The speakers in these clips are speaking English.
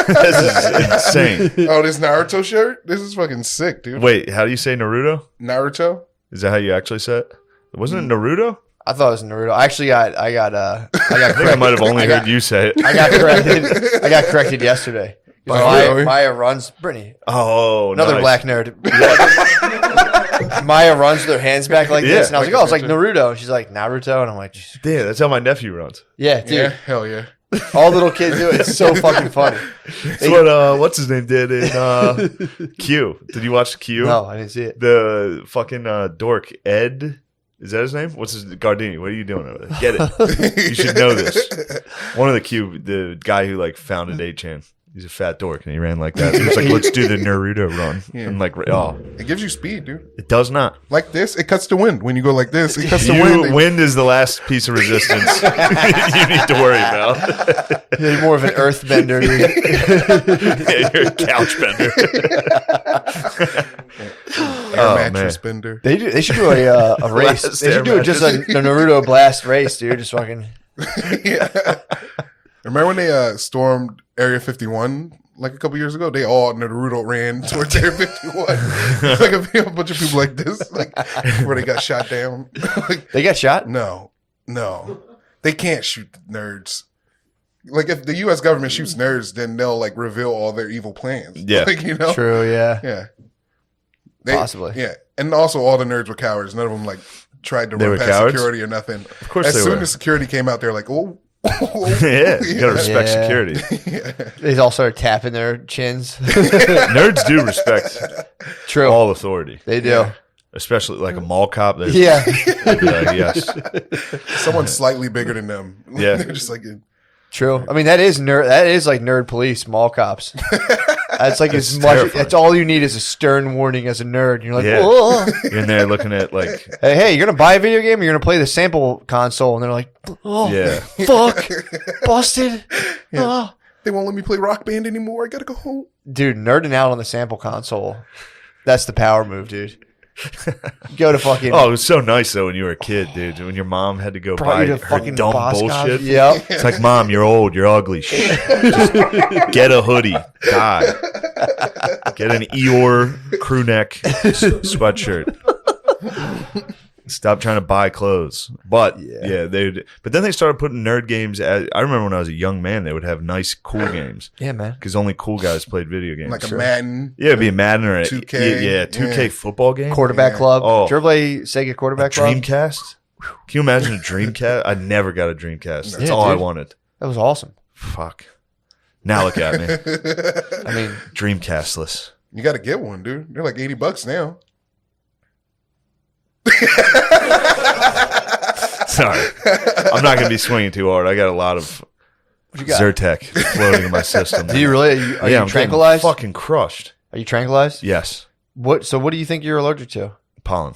This is insane. Oh, this Naruto shirt? This is fucking sick, dude. Wait, how do you say Naruto? Naruto? Is that how you actually say it? Wasn't it Naruto? I thought it was Naruto. I actually got I think I might have only heard you say it. I got corrected yesterday. Maya runs, Brittany. Oh, another nice. black nerd. Maya runs with her hands back like this, and I was like, "Oh, it's like Naruto." And she's like, "Naruto," and I'm like, "Damn, that's how my nephew runs." Yeah, dude. Yeah, hell yeah. All little kids do it. It's so fucking funny. That's what what's his name did in Q. Did you watch Q? No, I didn't see it. The fucking dork Ed. Is that his name? What's his Gardini? What are you doing over there? Get it. You should know this. One of the Q, the guy who like founded 8chan. He's a fat dork, and he ran like that. So he was like, "Let's do the Naruto run." Yeah. And like, it gives you speed, dude. It does not. Like this, it cuts the wind. When you go like this, it cuts the wind. Wind is the last piece of resistance you need to worry about. You're more of an earth bender, dude. Yeah, you're a couch bender. Mattress bender. They should do a race. They should do just a Naruto blast race, dude. Just fucking. Yeah. Remember when they stormed Area 51 like a couple years ago? They all Naruto ran towards Area 51. Like a bunch of people like this, like where they got shot down. Like, they got shot? No. They can't shoot nerds. Like if the U.S. government shoots nerds, then they'll like reveal all their evil plans. Yeah, like, you know. True. Yeah. Yeah. Possibly. Yeah, and also all the nerds were cowards. None of them like tried to run past cowards? security or nothing. Of course, as they soon were. as security came out, they're like, "Oh." Yeah, you gotta respect security. Yeah. They all started tapping their chins. Nerds do respect all authority. They do. Yeah. Especially like a mall cop. Yeah. They'd be like, yes. Someone slightly bigger than them. Yeah. They're just like... True. I mean, that is like nerd police, mall cops. That's like as much. Terrifying. That's all you need is a stern warning as a nerd. And you're like, yeah. "Whoa." You're in there looking at like, hey, you're gonna buy a video game or you're gonna play the sample console, and they're like, "Oh, yeah, fuck, busted." Yeah. Oh. They won't let me play Rock Band anymore. I gotta go home. Dude, nerding out on the sample console. That's the power move, dude. Go to fucking. Oh, it was so nice though when you were a kid, dude. When your mom had to go buy her dumb bullshit. Yeah, it's like, Mom, you're old, you're ugly. Just get a hoodie, die. Get an Eeyore crew neck sweatshirt. Stop trying to buy clothes. But yeah, but then they started putting nerd games. I remember when I was a young man, they would have nice, cool games. Yeah, man. Because only cool guys played video games. Like a Madden. Yeah, it'd be a Madden or a 2K. Yeah, 2K football game. Quarterback Club. Oh. Did you ever play Sega Quarterback Club? Dreamcast? Can you imagine a Dreamcast? I never got a Dreamcast. That's Yeah, all I dude. wanted. That was awesome. Fuck. Now look at me. I mean, Dreamcastless. You gotta get one, dude. They're like $80 now. Sorry. I'm not going to be swinging too hard. I got a lot of Zyrtec floating in my system. do you really? Are you I'm tranquilized? Fucking crushed. Are you tranquilized? Yes. So what do you think you're allergic to? Pollen.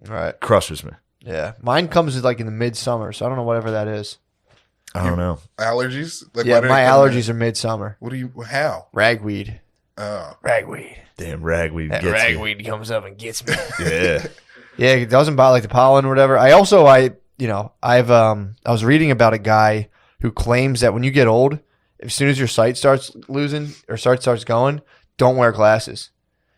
All right. Crushes me. Yeah. Mine comes like in the midsummer, so I don't know whatever that is. I don't know. Allergies? Like, Yeah, my allergies are midsummer. What do you... How? Ragweed. Oh. Ragweed. Damn, ragweed That gets ragweed comes up and gets me. you. Yeah. Yeah, it doesn't bother like the pollen or whatever. I was reading about a guy who claims that when you get old, as soon as your sight starts losing or starts going, don't wear glasses.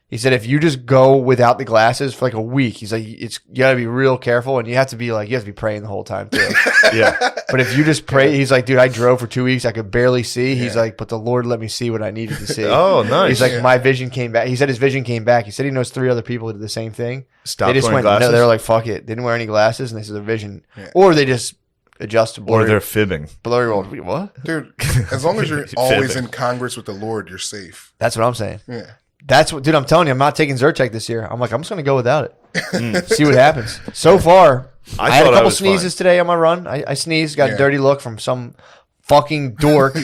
He said if you just go without the glasses for like a week, he's like, you gotta be real careful and you have to be praying the whole time too. Yeah. But if you just pray, he's like, dude, I drove for 2 weeks, I could barely see. He's like, but the Lord let me see what I needed to see. Oh, nice. He's like, my vision came back. He said his vision came back. He said he knows 3 other people who did the same thing. Stop They just wearing went, glasses? no, they were like, fuck it. They didn't wear any glasses and they said their vision. Or they just adjust to blurry. Or they're fibbing. Blurry world. Wait, what? Dude, as long as you're always in Congress with the Lord, you're safe. That's what I'm saying. Yeah. That's what, dude, I'm telling you, I'm not taking Zyrtec this year. I'm like, I'm just going to go without it. See what happens. So far, I had a couple sneezes today on my run. I sneezed, got a dirty look from some fucking dork.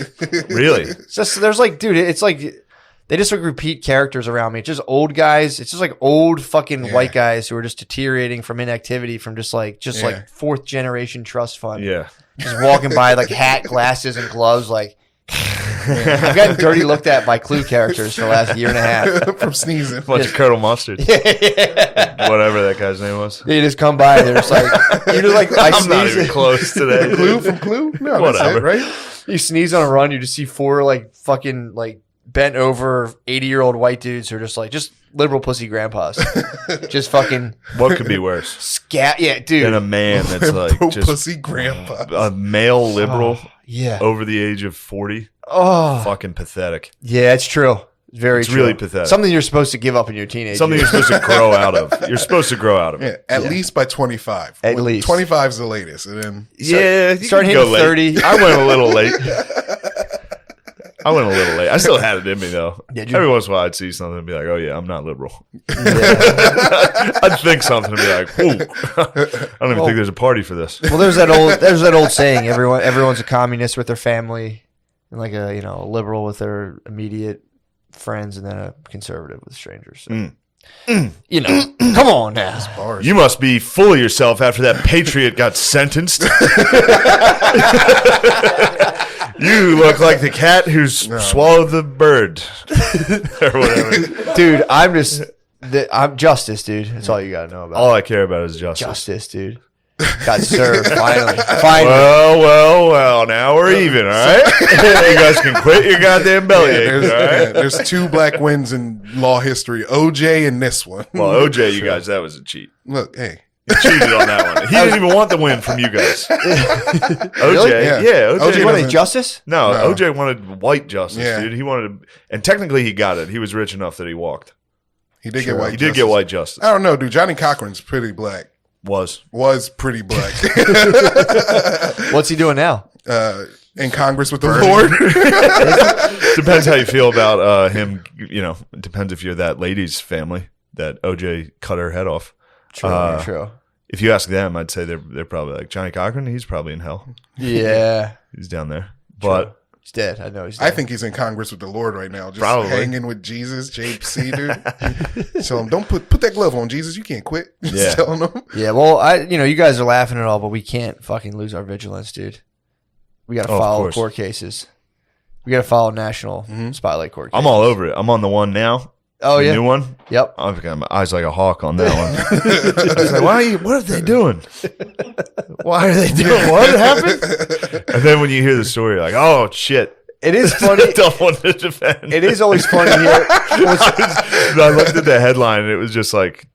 Really? It's just, there's like, dude, it's like, they just like repeat characters around me. It's just old guys. It's just like old fucking white guys who are just deteriorating from inactivity from just like 4th generation trust fund. Yeah. Just walking by like hat, glasses, and gloves like... I've gotten dirty looked at by Clue characters for the last year and a half. From sneezing. Bunch of Colonel Mustard. Whatever that guy's name was. You just come by and they're just like, you're just like, I'm not even close today. Clue from Clue? No, whatever. that's it, right? You sneeze on a run, you just see 4 like fucking like bent over 80-year-old white dudes who are just liberal pussy grandpas. Just fucking What could be worse scat. Yeah, dude. than a man that's like Bro, just pussy grandpa. a male liberal Yeah. over the age of 40? Oh. Fucking pathetic. Yeah, it's true. Very It's true. really pathetic. Something you're supposed to give up in your teenage Something years. you're supposed to grow out of. You're supposed to grow out of Yeah, it. at least by 25. At least. 25 is the latest, and then Yeah, you start can hitting go late. 30. I went a little late. I still had it in me though. Did you? Every once in a while, I'd see something and be like, "Oh yeah, I'm not liberal." Yeah. I'd think something and be like, "Ooh, I don't even think there's a party for this." Well, there's that old saying, everyone's a communist with their family, and like a liberal with their immediate friends, and then a conservative with strangers. So, come on now. bars. You must be full of yourself after that patriot got sentenced. You look like the cat who's swallowed the bird, or whatever. Dude, I'm justice, dude. That's all you gotta know about. All I care about is justice. Justice, dude. Got served finally. Well. Now we're even. All right. You guys can quit your goddamn bellyache. There's, all right. there's 2 black wins in law history: OJ and this one. Well, OJ, you guys, that was a cheat. Look, hey, He cheated on that one. He didn't even want the win from you guys. OJ, Yeah. yeah, OJ. OJ Wanted doesn't- justice? No, No. OJ wanted white justice, Yeah. dude. He wanted, and technically he got it. He was rich enough that he walked. he did Sure. get white. He did get white justice. I don't know, dude. Johnny Cochran's pretty black. Was pretty black. What's he doing now? In Congress with the Lord. Depends how you feel about him. It depends if you're that lady's family that OJ cut her head off. True. If you ask them, I'd say they're probably like Johnny Cochran. He's probably in hell. Yeah. He's down there, but. He's dead. I know he's dead. I think he's in Congress with the Lord right now, just Probably. hanging with Jesus, JC, dude. Tell him, don't put that glove on, Jesus. You can't quit. Just Yeah. telling him. Yeah, well, you guys are laughing at all, but we can't fucking lose our vigilance, dude. We got to Oh, of follow course. court cases. We got to follow national spotlight court cases. I'm all over it. I'm on the one now. Oh, The yeah? new one. Yep. I've got my eyes like a hawk on that one. I was like, what are they doing? Why are they doing what happened? And then when you hear the story, you're like, oh shit. It is funny. Don't want to defend. It is always funny here. I looked at the headline and it was just like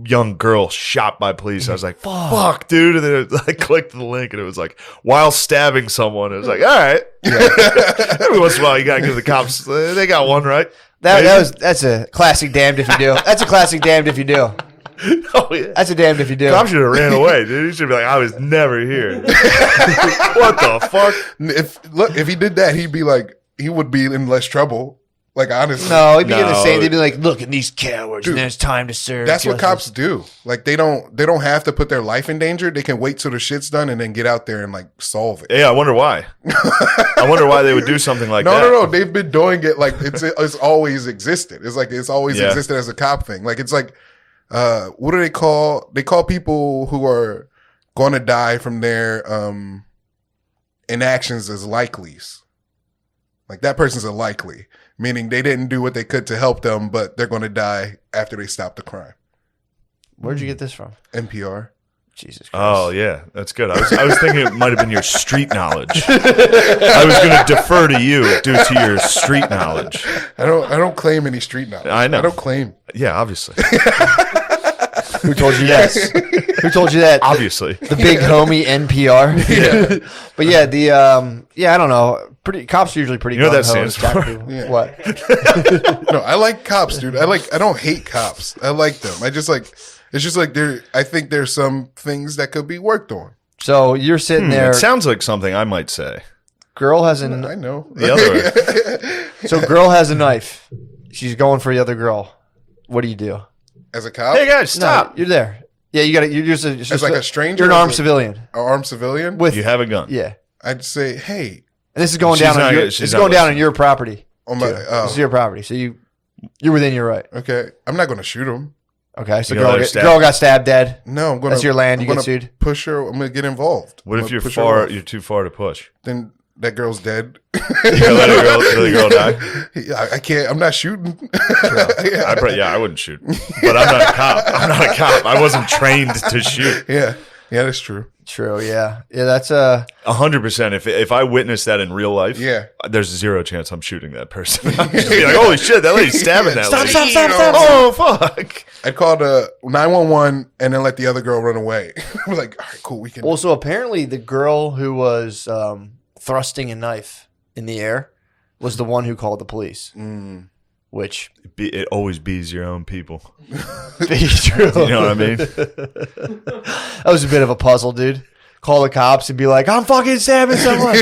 young girl shot by police. I was like, fuck, dude. And then I clicked the link and it was like, while stabbing someone. It was like, all right. Every once in a while, you got to give the cops, they got one, right? That's a classic damned if you do. That's a classic damned if you do. Oh, yeah. That's a damned if you do. Cop should have ran away, dude. He should be like, I was never here. What the fuck? If he did that, he would be in less trouble. Like, honestly. No, he'd be in the No. same. They'd be like, look at these cowards, Dude, and then it's time to serve. That's what justice. cops do. Like, they don't have to put their life in danger. They can wait till the shit's done and then get out there and like solve it. Yeah, I wonder why. I wonder why they would do something like that. No. They've been doing it like it's always existed. It's like it's always Yeah. existed as a cop thing. Like it's like what do they call? They call people who are going to die from their inactions as likelies. Like that person's a likely, meaning they didn't do what they could to help them, but they're going to die after they stop the crime. Where'd you get this from? NPR. Jesus Christ. Oh, yeah. That's good. I was thinking it might have been your street knowledge. I was going to defer to you due to your street knowledge. I don't claim any street knowledge. I know. I don't claim. Yeah, obviously. Who told you that? Who told you that? Obviously. The big homie NPR. Yeah. But yeah, I don't know. Cops are usually pretty. You know what that gung-ho and stands attack for? people. Yeah. What? No, I like cops, dude. I don't hate cops. I like them. It's just like I think there's some things that could be worked on. So you're sitting there. It sounds like something I might say. Girl has a I know. The other so girl has a knife. She's going for the other girl. What do you do? As a cop? Hey, guys, stop. No, you're there. Yeah, you got to. You're just As like a stranger? You're an As armed a- civilian. An armed civilian? With You have a gun. yeah, I'd say, hey, and this is going She's down not on your. gonna- she's It's not going down on listening. your property. on my, This is your property, so you're within your right. okay, I'm not going to shoot him. Okay, so You gonna let her stab? girl got stabbed dead. No, I'm going to. That's your land, you I'm get gonna sued. Push her. I'm going to get involved. What I'm if gonna you're push her off. you're too far to push? Then that girl's dead. You gonna let the girl die? I can't. I'm not shooting. I wouldn't shoot. But I'm not a cop. I wasn't trained to shoot. Yeah. Yeah, that's true. True. Yeah. Yeah. That's 100%. If I witness that in real life, Yeah. there's zero chance I'm shooting that person. I'm just be like, holy shit, that lady's stabbing that lady. Stop. Oh, fuck. I'd call the 911 and then let the other girl run away. I'm like, all right, cool. We can. also apparently the girl who was thrusting a knife in the air was the one who called the police. Which It always bees your own people. be true. You know what I mean? That was a bit of a puzzle, dude. Call the cops and be like, I'm fucking stabbing someone.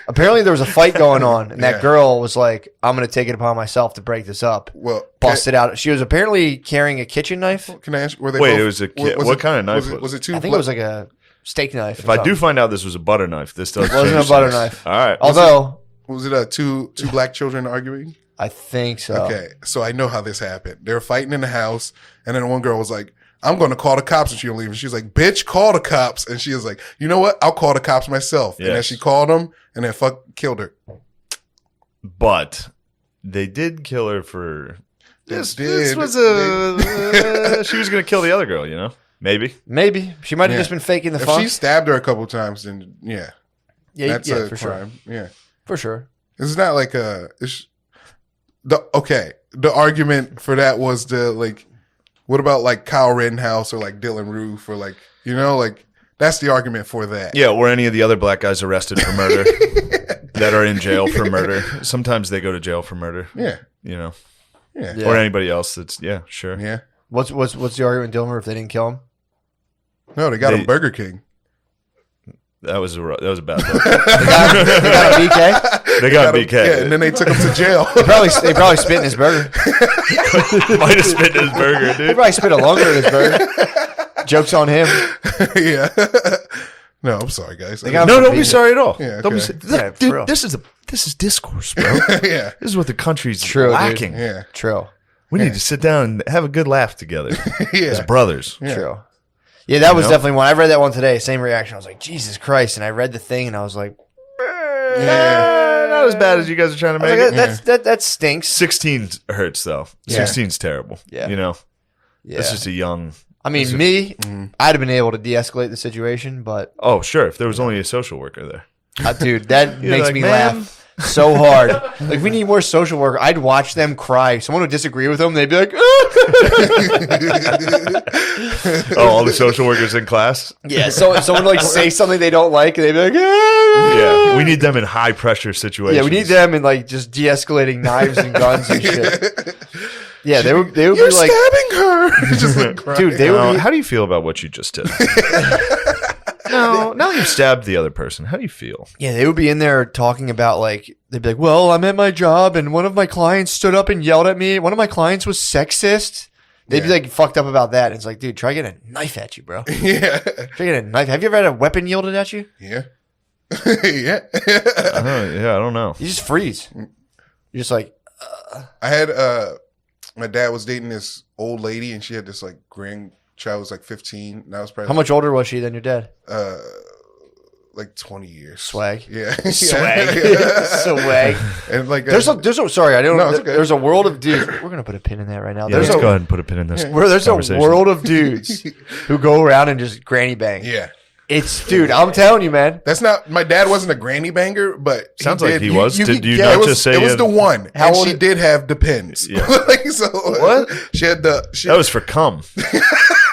Apparently there was a fight going on, and that girl was like, I'm going to take it upon myself to break this up. Well, Busted out. She was apparently carrying a kitchen knife. Can I ask? Were they Wait, both, it was a kid. What kind of knife was it? Two? I think it was like a steak knife. If I do find out this was a butter knife, this does it wasn't change a butter things. knife. All right. Although, Was it two black children arguing? I think so. Okay, so I know how this happened. They were fighting in the house, and then one girl was like, I'm going to call the cops, and she don't leave. And she's like, bitch, call the cops. And she was like, you know what? I'll call the cops myself. And then Yes. she called them, and then killed her. But they did kill her for... This did. was a... she was going to kill the other girl, you know? Maybe. Maybe. She might have Yeah. just been faking the If funk. she stabbed her a couple times, then yeah, that's a for crime. sure. Yeah, For sure. it's not like the argument for that was what about like Kyle Rittenhouse or like Dylan Roof or like, you know, like that's the argument for that. Yeah, or any of the other black guys arrested for murder that are in jail for murder. Sometimes they go to jail for murder. Yeah. You know? Yeah. Yeah. Or anybody else that's... Yeah, sure. Yeah. What's the argument, Dilmer, if they didn't kill him? No, they got him Burger King. That was a bad look. They got a BK? They got BK. Yeah, and then they took him to jail. They probably spit in his burger. Might have spit in his burger, They dude. probably spit a longer in his burger. Joke's on him. Yeah. No, I'm sorry, guys. They got- No, don't be sorry at all. Yeah, Don't be okay. sorry. Yeah, for Dude, real. this is discourse, bro. Yeah. This is what the country's True, dude. lacking. Yeah. True. We need to sit down and have a good laugh together as Yeah. brothers. Yeah. True. Yeah, that was know? definitely one. I read that one today. Same reaction. I was like, Jesus Christ. And I read the thing and I was like, Not as bad as you guys are trying to I make was like, it. that stinks. 16 hurts though. Yeah. 16's terrible. Yeah. You know, Yeah. it's just a young. I mean, I'd have been able to de-escalate the situation, but Oh, sure. If there was only a social worker there. dude, that You're makes like, me "Man." laugh so hard. Like, we need more social work. I'd watch them cry. Someone would disagree with them. They'd be like, Oh, all the social workers in class. yeah. So if someone like say something they don't like, and they'd be like, ah. Yeah, we need them in high pressure situations. Yeah, we need them in like just de-escalating knives and guns and shit. Yeah, they would You're be like, stabbing her. Just like crying. dude, they would be, How do you feel about what you just did? No, now you stabbed the other person. How do you feel? yeah, they would be in there talking about like, they'd be like, well, I'm at my job and one of my clients stood up and yelled at me. One of my clients was sexist. They'd be Yeah. like fucked up about that. And it's like, dude, try getting a knife at you, bro. Yeah. Try getting a knife. Have you ever had a weapon yielded at you? Yeah. Yeah. I don't know. You just freeze. You're just like, I had my dad was dating this old lady and she had this like grandchild was like 15 and I was probably how much older was she than your dad? like 20 years. Swag. Yeah. Swag. Yeah. Swag. And like There's a sorry, I don't No, know. it's okay. There's a world of dudes. We're gonna put a pin in that right now. Yeah, There's let's a go ahead and put a pin in this. there's a conversation. world of dudes who go around and just granny bang. yeah. It's dude, I'm telling you, man. That's not my dad wasn't a granny banger, but Sounds like he was. you Did could- you yeah, not it just say was you had- the one. How And old she is- did have depends. Yeah. Like, so, What? She had the That was for cum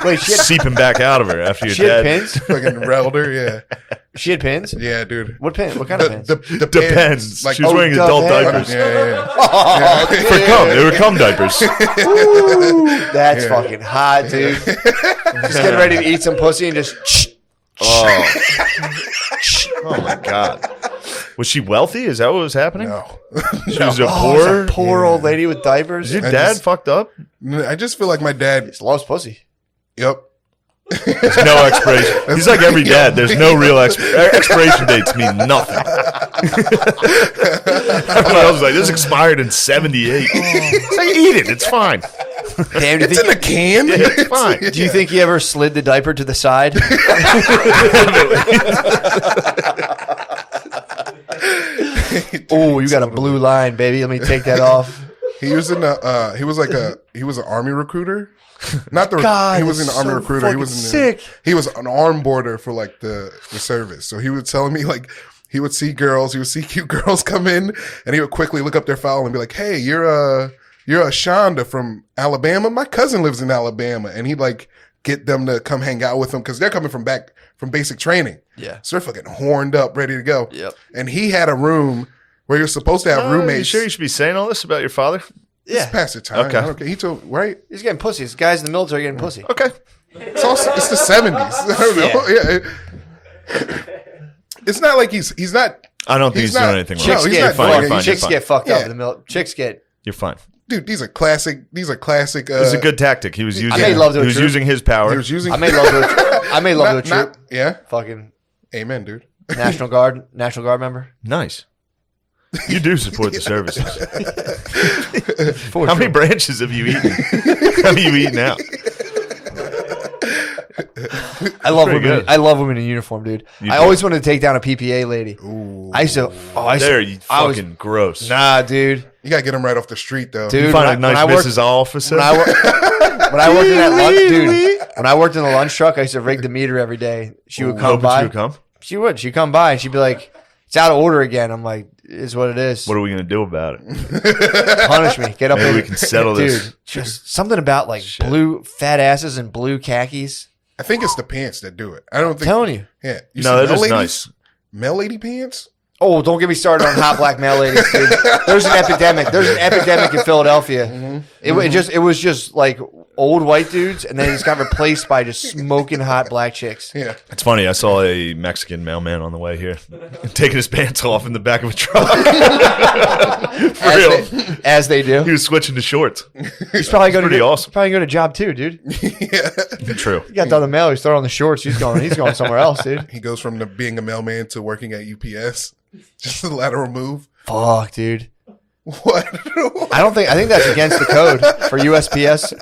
Wait, she had seeping back out of her after you're she had dead. pins? fucking relder, yeah. She had pins? Yeah, dude. What pin? What kind of pins? The Depends. Like, she was wearing adult depends. diapers. yeah. For cum. They were cum diapers. Ooh, that's Yeah. fucking hot, dude. Just getting ready to eat some pussy and just Oh. Oh my god. Was she wealthy? Is that what was happening? No. She was a Oh, it's poor. a poor old lady with diapers. Is your I dad just- fucked up? I just feel like my dad, Just loves pussy. yep. There's no expiration. He's like every dad. There's no real expiration dates mean nothing. Everyone else is like, this expired in 78. It's like, eat it. It's fine. Damn, do you, It's in think, the can. It's fine. do you think he ever slid the diaper to the side? Oh, you got a blue line, baby. Let me take that off. He was in the. He was an army recruiter. Not the. God, he was in the army so recruiter. He fucking was sick. He was an arm boarder for like the service. So he was telling me like he would see girls. He would see cute girls come in, and he would quickly look up their file and be like, "Hey, you're a Shonda from Alabama. My cousin lives in Alabama," and he'd like get them to come hang out with him because they're coming from basic training. Yeah. So they're fucking horned up, ready to go. Yep. And he had a room where you're supposed to have roommates. You sure you should be saying all this about your father? It's past the time. Okay. I don't care. He told right. He's getting pussy. This guy's in the military getting pussy. Okay. It's the 70s. I don't know. Yeah. It's not like he's not. I don't think he's doing anything wrong. Chicks he's get not fine, doing you're it. fine. Chicks get fucked up Yeah. in the military. Chicks get. You're fine. Dude, these are classic. It was a good tactic. He was using. made love to a he was troop. using his power. He was using. I made love to a troop. Yeah. Fucking Amen, dude. National Guard member. Nice. You do support the services. For How sure. many branches have you eaten? Have you eaten out? I love Pretty women. good. I love women in uniform, dude. You I do. always wanted to take down a PPA lady. Ooh. I used to. There, you I was- fucking gross. Nah, dude. You gotta get him right off the street, though. Dude, You find a nice Mrs. Officer. When I worked in that lunch, dude. When I worked in the lunch truck, I used to rig the meter every day. She would come Hoping by. she would come. She would. She'd come by and she'd be like, "It's out of order again." I'm like, "It's what it is. What are we gonna do about it? Punish me. Get up Maybe in we can settle dude, this. Just something about like blue fat asses and blue khakis. I think it's the pants that do it. I don't I'm think. telling you. Yeah. You No, see that male is ladies? nice. Male lady pants? Oh, don't get me started on hot black male ladies, dude. There's an epidemic. There's an epidemic in Philadelphia. It was just like old white dudes, and then it just got replaced by just smoking hot black chicks. Yeah. It's funny. I saw a Mexican mailman on the way here, taking his pants off in the back of a truck. For real. As they do. He was switching to shorts. He's probably going pretty to awesome. Probably going to job too, dude. True. He got done the mail. He's throwing on the shorts. He's going somewhere else, dude. He goes from being a mailman to working at UPS. Just a lateral move. Fuck, dude. What? I think that's against the code for USPS.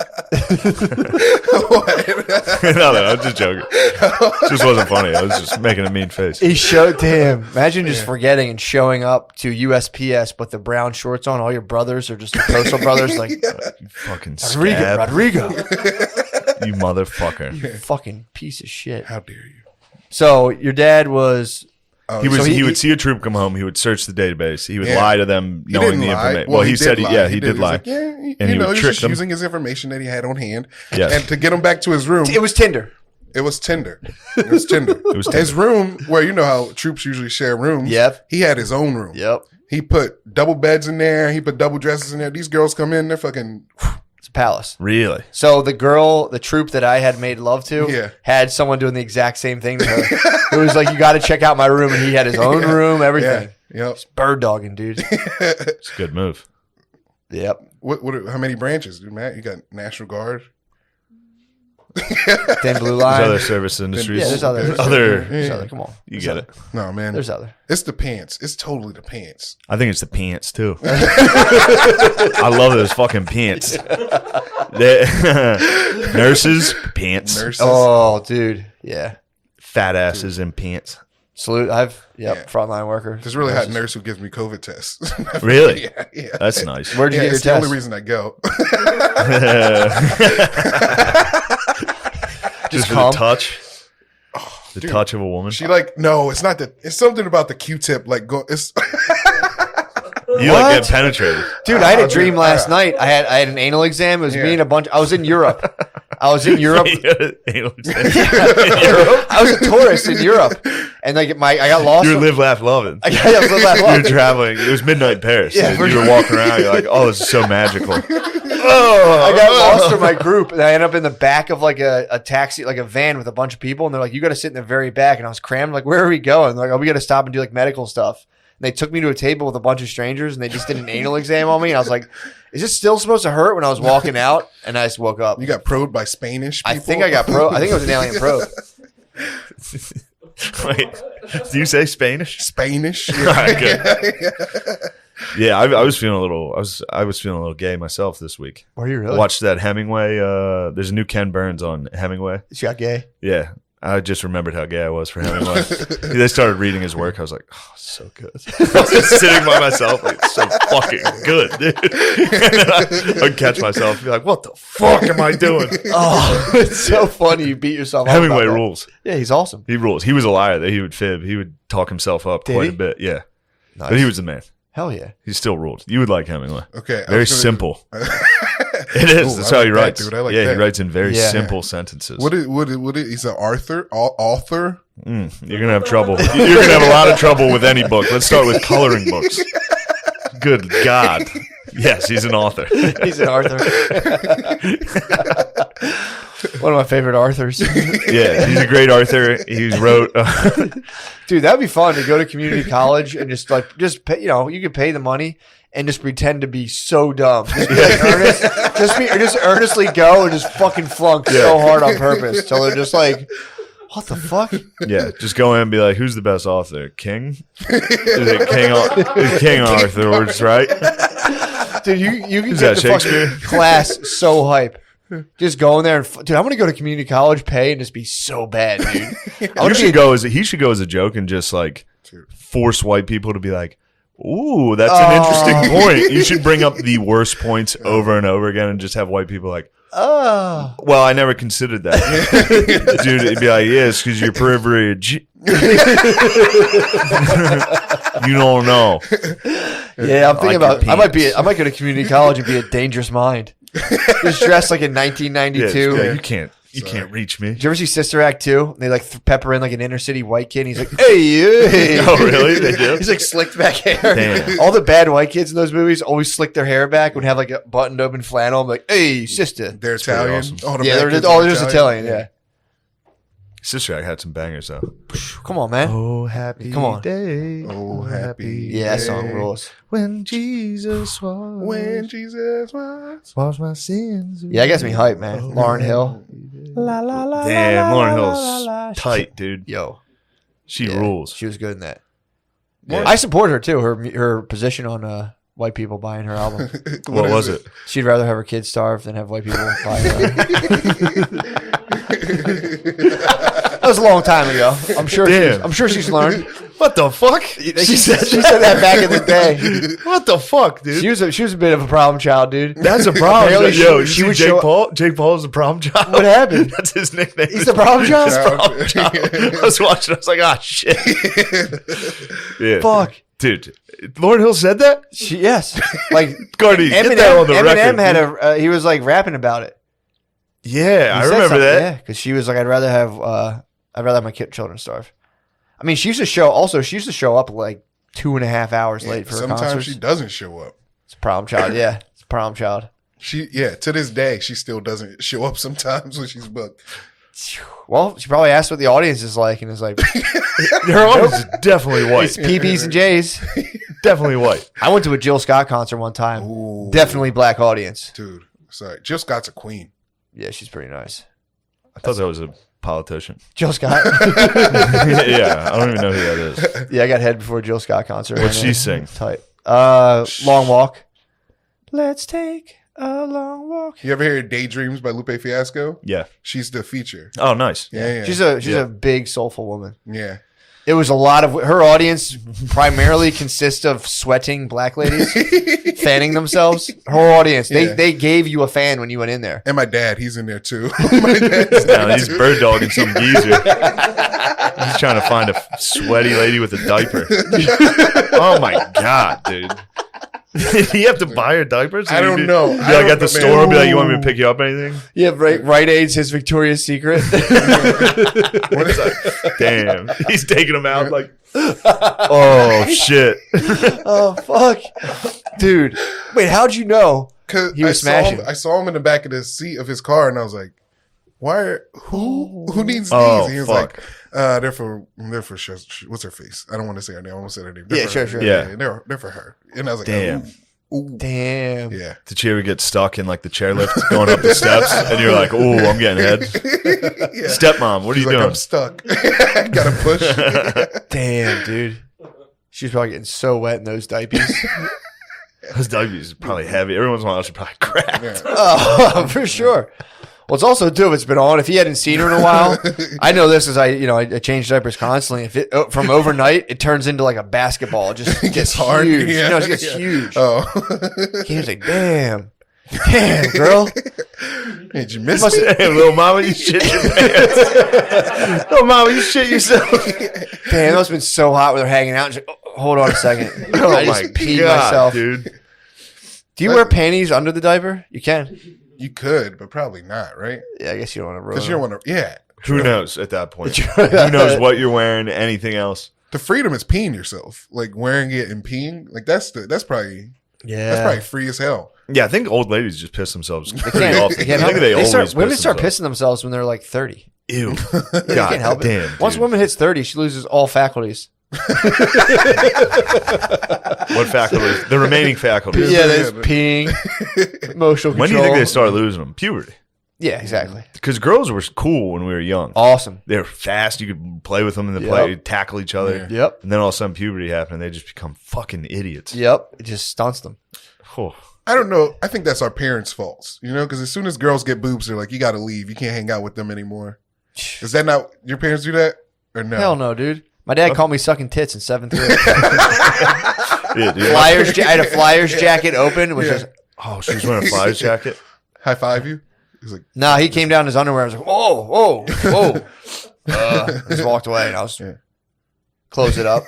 No, I was just joking. It just wasn't funny. I was just making a mean face. He showed to him. Imagine just forgetting and showing up to USPS, but the brown shorts on. All your brothers are just the Postal brothers, like You fucking Rodrigo, scab. You motherfucker. fucking piece of shit. How dare you? So your dad was. He was. So he would see a troop come home. He would search the database. He would Yeah. lie to them, He knowing didn't the lie. information. Well, he said, lie. yeah, he did was lie. like, yeah, And he would he was trick just them. using his information that he had on hand. Yes. And to get him back to his room, It was Tinder. it was Tinder. It was Tinder. was Tinder. His room, where you know how troops usually share rooms. Yep. He had his own room. Yep. He put double beds in there. He put double dresses in there. These girls come in, they're fucking. It's a palace. Really? So the troop that I had made love to, had someone doing the exact same thing to her. It was like, you got to check out my room, and he had his own room, everything. Yep. Bird dogging, dude. It's a good move. Yep. How many branches, dude, Matt? You got National Guard. Thin blue There's line. other service industries. Yeah, there's other. Other. Come on. You get it. No, man. There's other. It's the pants. It's totally the pants. I think it's the pants too. I love those fucking pants. Nurses, pants. Nurses. Oh, dude. Yeah. Fat asses in pants. Salute. Yeah. Frontline worker. There's a really hot nurse who gives me COVID tests. Really? Yeah. That's nice. Where'd you Yeah, get your it's the test? only reason I go. Just for come? the touch. The dude. touch of a woman. She no, it's not that. It's something about the Q-tip. Like it's. You What? like get penetrated. Dude, I had a dude, dream last night. I had an anal exam. It was Yeah. me and a bunch. I was in Europe. I was in Europe. Anal exam. I was a tourist in Europe, and like I got lost. You were live, laugh, loving. I got You were traveling. It was midnight in Paris. Yeah, and you were walking around. You're like, oh, this is so magical. I got lost from my group, and I ended up in the back of like a taxi, like a van with a bunch of people, and they're like, "You got to sit in the very back." And I was crammed. Like, where are we going? They're like, "Oh, we got to stop and do like medical stuff." And they took me to a table with a bunch of strangers, and they just did an anal exam on me. And I was like, "Is this still supposed to hurt?" When I was walking out, and I just woke up. You got probed by Spanish people? I think I got probe. I think it was an alien probe. Wait, do you say Spanish? Spanish. All right, good. Yeah, I was feeling a little. I was feeling a little gay myself this week. Were you I really? watched that Hemingway. There's a new Ken Burns on Hemingway. She got gay. Yeah, I just remembered how gay I was for Hemingway. They started reading his work. I was like, oh, so good. I was just sitting by myself, like, so fucking good, dude. I'd catch myself and be like, what the fuck am I doing? Oh, it's so funny. You beat yourself up. Hemingway about that. rules. Yeah, he's awesome. He rules. He was a liar. That he would fib. He would talk himself up Did quite he? a bit. Yeah. Nice. But he was the man. Hell yeah. He still ruled. You would like Hemingway. Okay. Very simple. It is. Ooh, That's I how like he that, writes. dude. I like yeah, that. he writes in very Yeah. simple sentences. What is he's an author? You're going to have trouble. You're going to have a lot of trouble with any book. Let's start with coloring books. Good God. Yes, he's an author. He's an Arthur. One of my favorite Arthurs. Yeah, he's a great author. He wrote... Dude, that'd be fun to go to community college and just pay, you could pay the money and just pretend to be so dumb. Just be like earnest. Just earnestly go and just fucking flunk so hard on purpose till they're just like, what the fuck? yeah, just go in and be like, who's the best author? King? Is it King Arthur, right? Dude, you can Is get that the fucking Shakespeare? class so hype. Just go in there and dude, I'm gonna go to community college, pay, and just be so bad, dude. He should go as a joke and just like force white people to be like, ooh, that's an interesting point. You should bring up the worst points over and over again and just have white people like, Oh, well, I never considered that. Dude, it'd be like, yes, because you're privileged. You don't know. yeah. I'm thinking Like your about. penis. I might go to community college and be a dangerous mind. Just dressed like in 1992. Yeah, you can't reach me. Did you ever see Sister Act 2? They like pepper in like an inner city white kid. And he's like, hey. Oh, really? They do? He's like slicked back hair. Damn. All the bad white kids in those movies always slick their hair back and have like a buttoned open flannel. I'm like, hey, sister. They're pretty Italian. awesome. All the Yeah, bad they're kids just are Italian. Yeah. Sister Act had some bangers though. Come on, man. Oh, happy Come on. day. Oh, happy Yeah, that day. song rules. When Jesus was. When Jesus was. wash my sins. Yeah, that gets me hyped, man. Lauren Hill. Damn, Lauren Hill's tight, dude. Yo. She Yeah, rules. She was good in that. Yeah. I support her too. Her position on white people buying her album. What was it? She'd rather have her kids starve than have white people buy her. That was a long time ago. I'm sure. Damn. She's learned. What the fuck? She said that back in the day. What the fuck, dude? She was a bit of a problem child, dude. That's a problem. Apparently Yo, she she would would show- Jake Paul. Jake Paul is the problem child. What happened? That's his nickname. He's the problem child. Problem child. I was watching. I was like, ah, shit. Yeah. Fuck. Dude, Lauren Hill said that? Yes. Like Cardi, get that on the Eminem record. had he was like rapping about it. Yeah, I He said remember something, that. Yeah, because she was like, I'd rather have my children starve. I mean, she used to show up like 2.5 hours late for her Sometimes concerts. she doesn't show up. It's a problem child. Yeah, it's a problem child. To this day, she still doesn't show up sometimes when she's booked. Well, she probably asked what the audience is like, and is like, Her audience is definitely white. it's PBs and J's. Definitely white. I went to a Jill Scott concert one time. Ooh. Definitely black audience. Dude, sorry. Jill Scott's a queen. Yeah, she's pretty nice. I thought that was a politician. Jill Scott. Yeah, I don't even know who that is. Yeah, I got head before a Jill Scott concert. What'd she sing? Tight. Long Walk. Let's take a long walk. You ever hear Daydreams by Lupe Fiasco? Yeah. She's the feature. Oh, nice. Yeah. She's Yeah. a big soulful woman. Yeah. It was a lot of her audience primarily consists of sweating black ladies fanning themselves. Her audience, Yeah. they gave you a fan when you went in there. And my dad, he's in there too. My dad's Now he's bird dogging some geezer. He's trying to find a sweaty lady with a diaper. Oh my God, dude. Did he have to buy her diapers? I don't know. Be I like don't at the know, store, man. be like, you want me to pick you up anything? Yeah, Rite Aid's his Victoria's Secret. What is that? Damn. He's taking them out like, oh shit. Oh fuck, dude. Wait, how'd you know? Cause He was smashing. I saw him in the back of the seat of his car, and I was like, who needs these? Oh, And he was fuck. like, they're for what's her face? I don't want to say her name. I won't say her name. They're Yeah, for sure, her. sure. Yeah. They're for her. And I was like, Damn. ooh. Damn. Yeah. Did she ever get stuck in like the chairlift going up the steps? And you're like, oh, I'm getting head. Yeah. Stepmom, what are She's you like, doing? I'm stuck. Gotta push. Damn, dude. She's probably getting so wet in those diapers. Those diapers are probably heavy. Every once in a while, she probably cracked. Yeah. Oh, for sure. Well, it's also too if it's been on. If he hadn't seen her in a while, I know this as I change diapers constantly. If it from overnight, it turns into like a basketball. It just gets hard. huge. Yeah. You know, it gets huge. Oh, He was like, damn, girl. did you miss me? Hey, little mama, you shit your pants. Little mama, you shit yourself. Damn, it must have been so hot when they're hanging out. She's like, oh, hold on a second. Oh I my just peed God, myself. dude. Do you wear panties under the diaper? You can. You could, but probably not, right? Yeah, I guess you don't want to ruin Because you don't want to. Yeah, Who knows at that point? Who knows what you're wearing? Anything else? the freedom is peeing yourself, like wearing it and peeing. Like that's probably free as hell. Yeah, I think old ladies just piss themselves They pretty can't. often. They can't I help think it. they always Women piss start themselves. pissing themselves when they're like 30. Ew. They can't help it. damn. Once a dude. woman hits 30, she loses all faculties. What faculties? The remaining faculties. Yeah, there's peeing, emotional When do control. you think they start losing them? Puberty. Yeah, exactly. Because girls were cool when we were young. Awesome. They were fast. You could play with them in the Yep. play, tackle each other. Yeah. Yep. And then all of a sudden puberty happened and they just become fucking idiots. Yep. It just stunts them. Oh. I don't know. I think that's our parents' faults, you know, because as soon as girls get boobs, they're like, you got to leave. You can't hang out with them anymore. Is that not your parents do that or no? Hell no, dude. My dad called me sucking tits in 7th grade. Yeah, dude. Flyers. I had a Flyers jacket open, which is Oh, she was wearing a Flyers jacket? High five you. He's like, no. He came down in his underwear. I was like, whoa. Just walked away, and I was closed it up,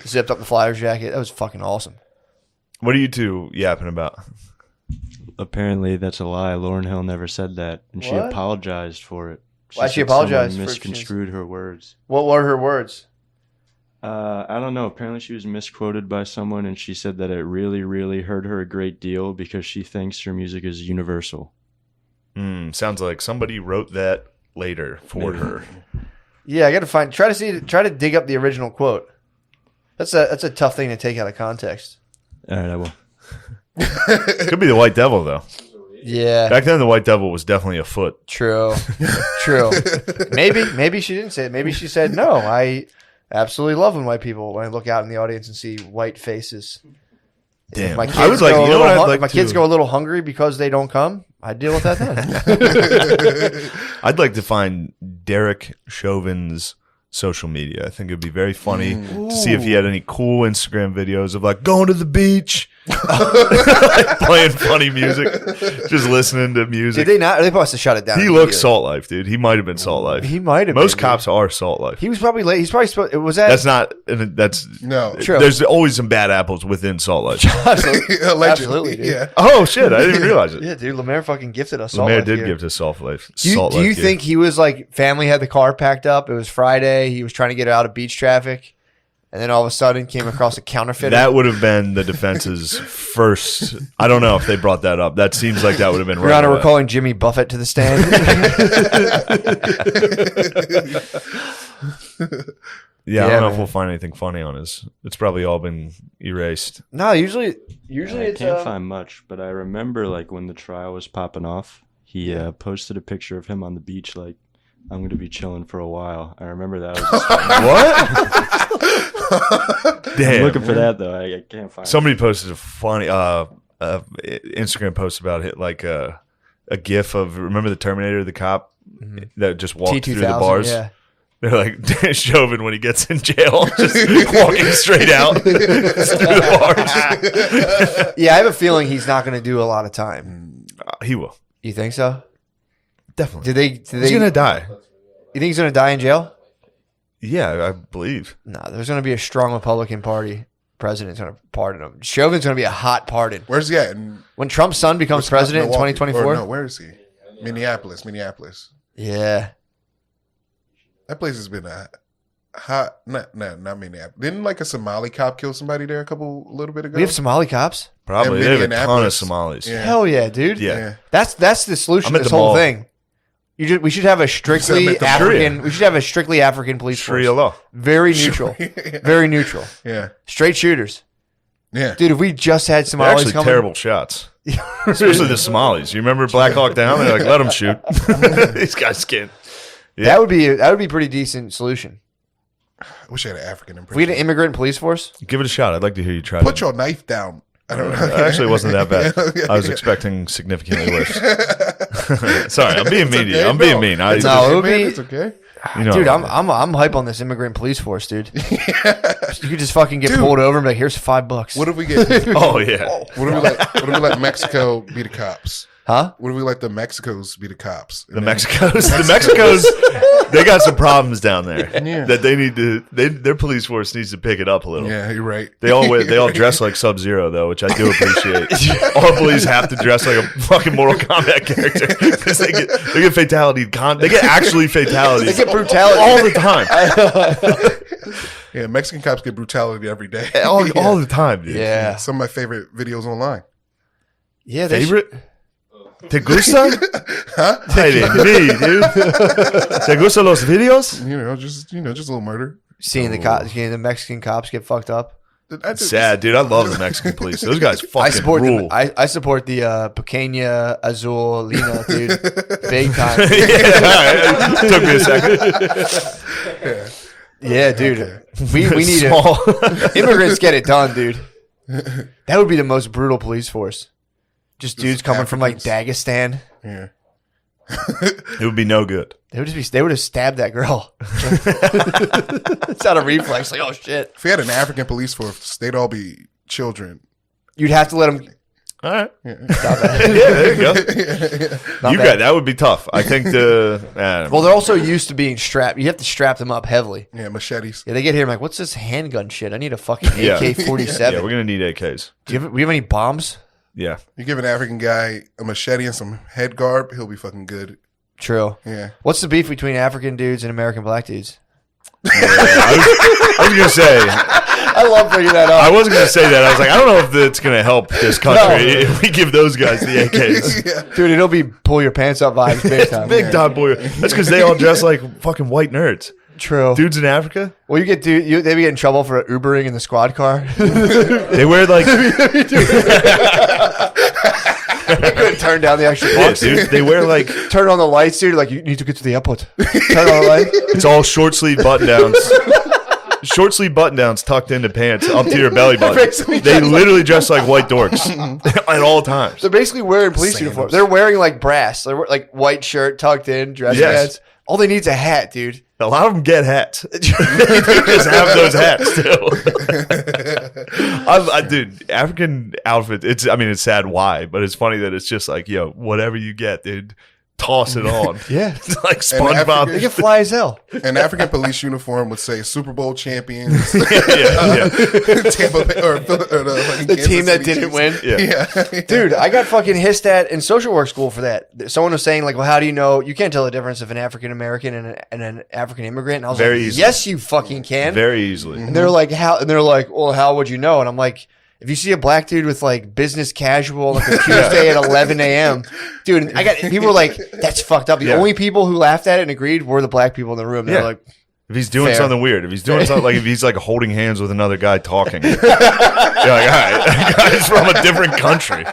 zipped up the Flyers jacket. That was fucking awesome. What are you two yapping about? Apparently, that's a lie. Lauryn Hill never said that, and she What? apologized for it. Why'd she said someone apologize for- misconstrued her words. What were her words? I don't know. Apparently, she was misquoted by someone, and she said that it really, really hurt her a great deal because she thinks her music is universal. Sounds like somebody wrote that later for her. Yeah, I got to try to dig up the original quote. That's a tough thing to take out of context. All right, I will. Could be the White Devil, though. Yeah, Back then, the White Devil was definitely a foot. true. Maybe she didn't say it. Maybe she said, no, I absolutely love when I look out in the audience and see white faces. Damn. If my kids I was like, go a you know little what I'd hun- like if my to... kids go a little hungry because they don't come, I deal with that then. I'd like to find Derek Chauvin's social media. I think it'd be very funny to see if he had any cool Instagram videos of like going to the beach, like playing funny music, just listening to music. Did they not? They must have shut it down. He looks Salt Life, dude. He might have been Salt Life. He might have. Most been, cops are Salt Life. He was probably late. He's probably supposed. Was that? That's not. That's no. True. There's always some bad apples within Salt Life. Absolutely, Allegedly, absolutely, dude. yeah. Oh shit! I didn't even realize it. Yeah, dude. Lemaire fucking gifted us. Salt Lemaire Life did here. give to Salt Life. Do you think he was like family had the car packed up? It was Friday. He was trying to get out of beach traffic, and then all of a sudden came across a counterfeiter. that would have been the defense's first? I don't know if they brought that up. That seems like that would have been. Your right Honor, away. we're calling Jimmy Buffett to the stand. Yeah, I Yeah, don't know if man. we'll find anything funny on his. It's probably all been erased. No, usually I it's can't find much, but I remember like when the trial was popping off, he posted a picture of him on the beach like, I'm going to be chilling for a while. I remember that. What? I'm Damn. looking for that, though. I can't find Somebody posted a funny Instagram post about it, like a GIF of remember the Terminator, the cop that just walked through the T2000, bars. yeah. They're like Chauvin when he gets in jail, just walking straight out through the bars. Yeah, I have a feeling he's not going to do a lot of time. He will You think so? definitely. Did He's they? gonna die. You think he's going to die in jail? Yeah, I believe. No, there's going to be a strong Republican Party president's going to pardon him. Chauvin's going to be a hot pardon. Where's he at? In When Trump's son becomes president in Milwaukee? 2024. Or no, where is he? Minneapolis. Yeah. That place has been a hot. Not Minneapolis. Didn't like a Somali cop kill somebody there a little bit ago? We have Somali cops. Probably And they have a ton of Minneapolis. Somalis. Yeah. Hell yeah, dude. Yeah. That's the solution I'm to at this the whole mall. thing. We should have a strictly Set 'em at the African. We should have a strictly African police force. Sharia law. Very neutral. Very neutral. Yeah. Straight shooters. Yeah. Dude, if we just had They're Somalis actually coming, terrible shots. Especially the Somalis. You remember Black Hawk Down? They're like, let them shoot. These guys can't. that would be a pretty decent solution. I wish I had an African If we had impression. an immigrant police force, Give it a shot. I'd like to hear you try Put it. your knife down. I don't know. It actually wasn't that bad. Yeah, I was yeah. expecting significantly worse. Sorry, I'm being mean to you. okay. I'm being No. mean. It's No, okay, it would man. be- It's okay. You know, Dude, I'm hype on this immigrant police force, dude. You could just fucking get Dude. pulled over and be like, here's $5. What if we get? Oh yeah. What if we let Mexico be the cops? Huh? What if we let the Mexicos be the cops? The Mexicos, they got some problems down there Yeah. that they need to. Their police force needs to pick it up a little. Yeah, you're right. They all dress like Sub-Zero though, which I do appreciate. All police have to dress like a fucking Mortal Kombat character because they get fatality. They get actually fatalities. They get brutality. all the time. Yeah, Mexican cops get brutality every day. all the time, dude. Yeah. Some of my favorite videos online. Yeah, they Favorite? Te gusta? Huh? Ay, de mí, dude. Te gusta los videos? Just a little murder. seeing the Mexican cops get fucked up. Sad, dude. I love the Mexican police. Those guys fucking I support rule. I support the Pequeña Azulina, dude. Big time. Yeah, took me a second. Yeah, dude. We need Small. immigrants get it done, dude. That would be the most brutal police force. Just dudes coming from like Dagestan. Yeah. It would be no good. They would have stabbed that girl. It's not a reflex. Like, oh shit. If we had an African police force, they'd all be children. You'd have to let them. All right. Yeah. Yeah, there you go. Not You bad. got that would be tough. I think Well, they're also used to being strapped. You have to strap them up heavily. Yeah, machetes. Yeah, they get here. I'm like, what's this handgun shit? I need a fucking Yeah. AK-47. yeah, we're gonna need AKs. We have any bombs? Yeah. You give an African guy a machete and some head garb, he'll be fucking good. True. Yeah. What's the beef between African dudes and American black dudes? I was gonna say. I love bringing that I up. wasn't gonna say that. I was like, I don't know if it's gonna help this country if we give those guys the AKs. Yeah. Dude, it'll be pull your pants up vibes big time. Big time boy. That's because they all dress like fucking white nerds. True. Dudes in Africa, Well, they be get in trouble for Ubering in the squad car. they wear like They couldn't turn down the extra yeah, box. dude. They wear like Turn on the lights, dude. Like, you need to get to the airport. Turn on the light. it's all short sleeve button downs. Short sleeve button downs tucked into pants up to your belly button. basically They dressed literally dress like white dorks at all times. They're basically wearing police Sandals. uniforms. They're wearing like brass. They're like white shirt tucked in, dress Yes. pants. All they need is a hat, dude. A lot of them get hats. They just have those hats too. Dude, African outfit. It's sad why, but it's funny that it's just like, yo, whatever you get, dude, toss it on. Yeah. It's like African- SpongeBob. They can fly as hell. An African police uniform would say Super Bowl champions, yeah. Tampa Bay, or the fucking The Kansas team that City didn't Chiefs. win. Yeah. Dude, I got fucking hissed at in social work school for that. Someone was saying, like, well, how do you know? You can't tell the difference of an African American and an African immigrant. And I was Very like, easily. yes, you fucking can. Very easily. And they're like, how? And they're like, well, how would you know? And I'm like, if you see a black dude with like business casual on like a Tuesday at 11 a.m., dude, people were like, that's fucked up. The Yeah. only people who laughed at it and agreed were the black people in the room. They're Yeah. like, If he's doing Fair. something weird, if he's doing something like if he's like holding hands with another guy talking, you're like, all right, that guy's from a different country.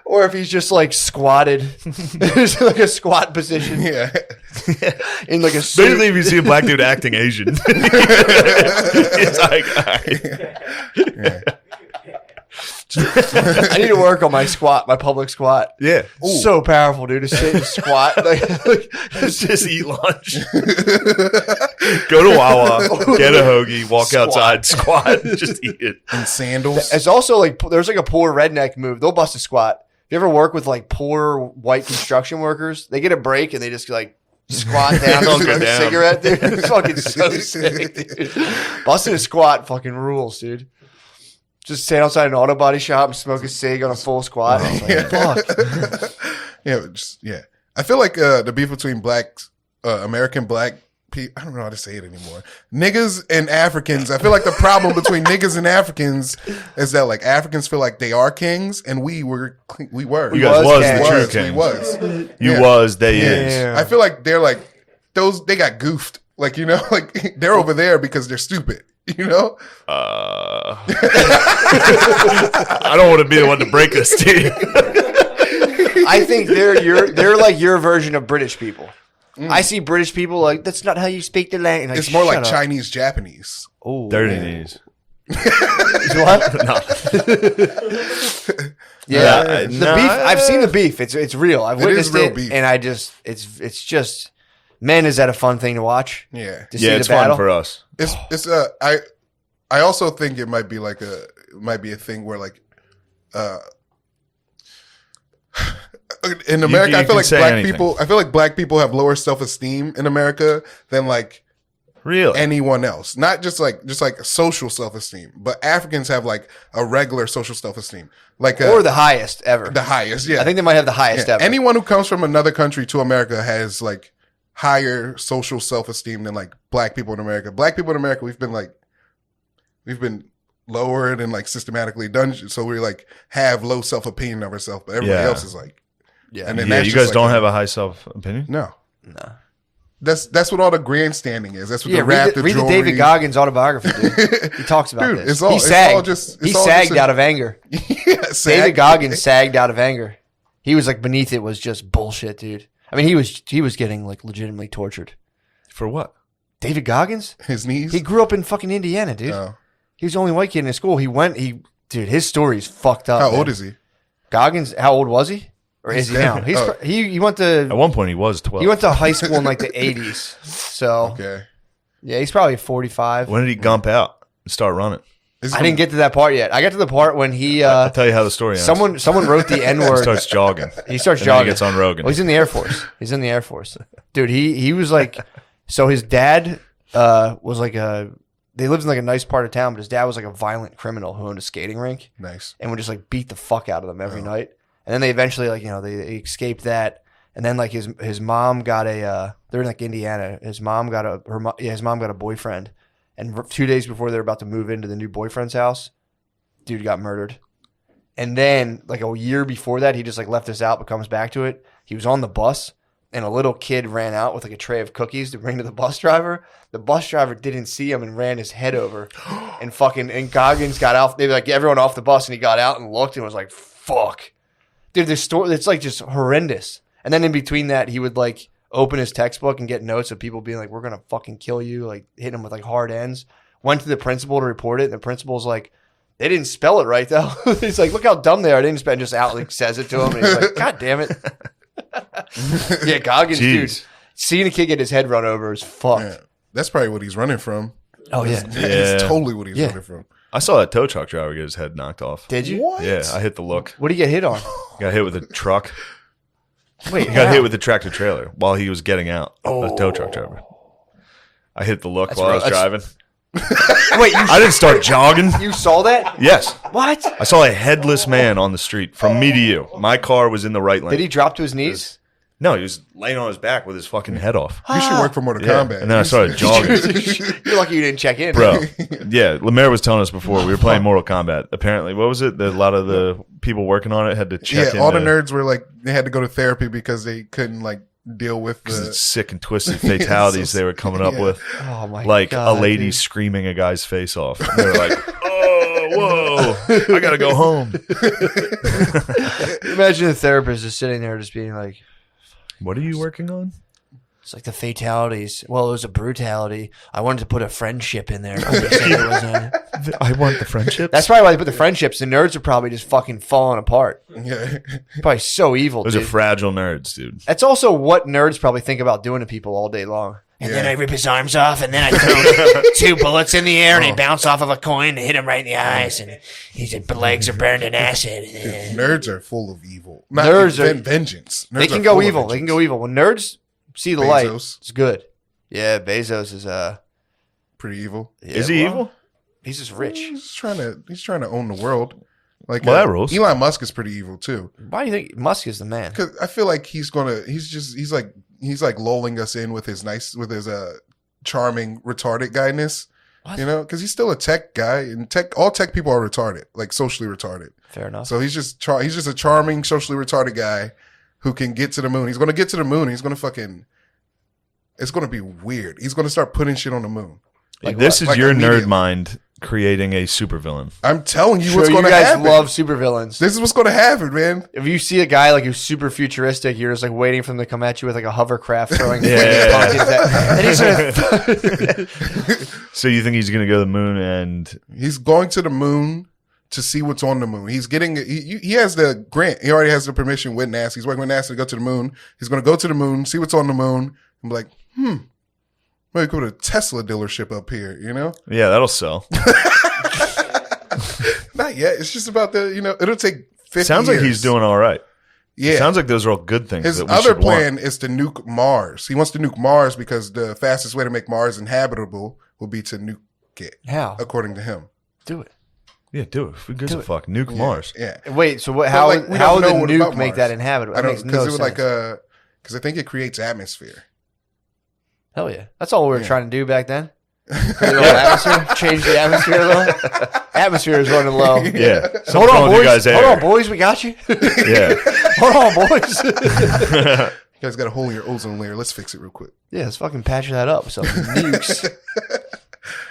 or if he's just like squatted, it's like a squat position Yeah. in like a suit. Basically, if you see a black dude acting Asian, it's like, all right. I need to work on my squat, my public squat. Yeah. So powerful, dude, to sit and squat. Just eat lunch. Go to Wawa, get a hoagie, walk Squat. outside, squat, just eat it. And sandals. It's also like there's like a poor redneck move. They'll bust a squat. If you ever work with like poor white construction workers, they get a break and they just like squat down, They'll smoke go a down. cigarette, dude. It's fucking so sick, dude. Busting a squat fucking rules, dude. Just stand outside an auto body shop and smoke a cig on a full squat. I was like, fuck. Yeah. I feel like the beef between American black people, I don't know how to say it anymore. Niggas and Africans. I feel like the problem between niggas and Africans is that like Africans feel like they are kings and we were. You was guys was king. the true We king. was. You Yeah. was, they is. Yeah. I feel like they're like they got goofed. Like, you know, like they're over there because they're stupid. You know? I don't want to be the one to break this to you. I think they're like your version of British people. I see British people like that's not how you speak the language. Like, It's more like shut up. Chinese, Japanese. Oh, Dirty knees. What? No. Yeah, Yeah, the no, beef. I've seen the beef. It's real. I've It is witnessed real it, beef. and it's just, man, is that a fun thing to watch? Yeah. To see Yeah, the it's battle? fun for us. It's I also think it might be a thing where like in America, you I feel can like say black anything. people. I feel like black people have lower self-esteem in America than like Really? anyone else. Not just like social self-esteem, but Africans have like a regular social self-esteem, like Or the highest ever. the highest. Yeah, I think they might have the highest yeah. ever. Anyone who comes from another country to America has like higher social self-esteem than like black people in America. Black people in America, we've been lowered and like systematically done, so we like have low self-opinion of ourselves, but everybody Yeah. else is like, Yeah. and then Yeah, that's you just, guys like, don't have a high self opinion. no. No. That's what all the grandstanding is. That's what Yeah, the rap, read the jewelry. David Goggins autobiography, dude. He talks about Dude, this. it's all- he it's sagged. all just- he it's all sagged just a- out of anger. Yeah, David Goggins sagged out of anger. He was like, beneath it was just bullshit, dude. I mean, he was getting like legitimately tortured. For what? David Goggins? His knees. He grew up in fucking Indiana, dude. Oh. He was the only white kid in his school. Dude, his story's fucked up. How man. old is he? Goggins? How old was he? Or is he now? dead. He's Oh. he went At to one point, he was 12. high school in like the 80s. So Okay. yeah, he's probably 45. When did he gump out and start running? Is I he- didn't get to that part yet. I got to the part when he I'll tell you how the story ends. someone wrote the N He word. starts jogging. He starts And then he jogging. gets on Rogan. Well, he's in the Air Force. He's in the Air Force, dude. He was like, so his dad was like they lived in like a nice part of town, but his dad was like a violent criminal who owned a skating rink Nice. and would just like beat the fuck out of them every night. And then they eventually they escaped that. And then like his mom got they're in like Indiana. His mom got a boyfriend. And 2 days before they were about to move into the new boyfriend's house, dude got murdered. And then like a year before that, he just like left us out, but comes back to it. He was on the bus and a little kid ran out with like a tray of cookies to bring to the bus driver. The bus driver didn't see him and ran his head over. And Goggins got out. They were like, get everyone off the bus. And he got out and looked and was like, fuck. Dude, this story, it's like just horrendous. And then in between that, he would like open his textbook and get notes of people being like, we're going to fucking kill you. Like hitting him with like hard ends. Went to the principal to report it. And the principal's like, they didn't spell it right though. He's like, look how dumb they are. They didn't spell it. Just out like says it to him. And he's like, God damn it. Yeah, Goggins, Jeez. dude. Seeing a kid get his head run over is fucked. Yeah. That's probably what he's running from. Oh yeah. It's totally what he's Yeah. running from. I saw that tow truck driver get his head knocked off. Did you? What? Yeah, I hit the look. What did he get hit on? Got hit with a truck. Wait, He got how? hit with a tractor trailer while he was getting out. A tow truck driver. I hit the look That's while I was rough. driving. Wait, I didn't start jogging. you saw that? Yes. What? I saw a headless man on the street from me to you. My car was in the right lane. Did he drop to his knees? No, he was laying on his back with his fucking head off. You should work for Mortal Yeah. Kombat. And then I started jogging. You're lucky you didn't check in. Bro, yeah, Lemaire was telling us before we were playing Mortal Kombat. Apparently, what was it? A lot of the people working on it had to check in. all the nerds were like, they had to go to therapy because they couldn't like deal with The the. sick and twisted fatalities they were coming up Yeah. with. Oh my Like god. a lady dude. screaming a guy's face off. And they were like, oh, whoa, I gotta go home. Imagine the therapist just sitting there just being like, What are you working on? it's like the fatalities. Well, it was a brutality. I wanted to put a friendship in there. But they said it wasn't. I want the friendships. That's probably why they put the friendships. The nerds are probably just fucking falling apart. Yeah. Probably so evil, Those dude. are fragile nerds, dude. That's also what nerds probably think about doing to people all day long. And then I rip his arms off, and then I throw 2 bullets in the air, and they bounce off of a coin to hit him right in the eyes, and his legs are burned in acid. Nerds are full of evil. Not Nerds are- vengeance. Nerds They can are go full of evil. They can vengeance. go evil. When nerds see the light, Bezos. it's good. Yeah, Bezos is Pretty evil. yeah, Is he well, evil? He's just rich. He's trying to own the world. Like Well, that rules. Elon Musk is pretty evil too. Why do you think Musk is the man? Because I feel like he's like lulling us in with his charming retarded guyness. What? You know, because he's still a tech guy, and all tech people are retarded, like socially retarded. Fair enough. So he's just a charming, socially retarded guy who can get to the moon. He's going to get to the moon. He's going to it's going to be weird. He's going to start putting shit on the moon. Like this what? is Like your immediately. nerd mind creating a supervillain. I'm telling you Sure, what's you going to guys happen. love supervillains. This is what's going to happen, man. If you see a guy like who's super futuristic, you're just like waiting for him to come at you with like a hovercraft throwing pumpkins at, and he's gonna So you think he's going to go to the moon and He's going to the moon to see what's on the moon. He's getting, he has the grant. He already has the permission with NASA. He's working with NASA to go to the moon. He's going to go to the moon, see what's on the moon, and be like, maybe go to a Tesla dealership up here, you know? yeah, that'll sell. Not yet. It's just about it'll take 50 Sounds like years. he's doing all right. Yeah. Sounds like those are all good things. His that we other should plan want. is to nuke Mars. He wants to nuke Mars because the fastest way to make Mars inhabitable will be to nuke it, how according to him. do it. Yeah, do it. Who gives Do a it. fuck? Nuke Mars. Yeah. Wait, so what? But, How like, we how don't would know the what nuke about make Mars. that inhabitable? I That don't makes because no it would sense. because I think it creates atmosphere. Hell yeah, that's all we were Yeah. trying to do back then. Create a little atmosphere, change the atmosphere a little. Atmosphere is running low. Yeah. Hold on, You boys. guys Hold on, boys. We got you. Yeah. Hold on, boys. You guys got a hole in your ozone layer. Let's fix it real quick. Yeah, let's fucking patch that up. So nukes.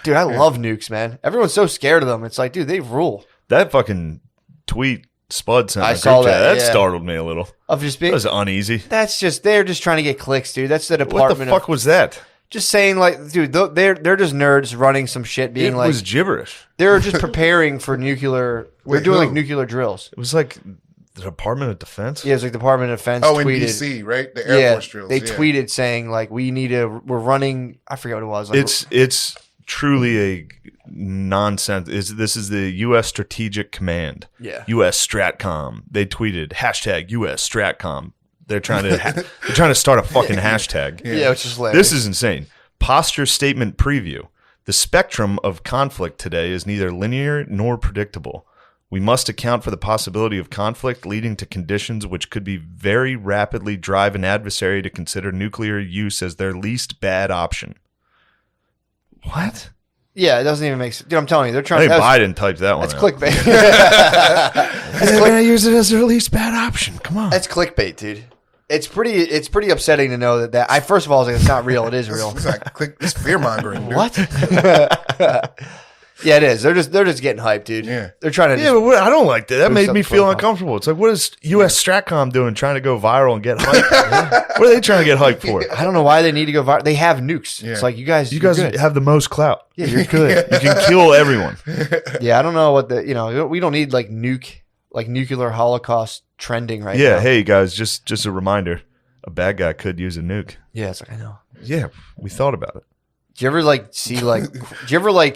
Dude, I love nukes, man. Everyone's so scared of them. It's like, dude, they rule. That fucking tweet Spud sent. I in the saw group chat, that, That yeah. startled me a little. Of just That being. was uneasy. That's just they're just trying to get clicks, dude. That's the What department. the fuck was that? Just saying, like, dude, they're just nerds running some shit, being It like was gibberish. they're just preparing for nuclear. We're Wait, doing who? like nuclear drills. It was like the Department of Defense. Yeah, it's like Department of Defense Oh, in tweeted. DC, right? The Air Force drills. they yeah. tweeted saying like we're running. I forget what it was. Like, It's truly a nonsense. This is the U.S. Strategic Command. yeah. U.S. Stratcom. They tweeted hashtag U.S. Stratcom. They're trying to start a fucking hashtag. Yeah, which is hilarious. This is insane. Posture statement preview. The spectrum of conflict today is neither linear nor predictable. We must account for the possibility of conflict leading to conditions which could be very rapidly drive an adversary to consider nuclear use as their least bad option. What? Yeah, it doesn't even make sense. Dude, I'm telling you, they're I trying. think That's Biden typed that one. that's out. clickbait. They're going to use it as their least bad option. Come on. That's clickbait, dude. It's pretty upsetting to know that I first of all I was like, it's not real. It is real. It's like it's fear mongering, dude. What? Yeah, it is. They're just getting hyped, dude. Yeah. They're trying to. Yeah, but I don't like that. That Put made me something feel fun. uncomfortable. It's like, what is U.S. Stratcom doing trying to go viral and get hyped? What are they trying to get hyped for? I don't know why they need to go viral. They have nukes. Yeah. It's like you guys. You you're guys good. have the most clout. Yeah, you're good. You can kill everyone. Yeah, I don't know what we don't need like nuclear holocaust trending right now. Yeah, hey guys, just a reminder. A bad guy could use a nuke. Yeah, it's like I know. Yeah, we thought about it. Do you ever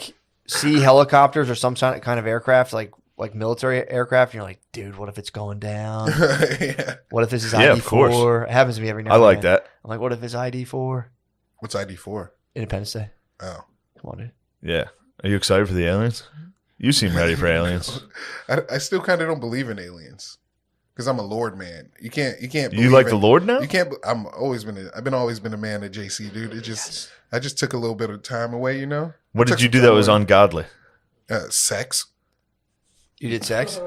see helicopters or some kind of aircraft like military aircraft? And you're like, dude, what if it's going down? Yeah. What if this is Yeah, ID4? of course. It happens to me every now I and like then. that. I'm like, what if it's ID4? What's ID for? Independence Day. Oh, Come on, dude. Yeah. Are you excited for the aliens? You seem ready for aliens. I still kind of don't believe in aliens because I'm a Lord man. You can't. You believe like in- the Lord now? You can't. I've always been a man of JC, dude. I just took a little bit of time away, you know. What Took did you some do time that was away. ungodly? Sex. You did sex?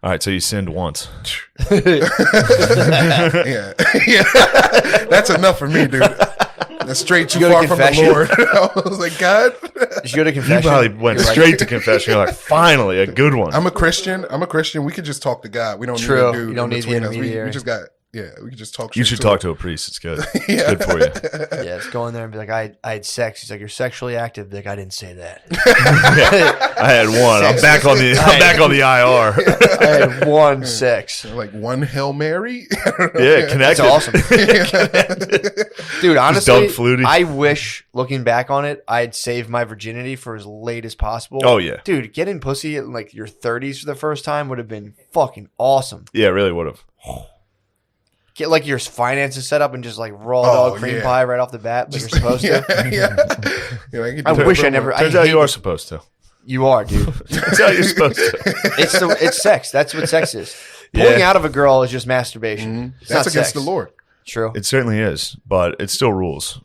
All right, so you sinned once. Yeah, yeah. That's enough for me, dude. That's straight too You go far to from the confession? Lord. I was like, God. Did you go to You confession? probably went You're like- straight to confession. You're like, finally, a good one. I'm a Christian. We could just talk to God. We don't True. need a dude. You don't in need the between us. intermediary. We just got. Yeah, we can just talk. You straight should to talk him. to a priest. It's good. Yeah. It's good for you. Yeah, just go in there and be like, I had sex. He's like, you're sexually active. Be like, I didn't say that. I had one. I'm back on the IR. I had one sex. Like one Hail Mary. Yeah, connected. That's awesome. Dude, honestly, Doug Flutie. I wish, looking back on it, I'd saved my virginity for as late as possible. Oh, yeah. Dude, getting pussy at like your 30s for the first time would have been fucking awesome. Yeah, really would have. Get like your finances set up and just like raw Oh, dog cream yeah. pie right off the bat like you're supposed yeah, to. yeah. Yeah, can I do wish that. I never. Turns I out hate you are it. supposed to. You are, dude. That's how you're supposed to. It's sex. That's what sex is. Yeah. Pulling out of a girl is just masturbation. It's That's not against sex. the Lord. True. It certainly is, but it still rules.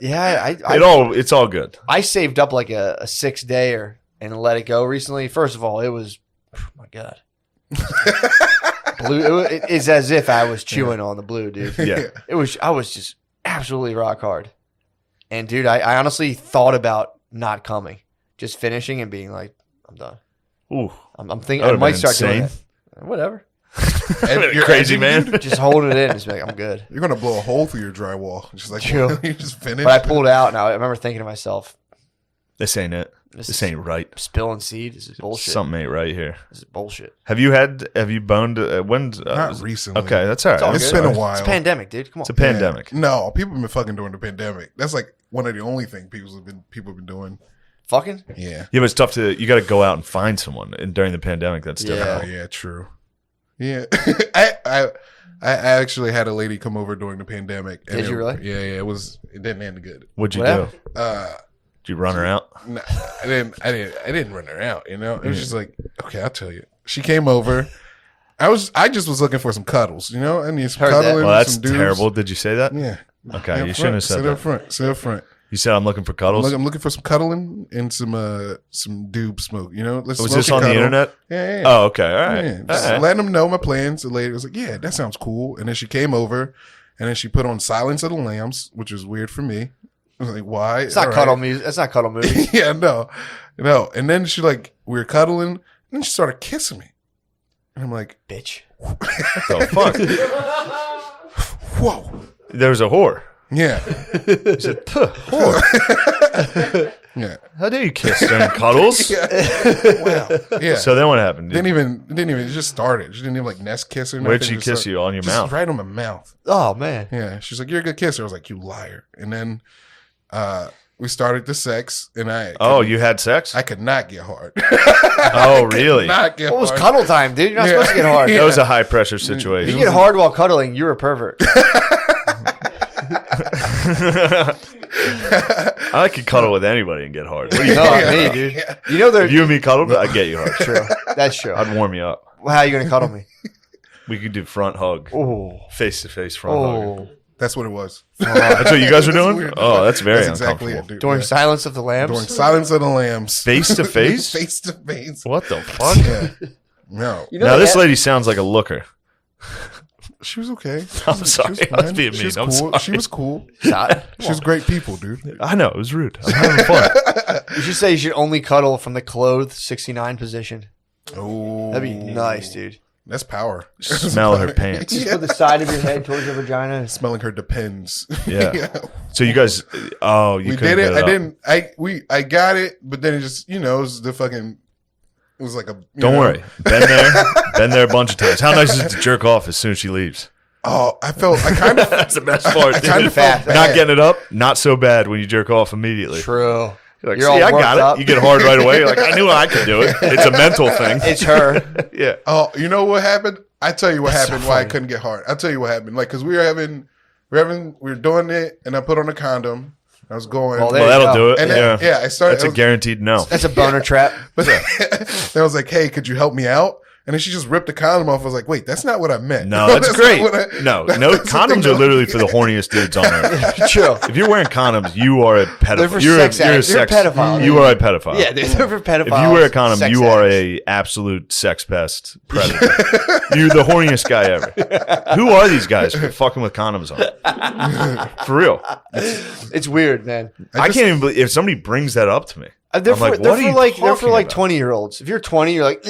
Yeah, It's all good. I saved up like a 6-dayer and let it go recently. First of all, it was, oh my God. Blue. It's as if I was chewing on the blue, dude. Yeah. I was just absolutely rock hard. And dude, I honestly thought about not coming. just finishing and being like, I'm done. Ooh, I'm thinking That I would've might been start doing insane. that. Whatever. You're crazy edging, man. dude? Just holding it in. Just be like, I'm good. You're gonna blow a hole through your drywall. Just like True. you just finished. But I pulled out, and I remember thinking to myself, this ain't it. This ain't right. spilling seed. This is bullshit. Something ain't right here. This is bullshit. Have you boned? When's Not recently. Okay, that's all right. all It's good. been a while. It's a pandemic, dude. Come on. It's a pandemic. Yeah. No, people have been fucking during the pandemic. That's like one of the only things people have been doing. Fucking? Yeah. Yeah, but it's tough to. You got to go out and find someone, and during the pandemic, that's Yeah. difficult. Oh yeah, true. Yeah. I actually had a lady come over during the pandemic. Did you really? Yeah. It didn't end good. What'd you What do? Did you run her out? No, I didn't run her out, you know? It was just like, okay, I'll tell you. She came over. I just was looking for some cuddles, you know? I need some Heard that. cuddling. Well, that's some dudes. terrible. Did you say that? Yeah. Okay, you shouldn't have said Sit that. up front. Sit up front. You said I'm looking for cuddles. I'm looking for some cuddling and some doob smoke, you know? Let's Was smoke this and on the cuddle. internet? Yeah. Oh, okay. All right. Yeah, All just right. letting them know my plans. The lady was like, "Yeah, that sounds cool." And then she came over, and then she put on "Silence of the Lambs," which was weird for me. I was like, "Why?" It's not All cuddle right. music. That's not cuddle movie. Yeah, no. And then we were cuddling, and then she started kissing me, and I'm like, Bitch. The fuck? "Whoa, There's a whore. yeah, He said, "Puh, whore. yeah, How dare you kiss during cuddles?" wow, yeah." So then what happened? didn't even. It just started. She didn't even like nest kiss or Where'd nothing. she Just kiss started- you? On your just mouth? right on my mouth. Oh, man. Yeah, she's like, "You're a good kisser." I was like, "You liar!" And then we started the sex, and Oh, you had sex? I could not get hard. Oh, really? Not get What was hard. cuddle time, dude? You're not Yeah. supposed to get hard. That was a high pressure If you situation. get hard while cuddling, you're a pervert. I could cuddle with anybody and get hard. What do you No, talking not me, about? dude. You know If there's you and me cuddled, I'd get you hard. true. That's true. I'd warm you up. Well, how are you gonna cuddle me? We could do front hug, Oh, face to face front hug. oh. That's what it was. That's what you guys were doing? weird. Oh, that's very That's exactly uncomfortable. it, dude. During Yeah. Silence of the Lambs. During Silence of the Lambs. Face to face? Face to face. What the fuck? Yeah. No. You know Now they this had- lady sounds like a looker. She was okay. I'm sorry. I was being She was mean. I'm cool. sorry. She was cool. Stop. She was great people, dude. I know it was rude. I'm having fun. You should say you should only cuddle from the clothed 69 position. Oh, That'd be nice, dude. That's power. Smell her pants. You just put the side of your head towards your vagina. Smelling her depends. Yeah. So you guys, oh, you We couldn't did it. get I up. didn't. I got it, but then it just, it was the fucking. It was like a. Don't worry. Been there a bunch of times. How nice is it to jerk off as soon as she leaves? Oh, I kind of. That's the best part. I kind dude. of felt Not Not bad. getting it up, not so bad when you jerk off immediately. True. You're like, You're see, all I worked got it. up. You get hard right away. You're like, I knew I could do it. It's a mental thing. It's her. Yeah. Oh, you know what happened? I tell you what That's so happened. Why I funny. couldn't get hard. I'll tell you what happened. Like, cause we were doing it, and I put on a condom. I was going. Well, there Well, you that'll go. do it. and then, Yeah. I started. That's a guaranteed no. That's a boner trap. But then I was like, "Hey, could you help me out?" And then she just ripped the condom off. I was like, "Wait, that's not what I meant." No, that's not great. what I- No, that's condoms something are literally for the horniest dudes on earth. True. If you're wearing condoms, you are a pedophile. They're for you're sex a addicts. You're a pedophile. You are a pedophile. Yeah, they're for pedophiles. If you wear a condom, sex you are addicts. a absolute sex pest predator. You're the horniest guy ever. Who are these guys for fucking with condoms on? For real. It's weird, man. I can't even believe if somebody brings that up to me. They're I'm for, like, they're what are for you like they're for talking like about? 20-year-olds. If you're 20, you're like,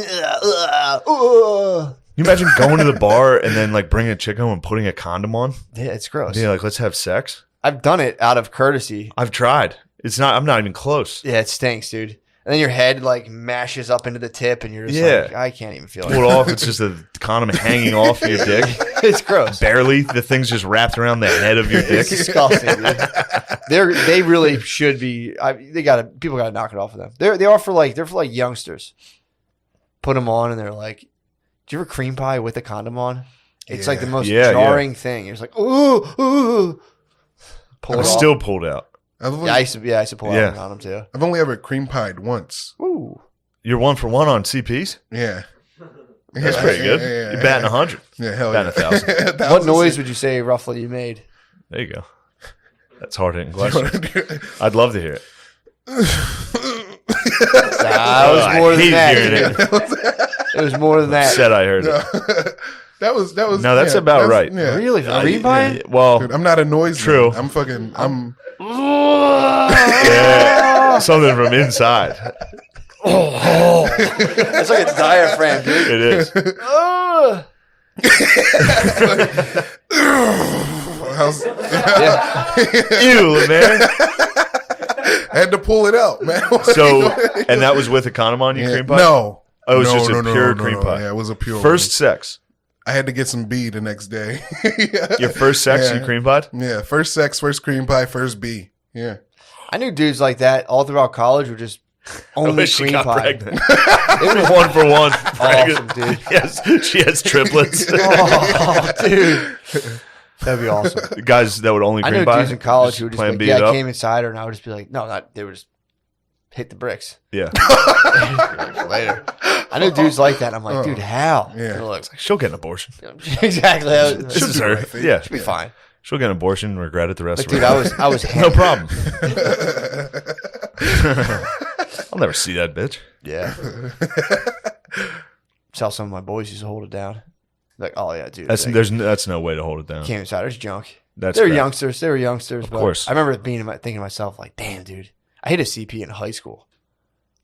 You imagine going to the bar and then like bringing a chick home and putting a condom on? yeah, it's gross. Yeah, like let's have sex. I've done it out of courtesy. I've tried. I'm not even close. Yeah, it stinks, dude. And then your head like mashes up into the tip, and you're just Yeah. like, I can't even feel Pull it it. off. It's just a condom hanging off your dick. It's gross. Barely. The thing's just wrapped around the head of your dick. It's disgusting, dude. They really should be. People gotta knock it off of them. They're for like youngsters. Put them on, and they're like, "Do you ever cream pie with a condom on?" It's like the most Yeah, jarring thing. You're just like, ooh, ooh. Pull I'm it off. still pulled out. I've only, Yeah, I used to pull Yeah. out a condom too. I've only ever cream pied once. Ooh. You're 1 for 1 on CPs. Yeah. That's Yeah, pretty good. yeah, You're batting 100. Yeah, hell Batting yeah. 1,000. What noise would you say roughly you made? There you go. That's hard hitting question. I'd love to hear it. That was more I than hate that. hearing dude. It was more than that. Said I heard it. That was. No, that's about right. Yeah. Really? For cream pie? Well, Dude, I'm not a noise. True. Man. I'm fucking. I'm. yeah. something from inside. It's like a diaphragm, dude. It is. Ew, man. I had to pull it out, man. So, and that was with a condom on, you cream pie? No. Oh, it was No, just a no, pure no, cream no. pie. Yeah, it was a pure First one. sex. I had to get some B the next day. Your first sex, Yeah. you cream pie? Yeah, first sex, first cream pie, first B. Yeah. I knew dudes like that all throughout college were just only She cream got pie. pregnant. It was 1 for 1. Awesome, dude. Yes, she has triplets. Oh, dude. That'd be awesome. Guys that would only I cream know pie. dudes in college who would just be plan like, B yeah, it I up. came inside her, and I would just be like, no, not, they would just hit the bricks Yeah. later. I know dudes like that, and I'm like, dude, how? Yeah. They're like, She'll get an abortion. exactly. This is do the her. right thing. Yeah. Should be fine. She'll get an abortion and regret it the rest Like, of her dude, life. I was No hammered. problem. I'll never see that bitch. Yeah. That's how some of my boys used to hold it down. Like, oh yeah, dude. That's like, that's no way to hold it down. came inside. There's junk. That's They were bad. youngsters. They were youngsters. Of but course. I remember thinking to myself, like, damn, dude, I hit a CP in high school.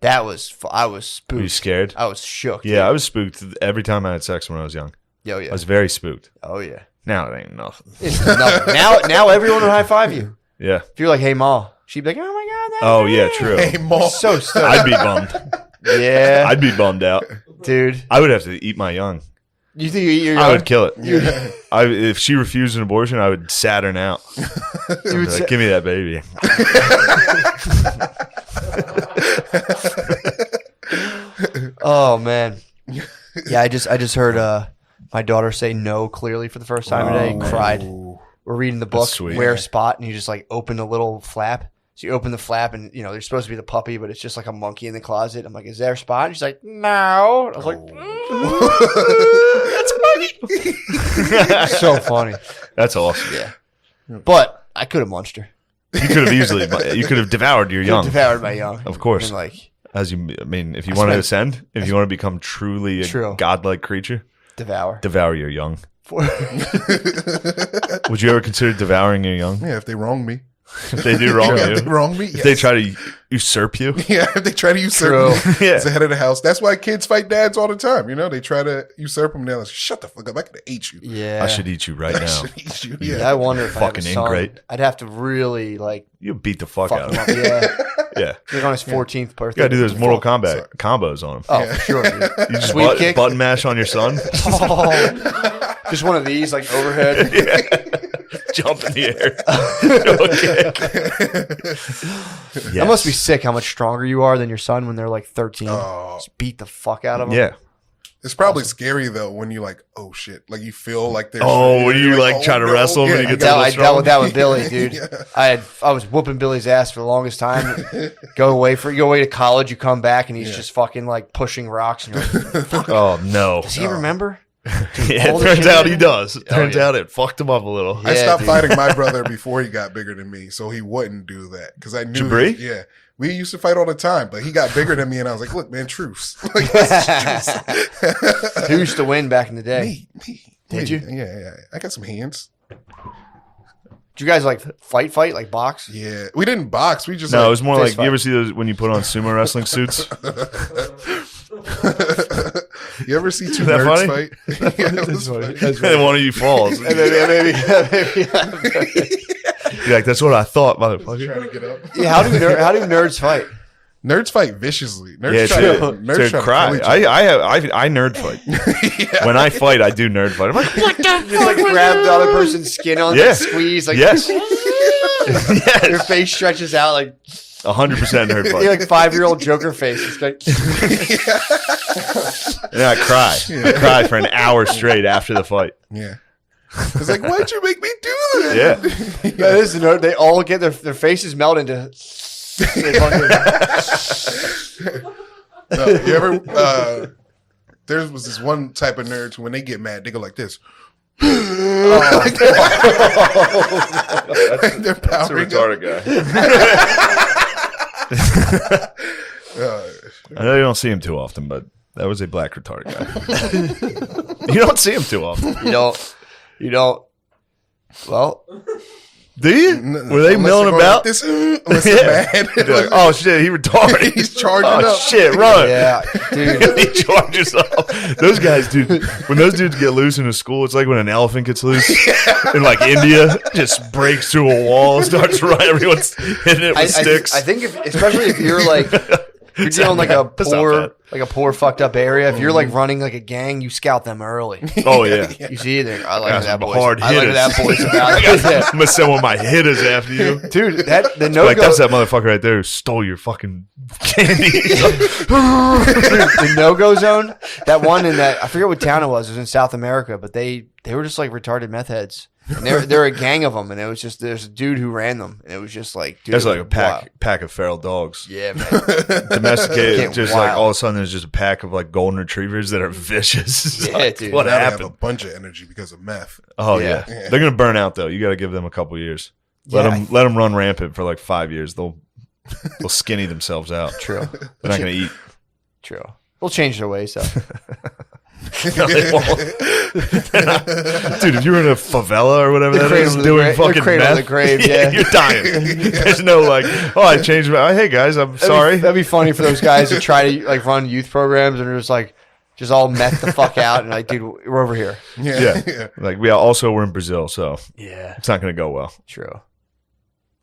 That was, I was spooked. Were you scared? I was shook. Yeah, I dude. was spooked every time I had sex when I was young. Yo, yeah. I was very spooked. Oh yeah. Now it ain't nothing. It's nothing. Now everyone would high five you. Yeah. If you're like, hey, Ma, she'd be like, oh my God. That's Oh yeah, great." true. Hey, Maul. So stoked. I'd be bummed. Yeah. I'd be bummed out. Dude. I would have to eat my young. You think you eat your I young? would kill it. Yeah. If she refused an abortion, I would Saturn out. You I'd be would like, say- give me that baby. Oh man. Yeah, I just heard my daughter say no clearly for the first time today. Cried. We're reading the book, sweet. Wear Spot, and you just like open the little flap. So you open the flap, and you know there's supposed to be the puppy, but it's just like a monkey in the closet. I'm like, "Is there a spot?" And she's like, "No." I was like, "That's so funny." That's awesome. Yeah, but I could have munched her. You could have easily, you could have devoured your young. Devoured my young, Of course. And like As you, I mean, if you I want to spent- ascend, if you want to become truly a True. godlike creature, devour. devour your young. Would you ever consider devouring your young? Yeah, if they wrong me. If they do wrong If you? they wrong me, If yes. they try to usurp you? Yeah, if they try to usurp me Yeah. as the head of the house. That's why kids fight dads all the time. You know, they try to usurp them. They're like, shut the fuck up. I could have ate you. Yeah, I should eat you right I now. should eat you. Yeah, Yeah. I wonder if Fucking I have a son, ingrate. I'd have to really like You beat the fuck fuck out him of up. him. Yeah, Yeah. like on his 14th birthday. You gotta do those Mortal Fuck. Kombat Sorry. combos on him. Oh, for sure. Dude. You just Sweep kick. button mash on your son. Oh, just one of these, like overhead. Jump in the air. Okay. That must be sick. How much stronger you are than your son when they're like 13. Oh. Just beat the fuck out of them. Yeah. It's probably scary though when you like, oh shit, like you feel like there's. Oh, when you like try to wrestle him and he I gets dealt, a I little dealt with that strong. with Billy, dude. Yeah. I was whooping Billy's ass for the longest time. Go away to college, you come back, and he's just fucking like pushing rocks. And you're like, Oh no. does he remember? Yeah, all it the turns shit out he he did? does. Turns yeah. out it fucked him up a little. Yeah. I stopped dude. fighting my brother before he got bigger than me, so he wouldn't do that because I knew. Jabri? Yeah, we used to fight all the time, but he got bigger than me, and I was like, "Look, man, truce." Like, this is truce. Who used to win back in the day? Me. Did you? Yeah. I got some hands. Did you guys like fight, like box? Yeah, we didn't box. We just No, like, it was more fist like you ever see those when you put on sumo wrestling suits? You ever see two that nerds funny? fight? Yeah, it was funny. And one of you falls. You're like, that's what I thought, motherfucker. Trying to get up. Yeah, how do nerds fight? Nerds fight viciously. Nerds Yeah, try to nerds try cry. to kill each other. I nerd fight. When I fight, I do nerd fight. I'm like, what the Just like grab the other person's skin on, Yeah. and squeeze, like yes, your yes, face stretches out like 100% nerd you're fight. like 5-year-old Joker face. It's like, And then I cry. I cry for an hour straight after the fight. Yeah. It's like, why'd you make me do that? Yeah, that is the nerd. They all get their faces melt into. They fucking- No, you ever? There was this one type of nerds when they get mad, they go like this. Like they're that's a powering up. retarded guy. I know you don't see him too often, but that was a black retarded guy. You don't see him too often. you don't. Well, Do you? Were they Unless milling they're going about? like this, unless they're mad. They're like, oh shit, he retarded. He's charging oh up. shit, run. Yeah, dude. He charges up. Those guys, dude. When those dudes get loose in a school, it's like when an elephant gets loose in like India, just breaks through a wall, starts running. Everyone's hitting it with sticks. I think, especially if you're like, you're dealing like a That's not bad. poor, fucked up area. If you're like running like a gang, you scout them early. Oh yeah. You see, I like Got that some boys. hard I like hitters. that boys about it. I'm gonna send one of my hitters after you. Dude, the no Like go, that's that motherfucker right there who stole your fucking candy. the no go zone. That one in that I forget what town it was. It was in South America, but they were just like retarded meth heads. And they're a gang of them, and it was just there's a dude who ran them, and it was just like dude, That's like a wow. pack of feral dogs. Yeah, man. Domesticated, Getting just like wild. all of a sudden there's just a pack of like golden retrievers that are vicious. It's Yeah, like, dude. what Now they have a happened? bunch of energy because of meth. Oh Yeah. yeah. They're gonna burn out though. You got to give them a couple years. Let them run rampant for like 5 years. They'll skinny themselves out. True. They're not gonna eat. True. They'll change their ways though. No, they won't. Dude, if you were in a favela or whatever that is, doing fucking cradle meth, to grave, yeah. you're dying. There's no like, oh, I changed my. Hey guys, I'm sorry. That'd be funny for those guys who try to like run youth programs and they're just like, just all meth the fuck out and like, dude, we're over here. Yeah. Like we're in Brazil, so Yeah. it's not gonna go well. True.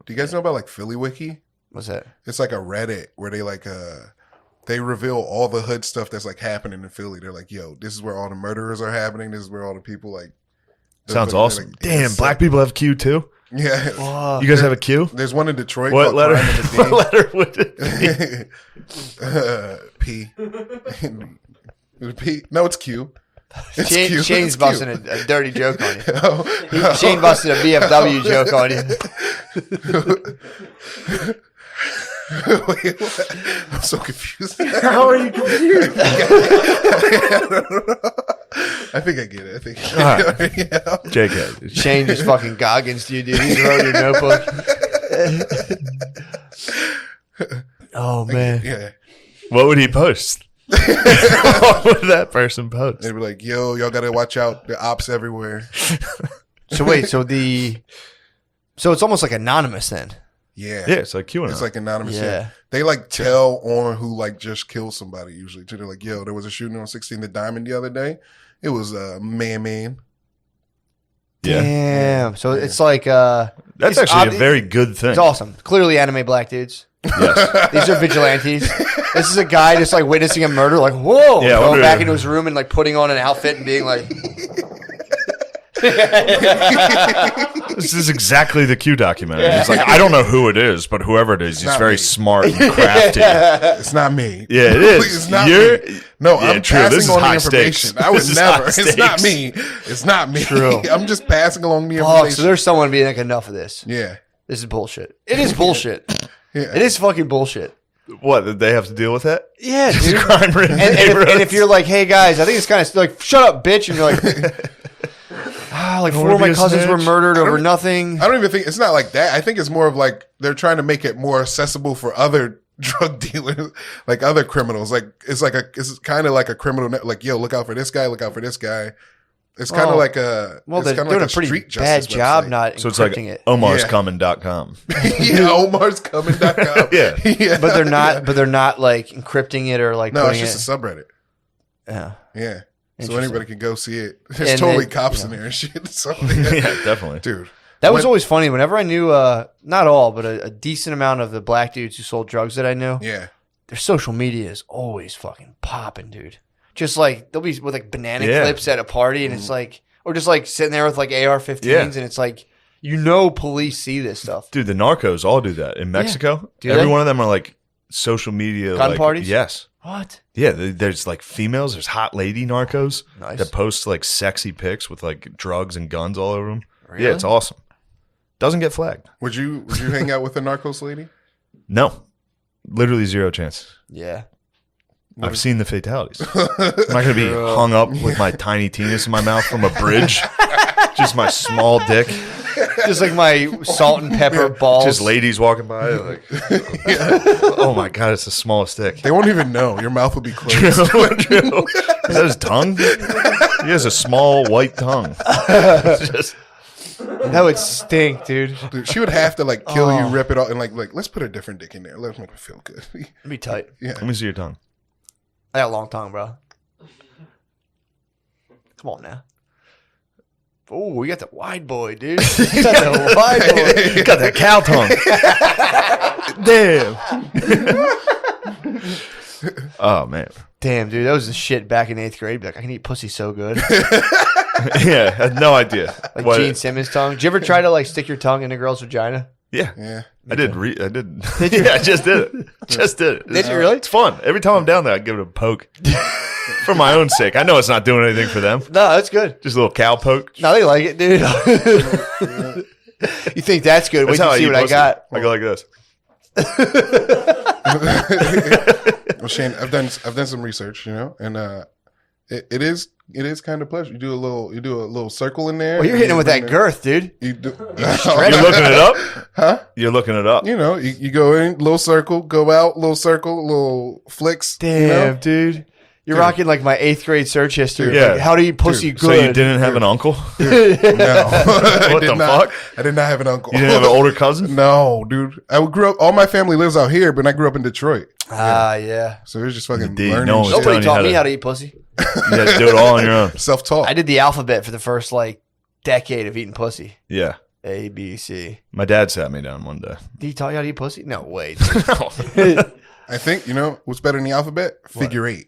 Do you guys know about like Philly Wiki? What's that? It's like a Reddit where they like they reveal all the hood stuff that's like happening in Philly. They're like, yo, this is where all the murderers are happening. This is where all the people like. Sounds they're awesome. like, Damn, it's black sick. people have Q too. Yeah. You guys have a Q? There's one in Detroit. What called letter? Crime of the What Day. letter would it be? P. P. No, it's Q. It's Q. Shane's It's busting Q. a dirty joke on you. Oh. Shane busted a VFW joke on you. Wait, what? I'm so confused. How are you confused? I think I get it. I think. All Yeah. JK. Shane just fucking Goggins to you, dude. He wrote your notebook. Oh man. Yeah. What would he post? What would that person post? They'd be like, yo, y'all gotta watch out. The ops everywhere. So wait, so it's almost like anonymous then. Yeah. Yeah, it's like QAnon. It's like anonymous. Yeah. Yeah. They like tell on who like just killed somebody usually too. They're like, yo, there was a shooting on 16th and Diamond the other day. It was man. Yeah. Damn. So it's like That's it's actually a very good thing. It's awesome. Clearly anime black dudes. Yes. These are vigilantes. This is a guy just like witnessing a murder, like, whoa, Yeah, I going wonder- back into his room and like putting on an outfit and being like, This is exactly the Q documentary. It's like, I don't know who it is, but whoever it is, he's not very me. smart and crafty. It's not me. Yeah, it is. It's not You're- me. No, Yeah, I'm true. passing This is on the high information. stakes. I would This is never. high It's not stakes. me. It's not me. True. I'm just passing along the oh, information. so there's someone being like, enough of this. Yeah. This is bullshit. It is bullshit. Yeah. It is fucking bullshit. What, did they have to deal with that? Yeah, dude. Crime-ridden And neighborhoods. if you're like, hey guys, I think it's kind of like, shut up, bitch, and you're like, like Don't four of wanna my be a cousins were snitch. murdered over nothing. I don't even think it's not like that. I think it's more of like they're trying to make it more accessible for other drug dealers, like other criminals. Like it's kind of like a criminal net. Like, yo, look out for this guy. Look out for this guy. It's kind of Well, like a Well, it's they're kinda doing like a pretty street bad justice job website. not So it's like encrypting it. omarscoming.com. Yeah, omarscoming.com. Yeah. yeah, But they're not like encrypting it or like No, it's putting just it. a subreddit. Yeah. Yeah. So Interesting. anybody can go see it. There's And totally then- cops in there and shit. So, Yeah, definitely. dude. That was When- always funny. Whenever I knew, not all, but a decent amount of the black dudes who sold drugs that I knew, Yeah. their social media is always fucking popping, dude. Just like they'll be with like banana Yeah. clips at a party, and it's like, or just like sitting there with like AR-15s, Yeah. and it's like, police see this stuff. Dude, the narcos all do that. In Mexico, Do every they? one of them are like social media. Gun like, parties? Yes. What? Yeah, there's like females. There's hot lady narcos Nice. that post like sexy pics with like drugs and guns all over them. Really? Yeah, it's awesome. Doesn't get flagged. Would you hang out with a Narcos lady? No, literally zero chance. Yeah. I've seen the fatalities. I'm not gonna be hung up with my tiny penis in my mouth from a bridge. Just my small dick. Just like my salt and pepper balls. Just ladies walking by. Like, oh my god, it's the smallest dick. They won't even know. Your mouth will be closed. Is that his tongue? He has a small white tongue. It's just That would stink, dude. Dude, she would have to like kill you, rip it off, and like let's put a different dick in there. Let's make it feel good. It'd be tight. Yeah. Let me see your tongue. I got a long tongue, bro. Come on now. Oh, we got the wide boy, dude. We got the wide boy. You got that cow tongue. Damn. Oh man. Damn, dude, that was the shit back in 8th grade. Be like, I can eat pussy so good. Yeah, I had no idea. Like What- Gene Simmons' tongue. Did you ever try to like stick your tongue in a girl's vagina? Yeah. Yeah. I did. I did. Yeah, I just did it. Just did it. Did you really? It's fun. Every time I'm down there, I give it a poke for my own sake. I know it's not doing anything for them. No, that's good. Just a little cow poke. No, they like it, dude. You think that's good? Wait That's how till you see eat what I pussy. got. I go like this. Well, Shane, I've done some research, you know, and it is kind of pleasure. You do a little circle in there. Well, you're hitting it with that girth, dude. You do, You're looking it up? huh? You're looking it up. You know, you go in, little circle, go out, little circle, little flicks. Damn, you know? dude. You're Dude. rocking like my 8th grade search history. Yeah. Like, how to eat pussy Dude, good. So you didn't have an uncle? No, I What did the not. fuck? I did not have an uncle. You didn't have an older cousin? No, dude. I grew up. All my family lives out here, but I grew up in Detroit, Ah, yeah. so it was just fucking Indeed. learning. No one's shit. telling Nobody you taught me to- how to eat pussy. You had to do it all on your own. Self-taught. I did the alphabet for the first like decade of eating pussy. Yeah. A, B, C. My dad sat me down one day. Did he taught you how to eat pussy? No, wait. I think you know what's better than the alphabet? Figure 8.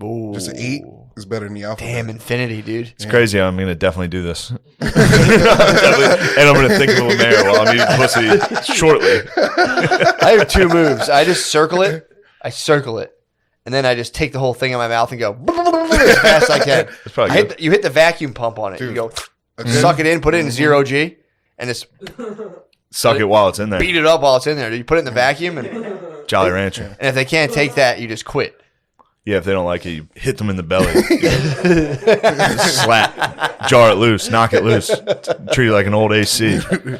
Ooh. Just an 8 is better than the alphabet. Damn, infinity, dude. It's crazy. I'm going to definitely do this. And I'm going to think of a mayor while I'm eating pussy shortly. I have 2 moves. I just circle it. And then I just take the whole thing in my mouth and go as fast as I can. That's probably good. You hit the vacuum pump on it. Dude. You go Okay. suck it in, put it in 0G, and just Suck it while it's in there. beat it up while it's in there. You put it in the vacuum, and Jolly Rancher. if they can't take that, you just quit. Yeah, if they don't like it, you hit them in the belly. Slap. Jar it loose. Knock it loose. Treat it like an old AC. You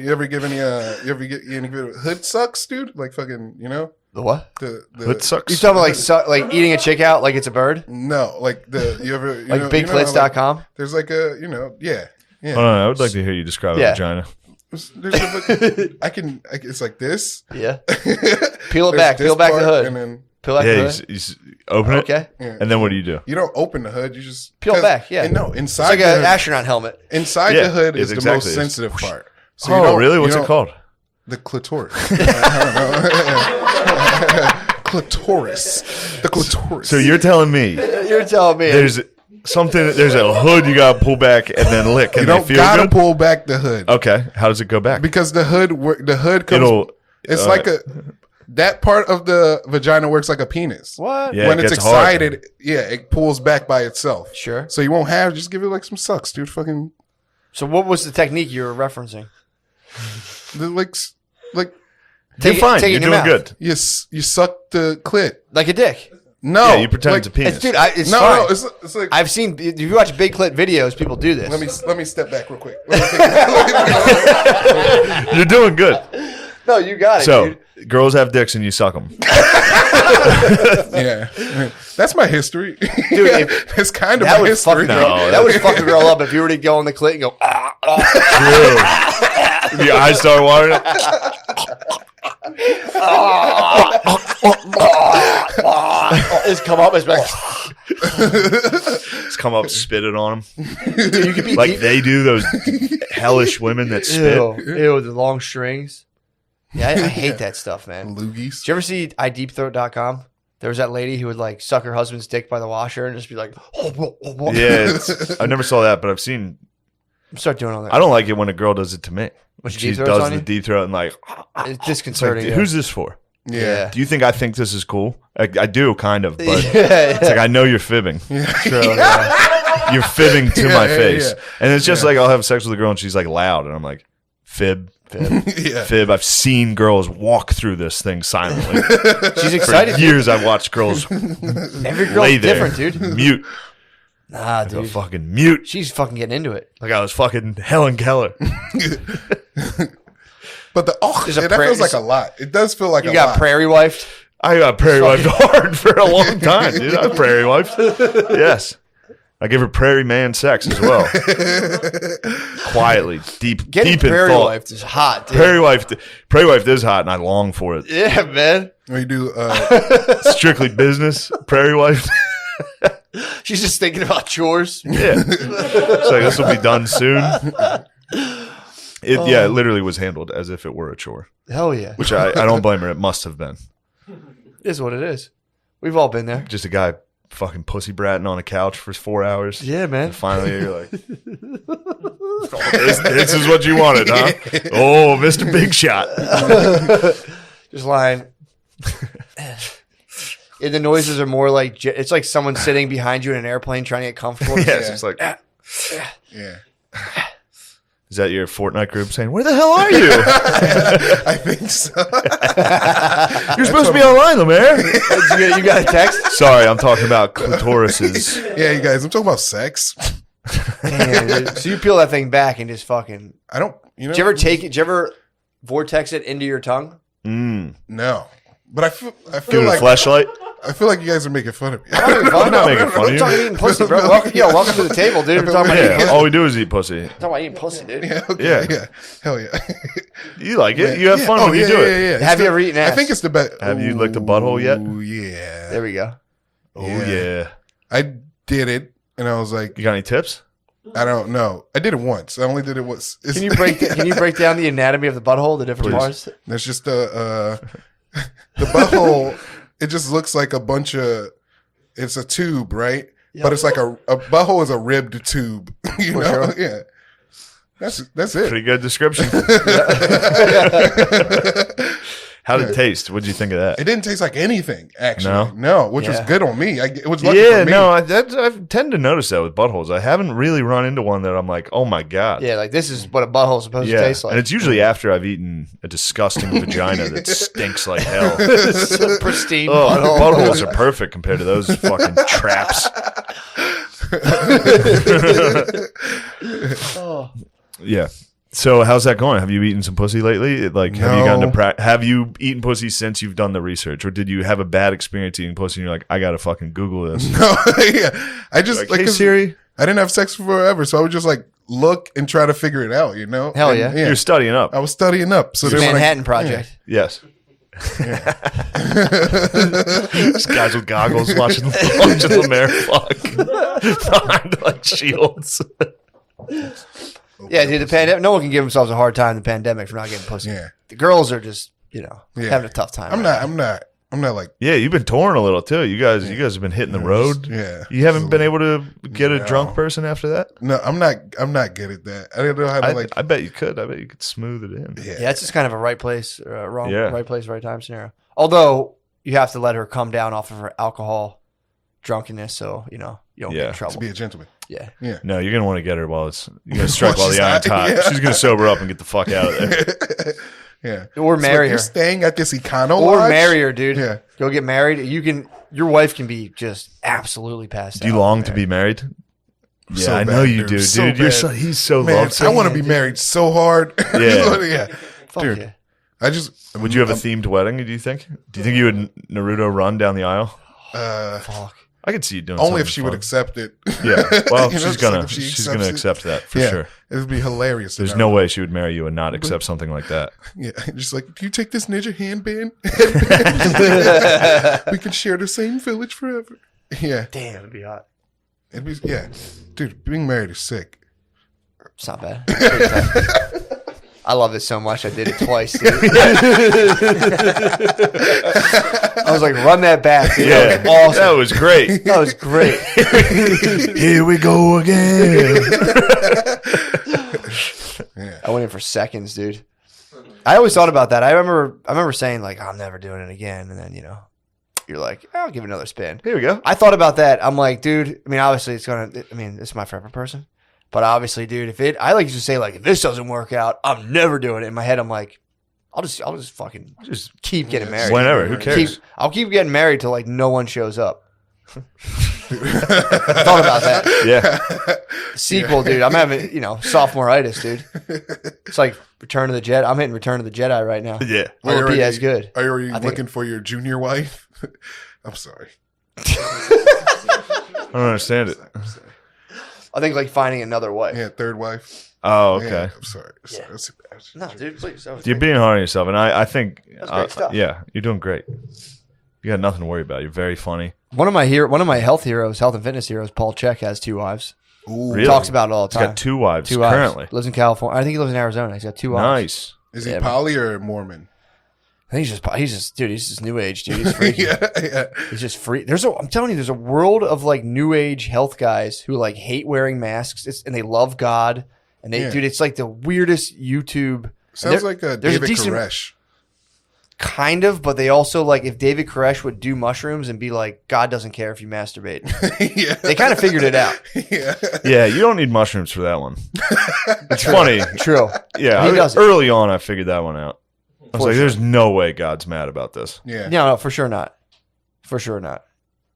ever get any hood sucks, dude? Like fucking, you know, The what? It You sucks. talking about like eating a chick out like it's a bird? no, like you ever Like know, bigplits.com? like, there's like a yeah. Hold on, I would like to hear you describe Yeah. a vagina. There's it's like this. Yeah. Peel it There's back. this Peel back the part, hood. and then Peel back Yeah, the hood. you open it, Okay. yeah. and then what do you do? You don't open the hood. You just Peel it back, yeah. And no, It's inside like the an hood, astronaut helmet. inside Yeah, the hood it's is the exactly most this. sensitive part. So you Oh, don't- really? you What's it don't- called? The clitoris. Clitoris. The clitoris. So you're telling me You're telling me. there's a hood you gotta pull back and then lick, and you they don't feel gotta good? pull back the hood Okay, how does it go back? because the hood comes. It'll. It's like that part of the vagina works like a penis. What? Yeah, When it it's gets hard. excited, it pulls back by itself. Sure. So you won't have. Just give it like some sucks, dude. Fucking So what was the technique you were referencing? like You're Take it- fine. take it You're in your doing mouth. good. you suck the clit. Like a dick. No, Yeah, you pretend like, it's a penis. It's, dude, it's No, fine. no, it's like. I've seen, if you watch big clit videos, people do this. Let me step back real quick. You're doing good. No, you got it, So dude. girls have dicks and you suck them. Yeah, that's my history. Dude, it's kind of That my would history. fuck No, that would fuck a girl up if you were to go on the clit and go, True. Your eyes start watering. just come up as back. Just come up, spit it on them You could be like they do. Those hellish women that spit. Ew, the long strings. Yeah, I hate that stuff, man. Loogies. Did you ever see iDeepthroat.com? There was that lady who would like suck her husband's dick by the washer and just be like, Yeah, I never saw that, but I've seen. start doing all that. I don't like it when a girl does it to me. When she She deep throats does on the you? deep throat and like, It's like, disconcerting. who's this for? Yeah. Do you think I think this is cool? I do, kind of, but yeah. it's like I know you're fibbing. True, yeah. You're fibbing to my yeah, face, yeah. and it's just like I'll have sex with a girl and she's like loud, and I'm like, fib. Yeah. Fib. I've seen girls walk through this thing silently. She's For excited. years, I've watched girls Every girl's lay there, different, dude. mute, Nah, go dude. fucking mute, She's fucking getting into it. like I was fucking Helen Keller. But There's a that prayer- feels like a lot. It does feel like You a got lot. prairie wifed. I got prairie wifed hard for a long time, dude. I prairie wifed. Yes, I give her prairie man sex as well. Quietly, deep in Prairie thought. Wife is hot, dude. Prairie wife is hot, and I long for it. Yeah, man. We do. Strictly business. Prairie wife. She's just thinking about chores. Yeah. It's like, this will be done soon. It literally was handled as if it were a chore, Hell yeah. which I don't blame her. It must have been. It is what it is. We've all been there. Just a guy fucking pussy bratting on a couch for 4 hours. Yeah, man. And finally, you're like, oh, this is what you wanted, huh? Oh, Mr. Big Shot. Just lying. And the noises are more like, it's like someone sitting behind you in an airplane trying to get comfortable. Yeah, it's just like, Yeah. is that your Fortnite group saying, where the hell are you? I think so. You're supposed to be online, Lemaire. You got a text? Sorry, I'm talking about clitorises. Yeah, you guys, I'm talking about sex. Damn, dude. So you peel that thing back and just fucking. I don't, you know. Did you ever take it? Did you ever vortex it into your tongue? No. But I feel Give it a like flashlight. I feel like you guys are making fun of me. I'm not making fun of We're talking you. eating pussy, bro. Welcome to the table, dude. We're talking about, Yeah, all we do is eat pussy. talking about eating pussy, dude. Yeah, okay, Yeah. yeah. Hell yeah. You like it. You have fun when you do it. Have you ever eaten ass? I think it's the best. Have you licked a butthole yet? Oh, yeah. There we go. Oh, yeah. I did it, and I was like, You got any tips? I don't know. I did it once. I only did it once. Can you break down the anatomy of the butthole, the different Please. parts? There's just the butthole. It just looks like a bunch of. It's a tube, right? Yep. But it's like a butthole is a ribbed tube. You For know? sure. Yeah. That's it. Pretty good description. How did it taste? What did you think of that? It didn't taste like anything, actually. No? No, which was Yeah. good on me. It was lucky Yeah, for me. no, I tend to notice that with buttholes. I haven't really run into one that I'm like, oh my God. Yeah, like this is what a butthole's supposed to Yeah, taste like. and it's usually after I've eaten a disgusting vagina that stinks like hell. It's a pristine Oh, butthole. buttholes are perfect compared to those fucking traps. Oh. Yeah. So how's that going? Have you eaten some pussy lately? Like, have you gotten to have you eaten pussy since you've done the research, or did you have a bad experience eating pussy and you're like, I gotta fucking Google this? No, yeah. I just Like, hey 'cause Siri, I didn't have sex forever, so I would just like look and try to figure it out. You know? Hell And, yeah. you're studying up. I was studying up. So then when I- Manhattan Project. Yes. These guys with goggles watching Lemaire fuck behind like shields. Yeah, dude, the pandemic. No one can give themselves a hard time in the pandemic for not getting pussy. Yeah. The girls are just, Yeah. having a tough time. I'm right not like, Yeah, you've been touring a little too. You guys have been hitting the road. yeah. You haven't been able to get a No. drunk person after that. No, I'm not good at that. I don't know how to I bet you could. I bet you could smooth it in. yeah. Yeah, it's just kind of a right place, Yeah. right place, right time scenario. Although you have to let her come down off of her alcohol drunkenness, so you don't get Yeah. in trouble. To be a gentleman. Yeah, No, you're gonna want to get her while you're gonna strike while She's the iron's hot, hot. yeah. She's gonna sober up and get the fuck out of there. Yeah. or So marry you're her, staying at this econo or lodge? marry her, dude. Yeah. Go get married. Your wife can be just absolutely passed Do you out. long to be married? Yeah, So I know bad, you dude. do, So dude. You're bad. he's so Man, lovesick. I want to be married so hard. Yeah. Yeah. Fuck Dude. yeah. I just Would you have a themed wedding? Do you think? Do you think you would Naruto run down the aisle? Fuck. I could see you doing only if something she fun. would accept it. Yeah, well, You know, she's gonna if she she's accepts gonna it. accept that for Yeah. sure. It would be hilarious. There's no way she would marry you and not accept something like that. Yeah, just like, do you take this ninja handband? We can share the same village forever. Yeah, Damn, it'd be hot. it'd be dude. Being married is sick. It's not bad. It's pretty tough. I love it so much. I did it twice, dude. I was like, run that back, dude. Yeah, That was awesome. that was great. That was great. Here we go again. I went in for seconds, dude. I always thought about that. I remember saying like, I'm never doing it again, and then you're like, I'll give it another spin. Here we go. I thought about that. I'm like, dude. I mean, obviously, it's my forever person. But obviously, dude, I like to say like, if this doesn't work out, I'm never doing it. In my head, I'm like, I'll just fucking Just keep getting married. whenever. Who cares? I'll keep getting married till like no one shows up. I thought about that. Yeah. Sequel, dude. I'm having, sophomore-itis, dude. It's like Return of the Jedi. I'm hitting Return of the Jedi right now. Yeah. Will it be as good? Are you already I think- looking for your junior wife? I'm sorry. I don't understand it. I think like finding another way. Yeah, third wife. Oh, Yeah, okay. I'm sorry. Yeah. That's No, dude, please. That was You're great. being hard on yourself, and I think, That's great stuff. yeah, you're doing great. You got nothing to worry about. You're very funny. One of my health and fitness heroes, Paul Check, has 2 wives. Ooh. Really? Talks about it all the He's time. got 2 wives 2 wives. currently. Lives in California. I think he lives in Arizona. He's got 2 wives. Nice. Is he Yeah, poly or Mormon? I think he's just new age, dude. He's freaky. yeah. He's just free. I'm telling you, there's a world of like new age health guys who like hate wearing masks and they love God. And dude, it's like the weirdest YouTube. Sounds like there's David decent- Koresh. Kind of, but they also like if David Koresh would do mushrooms and be like, God doesn't care if you masturbate. Yeah. They kind of figured it out. Yeah. Yeah, you don't need mushrooms for that one. It's funny. True. Yeah, He doesn't. early on, I figured that one out. I was For like, sure. there's no way God's mad about this. Yeah. No, for sure not. For sure not.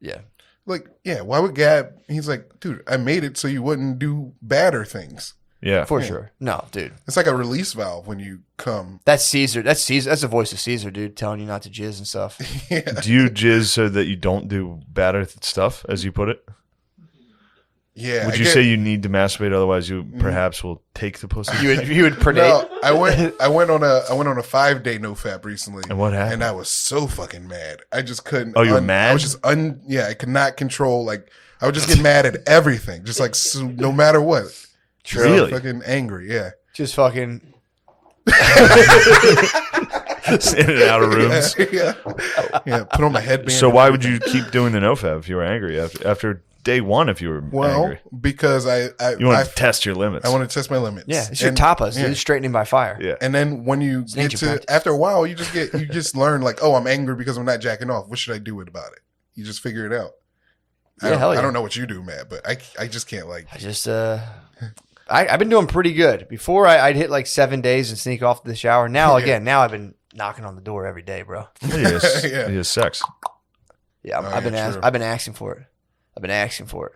Yeah. Like, yeah, why would Gab? He's like, dude, I made it so you wouldn't do badder things. Yeah. For sure. No, dude. It's like a release valve when you come. That's Caesar. That's the voice of Caesar, dude, telling you not to jizz and stuff. Yeah. Do you jizz so that you don't do badder stuff, as you put it? Yeah. Would you say you need to masturbate, otherwise you perhaps will take the pussy? You would predate. No, I went on a 5-day NoFap recently. And what happened? And I was so fucking mad. I just couldn't. Oh, you were mad? I was just I could not control. Like, I would just get mad at everything, just like no matter what. True. Just Really? fucking angry. Yeah. Just fucking. In and out of rooms. Yeah. Yeah. Put on my headband. So why would you keep doing the NoFap if you were angry after day one? If you were Well, angry, because I you want to test your limits. I want to test my limits. Yeah, it's your And- tapas, yeah. dude. Straightening by fire. Yeah. And then when you an get ancient to practice. after a while, you just learn like, oh, I'm angry because I'm not jacking off. What should I do about it? You just figure it out. Yeah, hell yeah. I don't know what you do, Matt, but I just can't like. I just I've been doing pretty good. Before I'd hit like 7 days and sneak off to the shower. Now now I've been knocking on the door every day, bro. Yes. Yeah. Yes, sex. Yeah, Oh, I've been yeah, true. I've been asking for it.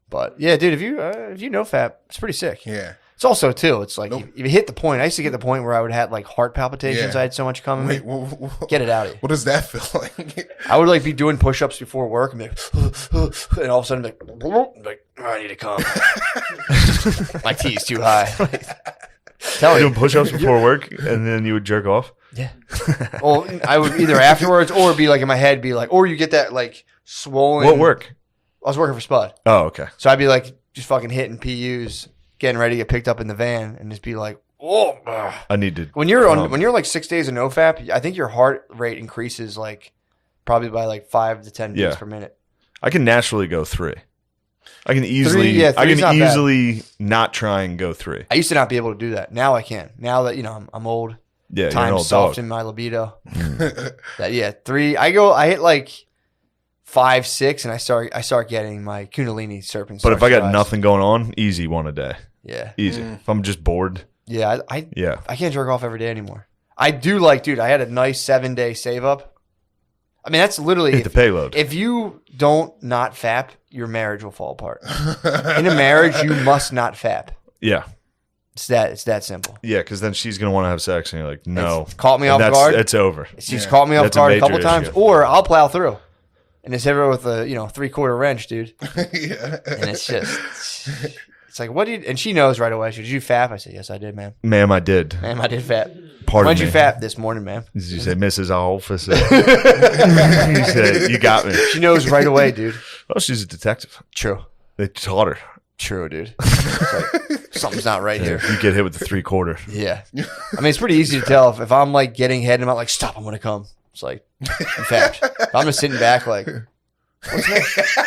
But yeah, dude, if you know FAP, it's pretty sick. Yeah. It's also too. It's like Nope. if you hit the point. I used to get the point where I would have like heart palpitations. Yeah. I had so much coming. Wait, what, Get it out of you. What does that feel like? I would like be doing push-ups before work and be like, and all of a sudden be like oh, I need to come. My T's too high. Tell Doing you. push-ups before work, and then you would jerk off. Yeah. Well, I would either afterwards or be like in my head, be like, or you get that like swollen. What work? I was working for Spud, Oh, okay. so I'd be like just fucking hitting PUs, getting ready to get picked up in the van, and just be like, oh. Ugh. I need to. When you're like 6 days of NoFap, I think your heart rate increases like probably by like 5 to 10 beats Yeah. per minute. I can naturally go 3. I can easily. yeah, I three's can not bad. easily not try and go 3. I used to not be able to do that. Now I can. Now that I'm old, Yeah, you're an time's old softened dog. my libido. That 3. I hit like 5, 6, and I start getting my Kundalini serpent. But if I starts to got rise. nothing going on, easy one a day. Yeah, Easy. If I'm just bored, yeah, yeah. I can't jerk off every day anymore. I do like, dude. I had a nice 7-day save up. I mean, that's literally Hit the payload. if you don't not fap, your marriage will fall apart. In a marriage, you must not fap. Yeah. It's that simple. Yeah, because then she's going to want to have sex, and you're like, no. It's caught me And off guard. It's over. She's Yeah. caught me off That's a guard a major couple times, issue. or I'll plow through and just hit her with a 3/4 wrench, dude. Yeah. And it's just, it's like, what did? And she knows right away. She goes, "Did you fap?" I said, "Yes, I did, ma'am. Ma'am, I did. Ma'am, I did fap. Pardon When'd me. you fap this morning, ma'am?" Did you say, Mrs. Officer? You said, you got me. She knows right away, dude. Oh, she's a detective. True, They taught her. true, dude. It's like, something's not right here. You get hit with the 3/4. Yeah, I mean, it's pretty easy to tell if I'm like getting head and I'm not like, "Stop, I'm gonna come." It's like, in fact, if I'm just sitting back like,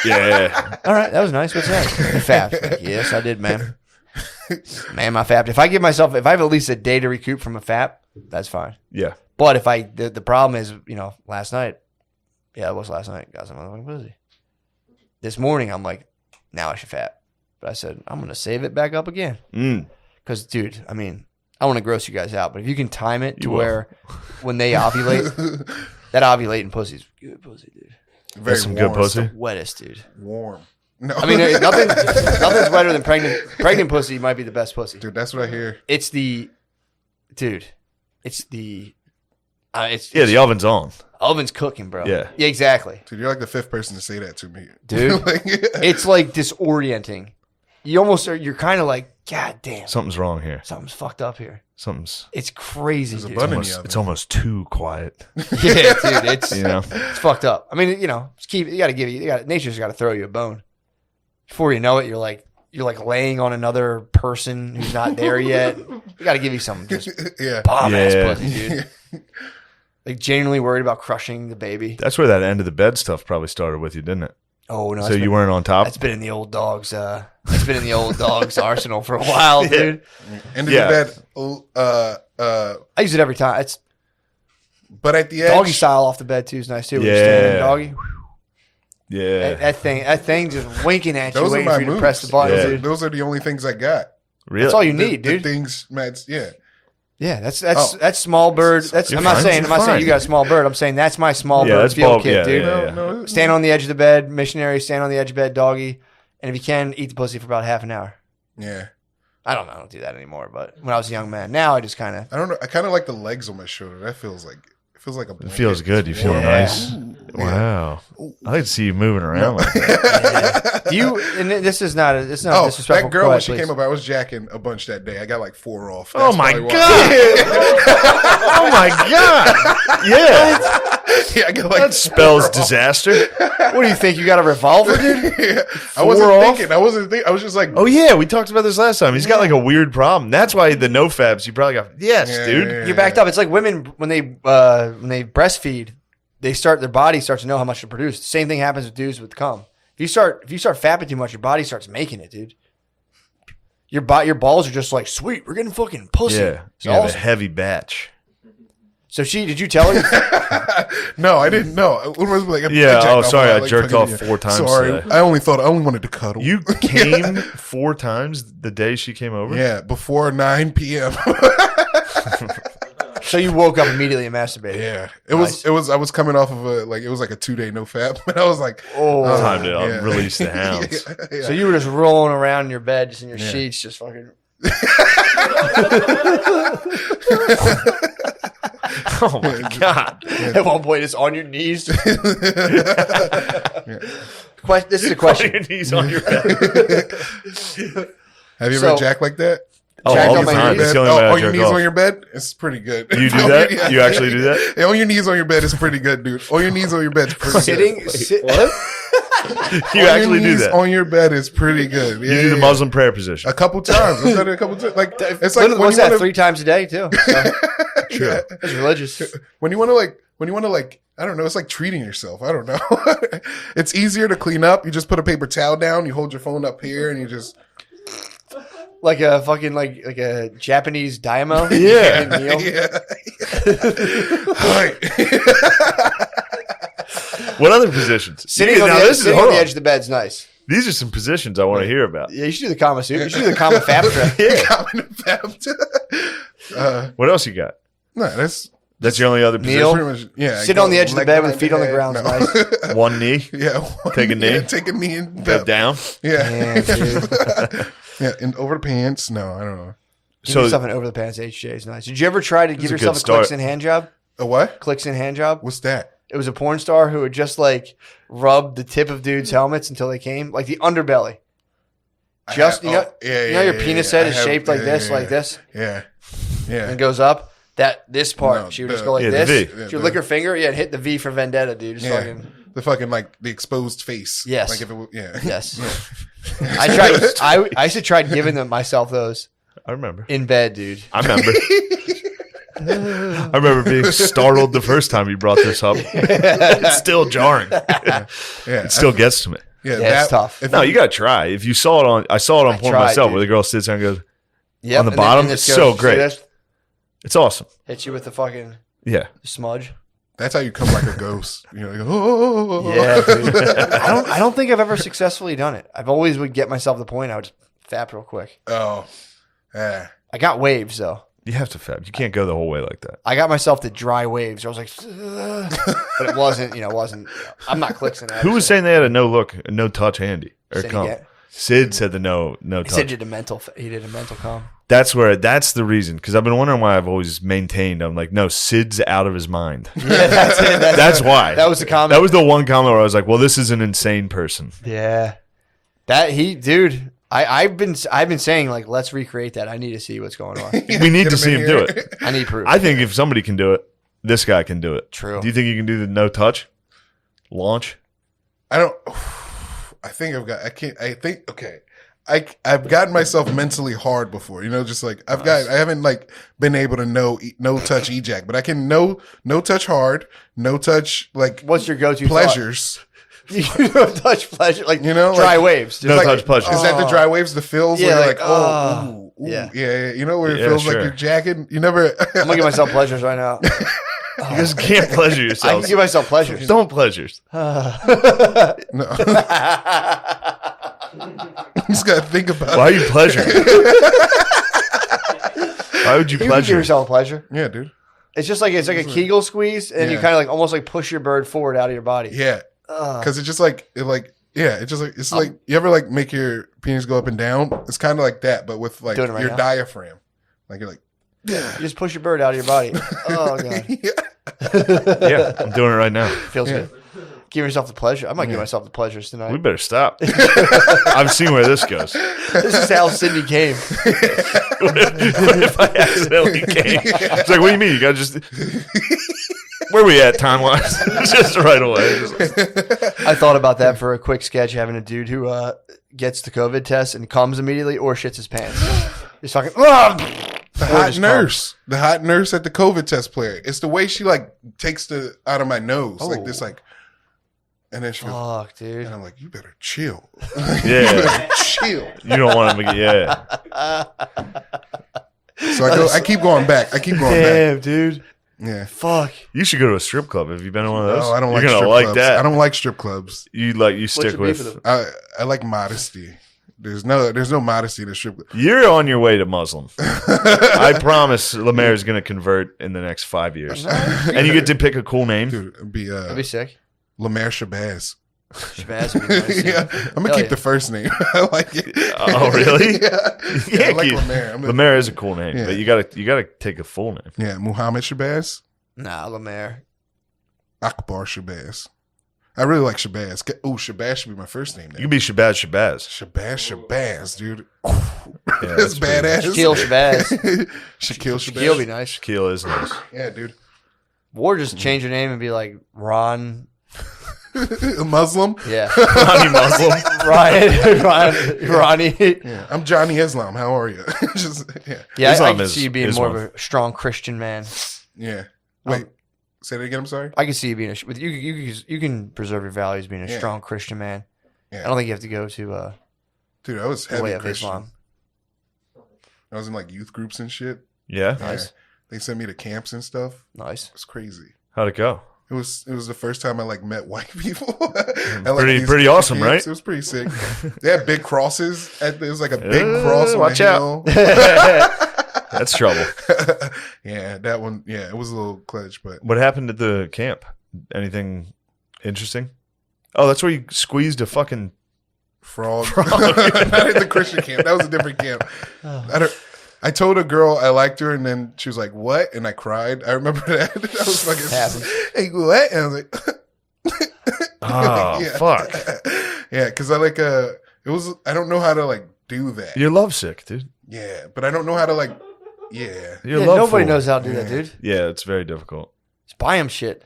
Yeah. "All right, that was nice. What's next?" You fapped. Like, yes, I did, ma'am. Ma'am, I fapped. If I have at least a day to recoup from a fap, that's fine. Yeah. But if the problem is, last night, it was last night, got some motherfucking pussy. This morning, I'm like, now I should fap. But I said, I'm going to save it back up again. Mm. Because, dude, I mean, I want to gross you guys out, but if you can time it to You will. where when they ovulate, that ovulating pussy's good pussy, dude. Very That's some good warm. pussy. Wettest, dude. Warm. No. I mean, nothing's wetter than pregnant. Pregnant pussy might be the best pussy. Dude, that's what I hear. It's the Yeah, the oven's on. oven's cooking, bro. Yeah. exactly. Dude, you're like the 5th person to say that to me. Dude, Like, it's like disorienting. you almost are. You're kind of like, God damn, Something's wrong here. something's fucked up here. Something's. It's crazy. There's a Dude. button in the Almost, oven. it's almost too quiet. Yeah, dude, it's You know. it's fucked up. I mean, you got to give nature's got to throw you a bone. Before you know it, you're like laying on another person who's not there yet. You got to give you some just Yeah. bomb ass Yeah. pussy, dude. Like genuinely worried about crushing the baby. That's where that end of the bed stuff probably started with you, didn't it? Oh no! So you weren't on top. That's been in the old dog's. It's been in the old dog's arsenal for a while, dude. And Yeah. that, I use it every time. It's but at the edge, doggy style off the bed too is nice too. When you're Yeah. standing doggy. Yeah. That thing just winking at you, those are waiting my for you to moves. press the button, Yeah. dude. Those are the only things I got. Really? That's all you The- need, the dude. things, Matt. Yeah. Yeah, that's Oh. small bird. That's You're I'm not fine. saying You're fine. you got a small bird. I'm saying that's my small Yeah, bird that's field bulk- kit, yeah, dude. yeah. No, Stand on the edge of the bed, missionary. Stand on the edge of the bed, doggy, and if you can, eat the pussy for about half an hour. yeah. I don't do that anymore. But when I was a young man, now I just kind of I don't know. I kind of like the legs on my shoulder. That feels like a. It Blanket. feels good. You feel Yeah. nice. Ooh. Wow. I like to see you moving around like that. do you. And this is not. It's not Oh, disrespectful. that girl Go when ahead, she please. came up, I was jacking a bunch that day. I got like 4 off. Oh That's my probably why. God. Oh my God. Yeah. Yeah, I got like That spells disaster. What do you think? You got a revolver, dude? Yeah. I wasn't 4 off? thinking. I wasn't thinking. I was just like, Oh yeah, we talked about this last time. He's got like a weird problem. That's why the NoFaps. You probably got yes, Yeah, dude. yeah, You're backed up. It's like women when they breastfeed, their body starts to know how much to produce. Same thing happens with dudes with cum. If you start fapping too much, your body starts making it, dude. Your balls are just like, sweet, we're getting fucking pussy. Yeah, It's you have a awesome. heavy batch. So did you tell her? No, I didn't know. When was like, Yeah, jacked oh, off sorry, a lot, I like, jerked fucking- off 4 times Sorry, today. I only wanted to cuddle. You came 4 times the day she came over. Yeah, before 9 p.m. So you woke up immediately and masturbated. Yeah, it was. I was coming off of it was like a 2-day NoFap, and I was like, Oh. Time to release the hounds. Yeah. So you were just rolling around in your bed, just in your sheets, just fucking. Oh my God. At one point, it's on your knees. This is a On question. your knees on your bed. Have you So- ever jacked like that? Oh, Jacked all on the my time. knees? That's the only way I on your jerk knees off. on your bed? It's pretty good. You do that? You actually do that? Yeah, on your knees on your bed is pretty good, dude. On your knees on your bed is pretty Sitting. good. You actually do knees that. on your bed is pretty good. Yeah, You do the yeah. Muslim prayer position. A couple times. I've done it a couple times. Like it's like when What's you that? wanna, 3 times a day too. So, True. it's religious. when you want to I don't know. It's like treating yourself. I don't know. It's easier to clean up. You just put a paper towel down. You hold your phone up here, and you just Like a fucking like a Japanese daimyo. Yeah. Kneel. yeah. Right. What other positions? Sitting, on, Now, the, this is- sitting hold on the on. edge of the bed's nice. These are some positions I want to hear about. Yeah, you should do the Kama Sutra. You should do the Kama Fap trip. Yeah. What else you got? No, that's That's your only other Kneel. position? pretty much yeah. Sit go on the edge of the leg bed behind with feet on the head. ground. No. Nice. One knee, Yeah, Take a knee? Yeah, take a knee and head down. Yeah, Damn, dude. yeah, and over the pants. No, I don't know. Give So yourself an over the pants HJ is nice. Did you ever try to give a yourself good a clicks start. in hand job? A what? Clicks in hand job. What's that? It was a porn star who would just like rub the tip of dudes' helmets until they came, like the underbelly. Just you know, your penis head is shaped like this, like this, Yeah, and yeah. it goes up. This part, No, she would the- just go like Yeah, the this. V. Yeah, She would the- lick her finger, and hit the V for Vendetta, dude. Just Yeah. fucking The fucking like the exposed face. Yes. Like if it was, yeah. yes. I tried. I used to try giving myself those I remember. in bed, dude. I remember. I remember being startled the first time you brought this up. It's still jarring. Yeah. It still gets to me. Yeah, Yeah, it's tough. If No, you gotta try. If you saw it on, I saw it on I porn tried, myself, dude. where the girl sits there and goes, Yep, On the and then- bottom, and it's this so goes- great. see this? it's awesome. Hit you with the fucking Yeah. smudge. that's how you come like a ghost. You know, like, oh, Yeah, dude. I don't think I've ever successfully done it. I've always would get myself to the point I would just fap real quick. oh, yeah. I got waves though. You have to fab. You can't go the whole way like that. I got myself to dry waves. I was like, but it wasn't. You know, it wasn't. I'm not clicking that. Who was saying they had a no touch handy or Said come? again. Sid said the no He touch. said he did a mental calm. That's the reason. Because I've been wondering why I've always maintained. I'm like, no, Sid's out of his mind. Yeah, that's it. That's why. That was the comment. That was the one comment where I was like, well, this is an insane person. Yeah. That dude. I've been saying like let's recreate that. I need to see what's going on. We need Get to see in him do here. it. I need proof. I think if somebody can do it, this guy can do it. True. Do you think you can do the no touch launch? I don't. I think I've got. I can't. I think. Okay. I've gotten myself mentally hard before. You know, just like I haven't like been able to no touch ejac, but I can no touch hard, no touch like What's your go-to pleasures. You don't touch pleasure, like You know, dry like- waves. Just No Like, touch pleasure. Is that the dry waves, the feels Yeah, where you're like, like, ooh, yeah. yeah. You know where it Yeah, feels sure. like you're jacking. You never. I'm gonna give myself pleasures right now. You just can't pleasure I yourself. can give myself pleasures. Don't pleasures. No. You just gotta think about Why it. are you pleasuring? Why would you You can give pleasure? yourself pleasure. Yeah, dude. It's just like it's like a Kegel squeeze, and you Yeah. kind of like almost like push your bird forward out of your body. Yeah, because it's just like it's like you ever like make your penis go up and down. It's kind of like that, but with like Doing it right your now. diaphragm. Like you're like, You just push your bird out of your body. Oh god, Yeah, I'm doing it right now. feels Yeah. good. Give yourself the pleasure. I might give Yeah. myself the pleasures tonight. We better stop. I've seen where this goes. This is how Sydney came. What if I accidentally came? It's like, what do you mean? You got to just. Where we at time wise? Just right away. I thought about that for a quick sketch, having a dude who gets the COVID test and comes immediately or shits his pants. He's fucking. the hot nurse at the COVID test player. It's the way she like takes the out of my nose like this, like, and then she goes, Fuck, dude. and I'm like, you better chill. Yeah. Chill. You don't want him to get. Yeah. So I keep going back. Damn, dude. Yeah. Fuck. You should go to a strip club. Have you been to one of those? No, I don't You're like gonna strip like clubs. that. I don't like strip clubs. You stick your beef with. with them? I like modesty. There's no modesty to strip club. You're on your way to Muslim. I promise Lemaire is going to convert in the next 5 years. And you get to pick a cool name. Dude, it'd be That'd be sick. Lemaire Shabazz. Shabazz would be nice. Yeah, I'm gonna Hell keep yeah. the first name. I like it. Oh, really? Yeah, I like keep- Lemaire. Lemaire is a cool name, Yeah. but you gotta take a full name. Yeah, Muhammad Shabazz, Nah, Lemaire. Akbar Shabazz. I really like Shabazz. Oh, Shabazz should be my first name. You Then. can be Shabazz Shabazz. Shabazz, dude. Yeah, That's pretty- badass. Shaquille Shabazz. Shaquille Shabazz. Shaquille be nice. Shaquille is nice. Yeah, dude. Or just change your name and be like Ron. A Muslim. Yeah. Ronnie Muslim. Ronnie. Yeah, I'm Johnny Islam. How are you? Just Yeah, I Islam can is- see you being Islam. more of a strong Christian man. yeah. Wait, say that again. I'm sorry. I can see you being with you. You can preserve your values being a Yeah. strong Christian man. Yeah. I don't think you have to go to Dude, I was the heavy way of Christian. Islam. I was in like youth groups and shit. Yeah. Nice. Yeah. They sent me to camps and stuff. Nice. It's crazy. How'd it go? It was the first time I like met white people. At, like, these Pretty awesome, camps. right? It was pretty sick. They had big crosses. It was like a big cross on watch the out. hill. That's trouble. Yeah, that one. Yeah, it was a little clutch, but What happened at the camp? Anything interesting? Oh, that's where you squeezed a fucking. frog. Not at the Christian camp. That was a different camp. I told a girl I liked her, and then she was like, "What?" And I cried. I remember that. I was Happened. like, "Hey, what?" And I was like, Oh, yeah. fuck. Yeah, because I like it was. I don't know how to like do that. You're lovesick, dude. Yeah, but I don't know how to like. Yeah, You're Yeah, loveful. nobody knows how to do that, Yeah. dude. Yeah, it's very difficult. Just buy him shit.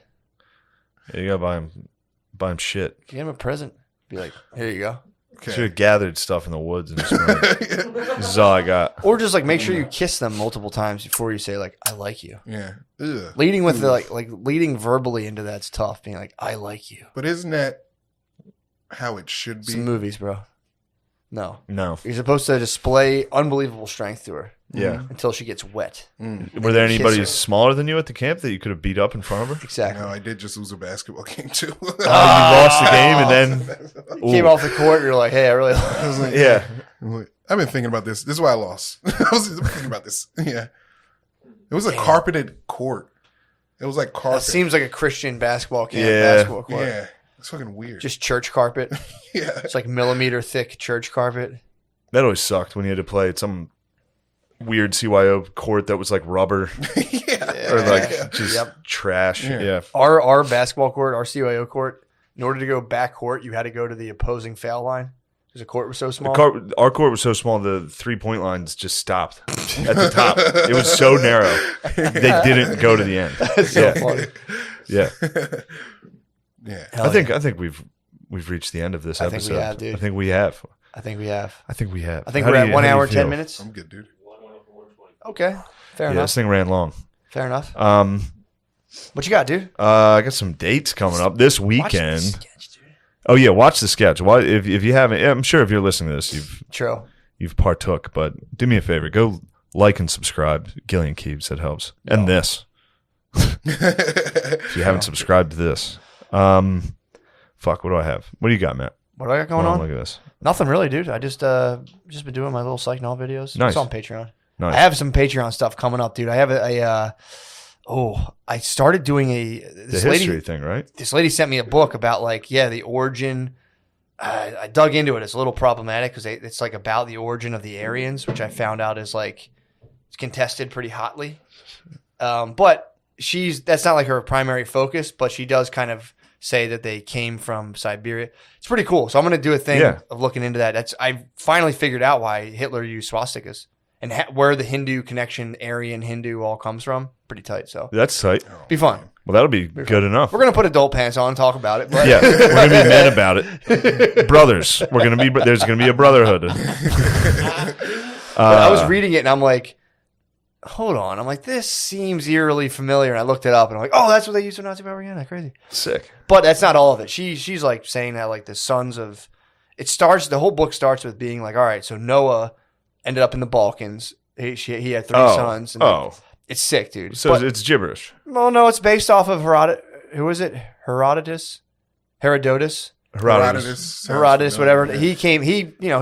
Yeah, you gotta buy him shit. Get him a present. Be like, here you go. okay. Should have gathered stuff in the woods and just been like, this is all I got. Or just like make sure you kiss them multiple times before you say like, I like you. Yeah. Ugh. Leading with the like leading verbally into that's tough. Being like, I like you. But isn't that how it should be? Some movies, bro. No. No. You're supposed to display unbelievable strength to her Yeah. until she gets wet. Were there Kiss anybody her. smaller than you at the camp that you could have beat up in front of her? Exactly. No, I did just lose a basketball game too. Oh, you lost the game and then. Came Ooh. off the court. You're like, hey, I really. I was like, Yeah. I've been thinking about this. This is why I lost. I was thinking about this. Yeah. It was a carpeted court. It was like That carpet. seems like a Christian basketball camp. Yeah. Basketball court. Yeah. It's fucking weird. Just church carpet. yeah. It's like millimeter thick church carpet. That always sucked when you had to play at some weird CYO court that was like rubber yeah. or like just Yep. trash. Yeah. Yeah. Our basketball court, our CYO court, in order to go back court, you had to go to the opposing foul line. Because the court was so small. Our court was so small, the 3-point lines just stopped at the top. It was so narrow. They didn't go to the end. That's so funny. Yeah. Yeah. Hell I think we've reached the end of this I think episode. we have, dude. I think we have. I think we have. I think We're at 1 hour and 10 feel? minutes. I'm good, dude. Okay. Fair Yeah, enough. this thing ran long. Fair enough. What What you got, dude? I got some dates coming up this Watch weekend. the sketch, dude. Oh yeah, watch the sketch. If you haven't, I'm sure if you're listening to this, True. you've partook. But do me a favor, go like and subscribe. Gillian Keeves, that helps. And this, if you haven't subscribed to this, fuck. What do I have? What do you got, Matt? What do I got going Hold on? Look at this. Nothing really, dude. I just been doing my little psych novel videos. Nice. It's on Patreon. Nice. I have some Patreon stuff coming up, dude. I have I started doing the this history lady. thing, right? This lady sent me a book about the origin. I dug into it. It's a little problematic because it's like about the origin of the Aryans, which I found out is like it's contested pretty hotly. But that's not like her primary focus, but she does kind of say that they came from Siberia. It's pretty cool. So I'm going to do a thing of looking into that. I finally figured out why Hitler used swastikas and where the Hindu connection, Aryan Hindu, all comes from. Pretty tight. So That's tight. be fun. Well, that'll be good enough. We're going to put adult pants on and talk about it. But Yeah, we're gonna be men about it. Brothers. There's gonna be a brotherhood. But I was reading it and I'm like, hold on. I'm like, this seems eerily familiar. And I looked it up and I'm like, oh, that's what they used for Nazi propaganda. Crazy. Sick. But that's not all of it. She's like saying that like the sons of the whole book starts with being like, all right, so Noah ended up in the Balkans. He had 3 sons. And it's sick, dude. So it's gibberish. Well, no, it's based off of who is it? Herodotus, Herodotus. whatever. He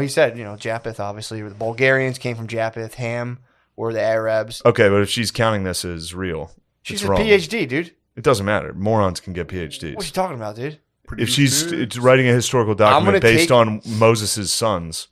said, Japheth, obviously, the Bulgarians came from Japheth, Ham were the Arabs. Okay, but if she's counting this as real, She's it's a wrong. PhD, dude. It doesn't matter. Morons can get PhDs. What are you talking about, dude? If she's writing a historical document based on Moses' sons.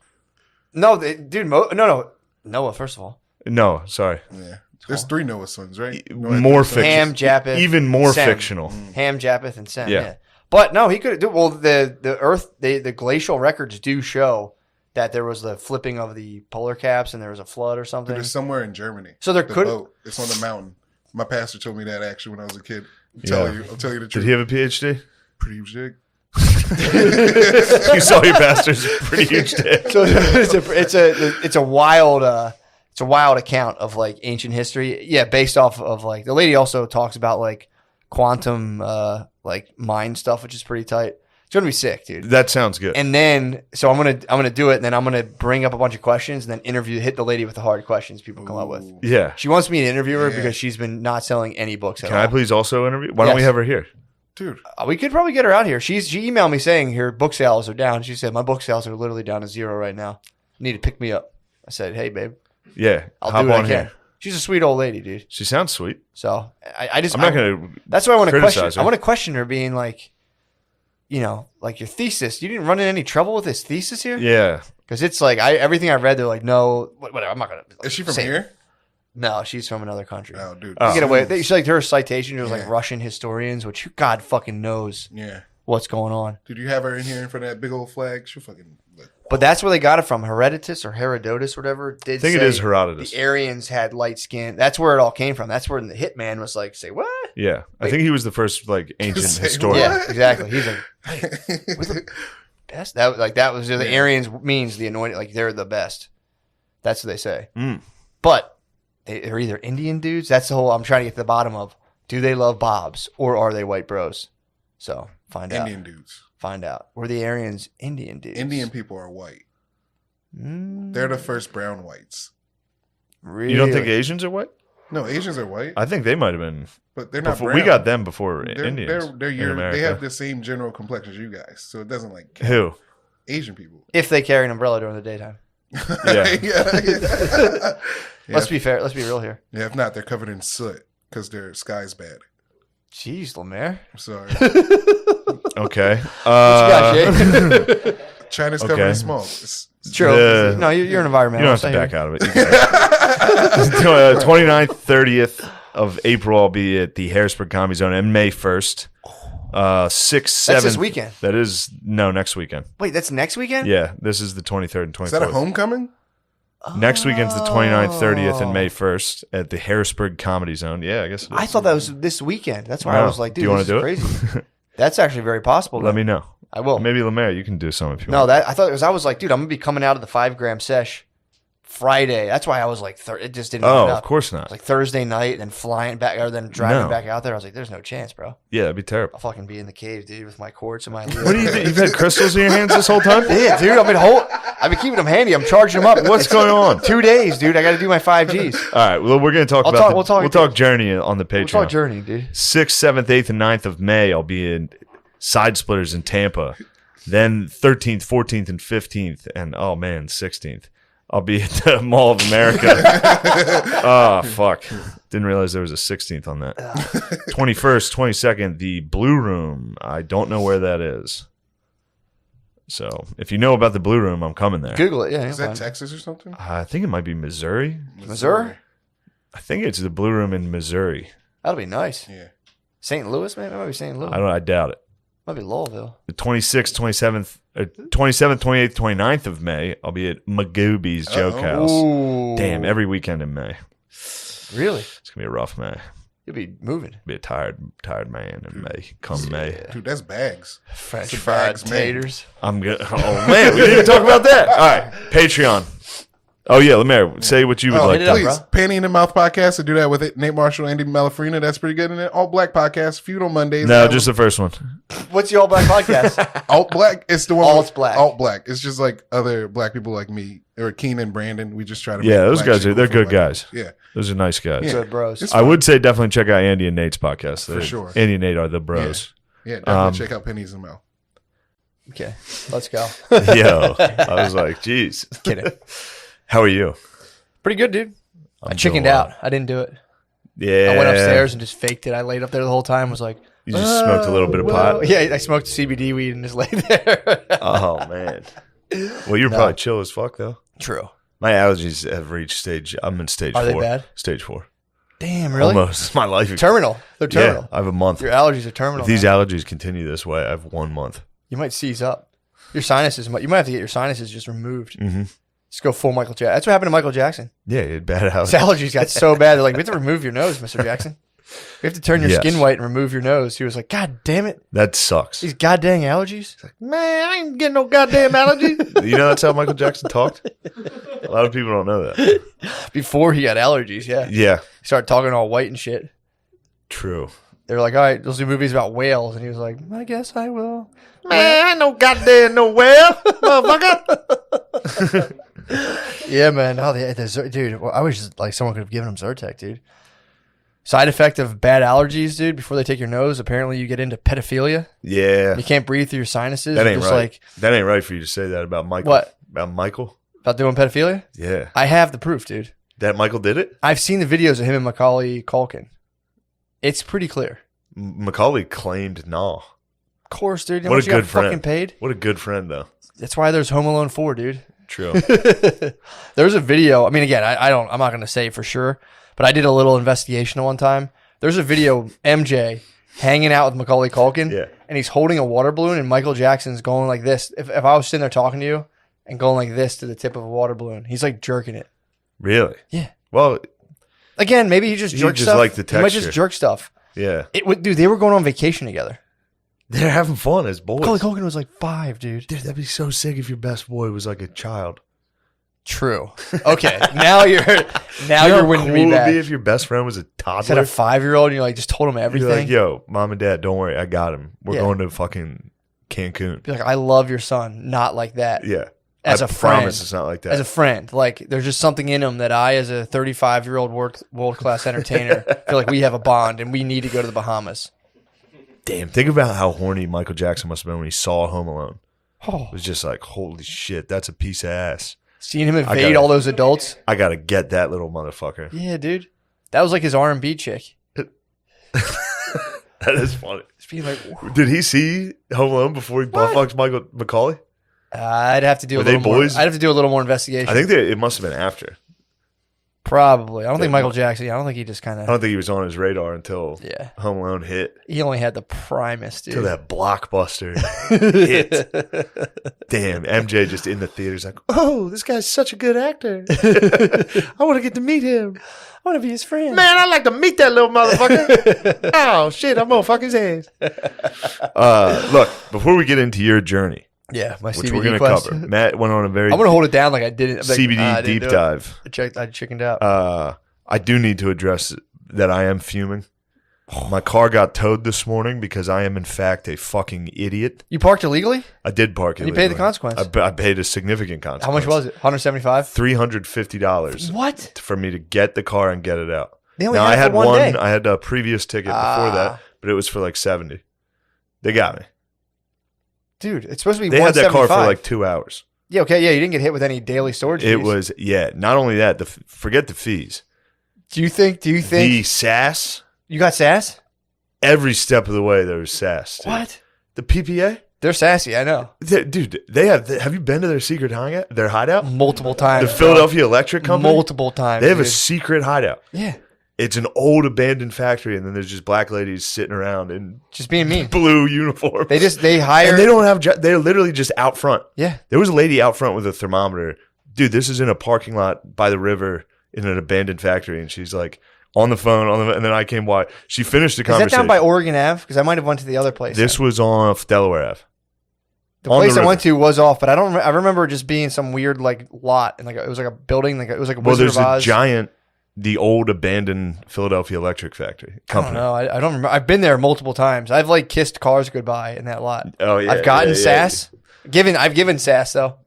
No, dude, Noah, first of all. No, sorry. Yeah. There's 3 Noah sons, right? More fictional. Ham, Japheth. Even more Sem. fictional. Ham, Japheth, and Sem. Yeah. Yeah. But no, he could do well. The Earth, the glacial records do show that there was the flipping of the polar caps and there was a flood or something. There's somewhere in Germany. So there could. Boat. It's on the mountain. My pastor told me that actually when I was a kid. I'm telling you the Did truth. he have a PhD? Pretty huge. You saw your pastor's pretty huge dick. So it's a wild account of like ancient history. Yeah, based off of like the lady also talks about like quantum like mind stuff, which is pretty tight. It's gonna be sick, dude. That sounds good. And then so I'm gonna do it, and then I'm gonna bring up a bunch of questions, and then hit the lady with the hard questions people come up with. Yeah. She wants me to interview her because she's been not selling any books at Can all. I please also interview? Why don't we Yes. have her here? Dude. We could probably get her out here. She emailed me saying her book sales are down. She said my book sales are literally down to 0 right now. You need to pick me up. I said, hey babe, Yeah. I'll hop do what on I can. here. She's a sweet old lady, dude. She sounds sweet. So I just I'm not going to. That's why I want to question. criticize her. I want to question her, being like, like your thesis. You didn't run into any trouble with this thesis here? Yeah. Because it's like everything I read, they're like, no, whatever. I'm not gonna. Is she from say- here? No, she's from another country. Oh, dude. Oh. You get away. She like her citation was Yeah. like Russian historians, which God fucking knows Yeah. what's going on. Dude, you have her in here in front of that big old flag? She'll fucking. But that's where they got it from. Herodotus or Herodotus, whatever. I think it is Herodotus. The Aryans had light skin. That's where it all came from. That's where the hitman was like, say what? Yeah. I Wait. think he was the first like ancient Say historian. Yeah, exactly. He's like, we're the best. That was the Aryans means the anointed. Like they're the best. That's what they say. Mm. But they're either Indian dudes. That's the whole. I'm trying to get to the bottom of. Do they love Bobs or are they white bros? So find out. Indian dudes. Find out. Were the Aryans Indian dudes? Indian people are white. Mm, They're the first brown whites. really? You don't think Asians are white? No, Asians are white, I think they might have been. but they're not Before, brown. we got them before They're Indians. they're in America. they have the same general complexion as you guys, so it doesn't like count. Who? Asian people. If they carry an umbrella during the daytime. Yeah. yeah. Let's be fair. Let's be real here. Yeah, if not, they're covered in soot because their sky's bad. Jeez, Lemaire. I'm sorry. Okay. What you got, Jay? China's covered Okay. in smoke. It's True. The- No, you're an You environmentalist. don't have to I hear back you. out of it. You got it. 29th, 30th of April, I'll be at the Harrisburg Comedy Zone, and May 1st 6, 7. That's this weekend. That is next weekend. Wait, that's next weekend? Yeah, this is the 23rd and 24th. Is that a homecoming? Next weekend's the 29th, 30th, and May 1st at the Harrisburg Comedy Zone. Yeah, I guess. I thought that was this weekend. That's why I was like, dude, do you want this to is do crazy. it? That's actually very possible. Let then. me know. I will. Maybe Lemaire, you can do something if you No, want. that I thought it was. I was like, dude, I'm gonna be coming out of the 5-gram sesh Friday. That's why I was like, it just didn't. Oh, line of up. course It not. was like Thursday night, and then flying back, or then driving No. back out there. I was like, there's no chance, bro. Yeah, that'd be terrible. I'll fucking be in the cave, dude, with my quartz and my. What do you think? You've had crystals in your hands this whole time? Yeah, dude. I've been keeping them handy. I'm charging them up. What's going on? 2 days, dude. I got to do my 5Gs. All right. Well, we're going to talk We'll about. talk- We'll talk Journey on the Patreon. We'll talk Journey, dude. 6th, 7th, 8th, and 9th of May, I'll be in Side Splitters in Tampa. Then 13th, 14th, and 15th, and 16th. I'll be at the Mall of America. Oh, fuck. Didn't realize there was a 16th on that. 21st, 22nd, the Blue Room. I don't know where that is. So if you know about the Blue Room, I'm coming there. Google it. Yeah, Is you'll that find it. Texas or something? I think it might be Missouri. Missouri? I think it's the Blue Room in Missouri. That'll be nice. Yeah. St. Louis, maybe. It might be St. Louis. I doubt it. Might be Louisville. The 26th, 27th, 28th, 29th of May, I'll be at Magooby's Joke House. Ooh. Damn, every weekend in May. Really? It's going to be a rough May. You'll be moving. Be a tired man in May. Come May. Dude, that's bags. French the fried bags, man. taters. I'm good. Oh, man, we didn't even talk about that. All right, Patreon. Oh, yeah, Lemaire, say what you would like hit it to. up, Please, bro. Panty in the Mouth podcast. I do that with it. Nate Marshall, Andy Malafrina. That's pretty good. And then All Black podcast. Feud on Mondays. No, just the first one. What's the All Black podcast? Alt Black. It's the one. Alt with- Black. Alt Black. It's just like other black people like me or Keenan, Brandon. We just try to. Yeah, make those black guys shit they're cool good for black guys. people. Yeah, Those are nice guys. Yeah. Good bros. It's I fun. would say definitely check out Andy and Nate's podcast. For sure. Andy and Nate are the bros. Yeah, definitely check out Pennies in the Mouth. Okay, let's go. Yo, I was like, geez. Kidding. How are you? Pretty good, dude. I I'm chickened doing well. out. I didn't do it. Yeah. I went upstairs and just faked it. I laid up there the whole time. Was like, You just smoked a little bit of pot? Yeah, I smoked CBD weed and just laid there. Oh, man. Well, you're probably chill as fuck, though. True. My allergies have reached stage. I'm in stage 4. Are they bad? Stage 4. Damn, really? Almost. My life. Terminal. They're terminal. Yeah, I have a month. Your allergies are terminal. If these now. allergies continue this way, I have 1 month. You might seize up. Your sinuses. You might have to get your sinuses just removed. Mm-hmm. Just go full Michael Jackson. That's what happened to Michael Jackson. Yeah, you had bad His allergies. allergies got so bad. They're like, we have to remove your nose, Mr. Jackson. We have to turn your Yes. skin white and remove your nose. He was like, God damn it. That sucks. These goddamn allergies. Like, man, I ain't getting no goddamn allergies. You know that's how Michael Jackson talked? A lot of people don't know that. Before he got allergies, yeah. Yeah, He started talking all white and shit. true. They were like, all right, let's do movies about whales. And he was like, I guess I will. Man, I ain't no goddamn no whale, motherfucker. Yeah, man. Oh, dude, well, I wish like someone could have given him Zyrtec, dude. Side effect of bad allergies, dude. Before they take your nose, apparently you get into pedophilia. Yeah. You can't breathe through your sinuses. That You're ain't just right. like, That ain't right for you to say that about Michael. What? About Michael? about doing pedophilia. Yeah. I have the proof, dude. That Michael did it? I've seen the videos of him and Macaulay Culkin. It's pretty clear. Macaulay claimed nah. Of course, dude. You know What how a much you got good friend. fucking paid? What a good friend, though. That's why there's Home Alone 4, dude. True. There's a video. I mean, again, I'm not going to say for sure, but I did a little investigation one time. There's a video MJ hanging out with Macaulay Culkin, Yeah. and he's holding a water balloon, and Michael Jackson's going like this. If I was sitting there talking to you and going like this to the tip of a water balloon, he's like jerking it. Really? Yeah. Well, Again, maybe he just He jerks just stuff. liked the He might texture. just jerk stuff. yeah. Dude, they were going on vacation together. They're having fun as boys. Macaulay Culkin was like 5, dude. Dude, that'd be so sick if your best boy was like a child. True. Okay, now you're You know how winning cool me it would back. be if your best friend was a Instead toddler? of 5-year-old, and you like just told him You're everything. like, yo, mom and dad, don't worry, I got him. We're Yeah. going to fucking Cancun. Be like, I love your son, not like that. Yeah. As I a friend. promise it's not like that. As a friend, like there's just something in him that I, as a 35-year-old world class entertainer, feel like we have a bond and we need to go to the Bahamas. Damn, think about how horny Michael Jackson must have been when he saw Home Alone. Oh, It was just like, holy shit, that's a piece of ass. seeing him I invade gotta- all those adults. I gotta get that little motherfucker. Yeah, dude, that was like his R&B chick. That is funny. Just being like, Did he see Home Alone before he butt fucks Michael Macaulay? I'd have to do Were a they little more. boys? I'd have to do a little more investigation. I think it must have been after. Probably. I don't think Michael Jackson. I don't think he just kind I of. don't think he was on his radar until Yeah. Home Alone hit. He only had the primest, dude. Till that blockbuster hit. Damn, MJ just in the theaters like, oh, this guy's such a good actor. I want to get to meet him. I want to be his friend. Man, I'd like to meet that little motherfucker. Oh, shit, I'm going to fuck his ass. Look, before we get into your journey, Yeah, my which CBD we're going to quest. cover, Matt went on a very I'm gonna hold it down like I didn't. Like, CBD I didn't deep do it. dive. I chickened out. I do need to address that I am fuming. My car got towed this morning because I am, in fact, a fucking idiot. You parked illegally? I did park You illegally. paid the consequence. I paid a significant consequence. How much was it? $175. $350 What? for me to get the car and get it out. They only Now, had I it had for one day. I had a previous ticket before that, but it was for like 70. They got me. Dude, it's supposed to be They had that car for 175. like 2 hours. Yeah, okay, yeah, you didn't get hit with any daily storage It fees. was, yeah, not only that, forget the fees. Do you think The sass, you got sass? every step of the way there was sass. Dude. What? The PPA? They're sassy, I know. Dude, have you been to their secret hideout? Their hideout? Multiple times. The bro. Philadelphia Electric Company? Multiple times. They have a dude. secret hideout. Yeah. It's an old abandoned factory, and then there's just black ladies sitting around in Just being mean. blue uniforms. They hire and they don't have. They're literally just out front. Yeah. There was a lady out front with a thermometer. Dude, this is in a parking lot by the river in an abandoned factory, and she's like on the phone. And then I came by. She finished the Is that conversation. down by Oregon Ave? Because I might have went to the other place. This was off Delaware Ave. The on place the I went river. to was off, but I don't. I remember just being some weird like lot, and like it was like a building, like it was like a Well, Wizard there's of a Oz. giant, the old abandoned Philadelphia Electric Factory I don't company. know. I don't remember. I've been there multiple times. I've like kissed cars goodbye in that lot. Oh yeah, I've gotten yeah, yeah. sass. I've given sass though.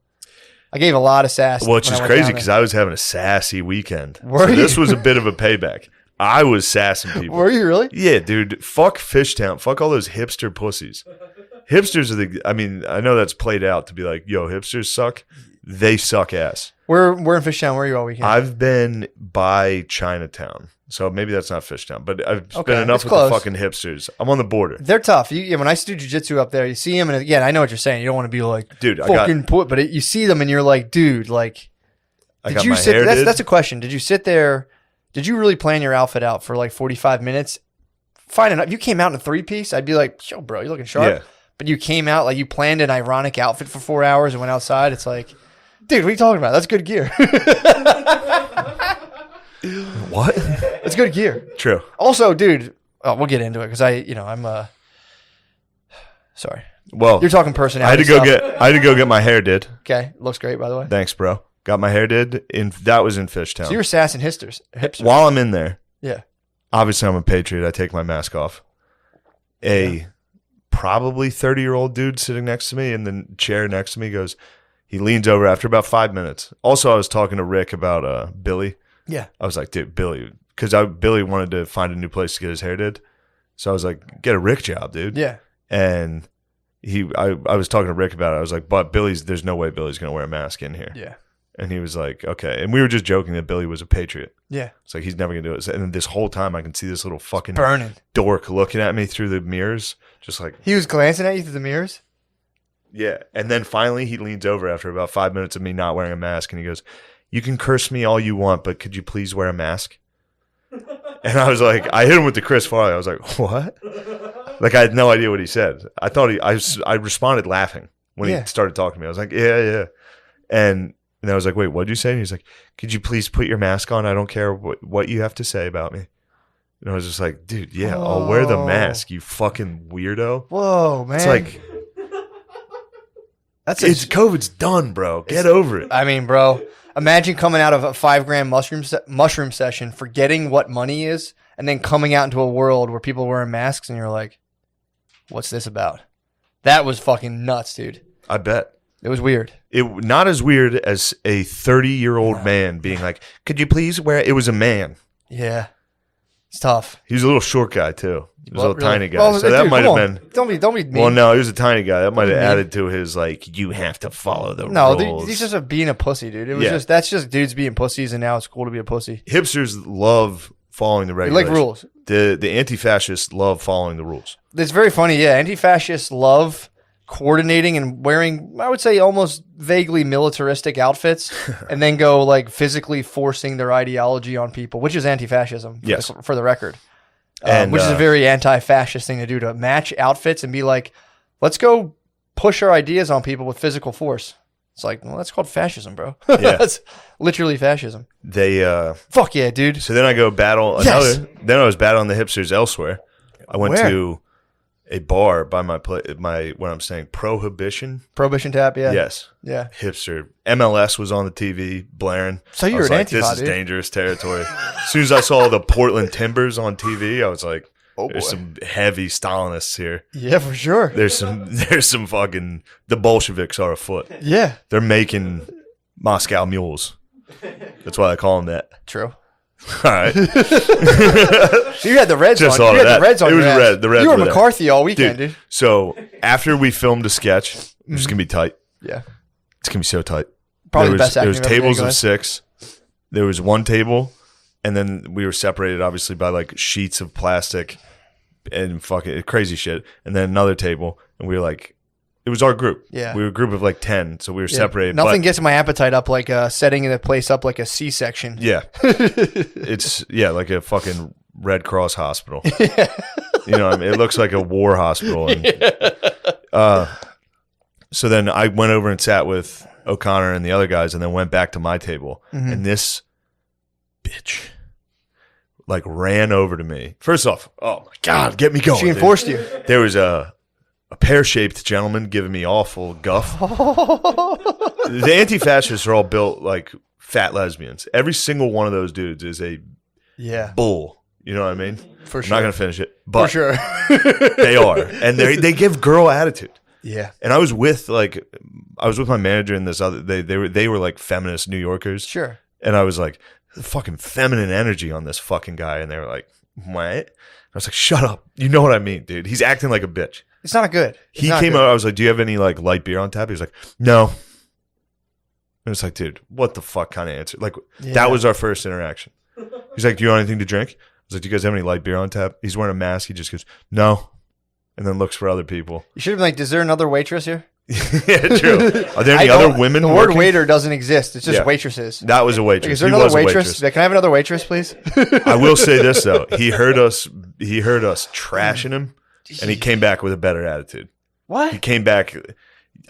I gave a lot of sass. Well, it's when just I went crazy down because there. I was having a sassy weekend. Were So this you? was a bit of a payback. I was sassing people. Were you really? Yeah, dude. Fuck Fishtown. Fuck all those hipster pussies. Hipsters are I mean, I know that's played out to be like, yo, hipsters suck. They suck ass. We're in Fishtown. Where are you all weekend? I've been by Chinatown. So maybe that's not Fishtown, but I've Okay, spent enough it's with close. the fucking hipsters. I'm on the border. They're tough. When I used to do jiu-jitsu up there, you see them, and again, I know what you're saying. You don't want to be like, Dude, I fucking put, but you see them, and you're like, dude, like, got did you my sit? hair did. That's a question. Did you sit there? Did you really plan your outfit out for like 45 minutes? Fine enough. If you came out in a 3-piece, I'd be like, yo, bro, you're looking sharp. Yeah. But you came out like you planned an ironic outfit for 4 hours and went outside. It's like, dude, what are you talking about? That's good gear. What? It's good gear. True. Also, dude, we'll get into it because I'm sorry. Well, You're talking I had personality. to go stuff. I had to go get my hair did. Okay, looks great by the way. Thanks, bro. Got my hair did. That was in Fishtown. So you were sassing hipsters. While I'm in there, Yeah. obviously I'm a patriot. I take my mask off. Probably 30-year-old dude sitting next to me in the chair next to me he leans over after about 5 minutes. Also, I was talking to Rick about Billy. Yeah. I was like, dude, Billy, because Billy wanted to find a new place to get his hair did. So I was like, get a Rick job, dude. Yeah. And I was talking to Rick about it. I was like, but there's no way Billy's going to wear a mask in here. Yeah. And he was like, okay. And we were just joking that Billy was a patriot. Yeah. It's like, he's never going to do it. And then this whole time I can see this little fucking Burning. dork looking at me through the mirrors, just like, He was glancing at you through the mirrors. yeah. And then finally he leans over after about 5 minutes of me not wearing a mask and he goes, you can curse me all you want, but could you please wear a mask? And I was like, I hit him with the Chris Farley. I was like, what? Like, I had no idea what he said. I thought I responded laughing when Yeah. he started talking to me. I was like, yeah. And I was like, wait, what'd you say? And he's like, could you please put your mask on? I don't care what you have to say about me. And I was just like, dude, yeah, I'll wear the Oh. mask, you fucking weirdo. Whoa, man. It's like, that's COVID's done, bro. Get over it. I mean, bro, imagine coming out of a $5 mushroom session, forgetting what money is, and then coming out into a world where people are wearing masks, and you're like, "What's this about?" That was fucking nuts, dude. I bet. It was weird. It not as weird as a 30-year-old man being like, could you please wear it? It was a man. Yeah, it's tough. He was a little short guy, too. He was a little Really? tiny guy. Well, so that dude, might come have on. been. Don't be mean. Well, no, he was a tiny guy. That might have mean. added to his, like, you have to follow the No, rules. he's just being a pussy, dude. It was Yeah. that's just dudes being pussies, and now it's cool to be a pussy. Hipsters love following the They regulations. like rules. The anti-fascists love following the rules. It's very funny, yeah. Anti-fascists love coordinating and wearing, I would say, almost vaguely militaristic outfits, and then go like physically forcing their ideology on people, which is anti-fascism. Yes. For the record, And, which is a very anti-fascist thing to do, to match outfits and be like, let's go push our ideas on people with physical force. It's like, well, that's called fascism, bro. Yeah. That's literally fascism. They Fuck yeah, dude. so then I go battle Yes. another. Then I was battling the hipsters elsewhere. I went Where? to a bar by my where I'm staying. Prohibition. Prohibition tap, yeah. Yes. Yeah. Hipster. MLS was on the TV blaring. So you I were was an like, this Antifa, is dude. dangerous territory. As soon as I saw the Portland Timbers on TV, I was like, Oh, there's boy. some heavy Stalinists here. Yeah, for sure. There's some fucking, the Bolsheviks are afoot. Yeah. They're making Moscow mules. That's why I call them that. True. All right. So you had the Reds Just on. all You had that. the Reds on. It was your ass. the Reds You were were there. McCarthy all weekend, dude. So after we filmed a sketch, which is going to be tight. Yeah. It's going to be so tight. Probably there the best There acting was you've ever tables done, of guys. 6. There was one table, and then we were separated, obviously, by like sheets of plastic and fucking crazy shit. And then another table, and we were like, it was our group. Yeah. We were a group of like 10, so we were Yeah. separated. Nothing but, gets my appetite up like setting the place up like a C-section. Yeah. It's, like a fucking Red Cross hospital. You know what I mean? It looks like a war hospital. And, so then I went over and sat with O'Connor and the other guys, and then went back to my table. Mm-hmm. And this bitch like ran over to me. First off, oh my God, get me going. She dude. enforced you. There was a pear-shaped gentleman giving me awful guff. The anti-fascists are all built like fat lesbians. Every single one of those dudes is a Yeah, bull. You know what I mean? for I'm sure. not going to finish it, but For sure. they are. And they give girl attitude. Yeah. And I was with my manager and this other, they were like feminist New Yorkers. Sure. And I was like, the fucking feminine energy on this fucking guy. And they were like, what? I was like, shut up. You know what I mean, dude. He's acting like a bitch. It's not good. It's He not came good. out. I was like, do you have any like light beer on tap? He was like, no. And it's like, dude, what the fuck kind of answer? Like, Yeah. that was our first interaction. He's like, do you want anything to drink? I was like, do you guys have any light beer on tap? He's wearing a mask. He just goes, no. And then looks for other people. You should have been like, is there another waitress here? Yeah, true. Are there any other women The word working? waiter doesn't exist. It's just Yeah. waitresses. That was a Like, waitress. is there He another was a waitress? Can I have another waitress, please? I will say this though. He heard us trashing him, and he came back with a better attitude. He What? came back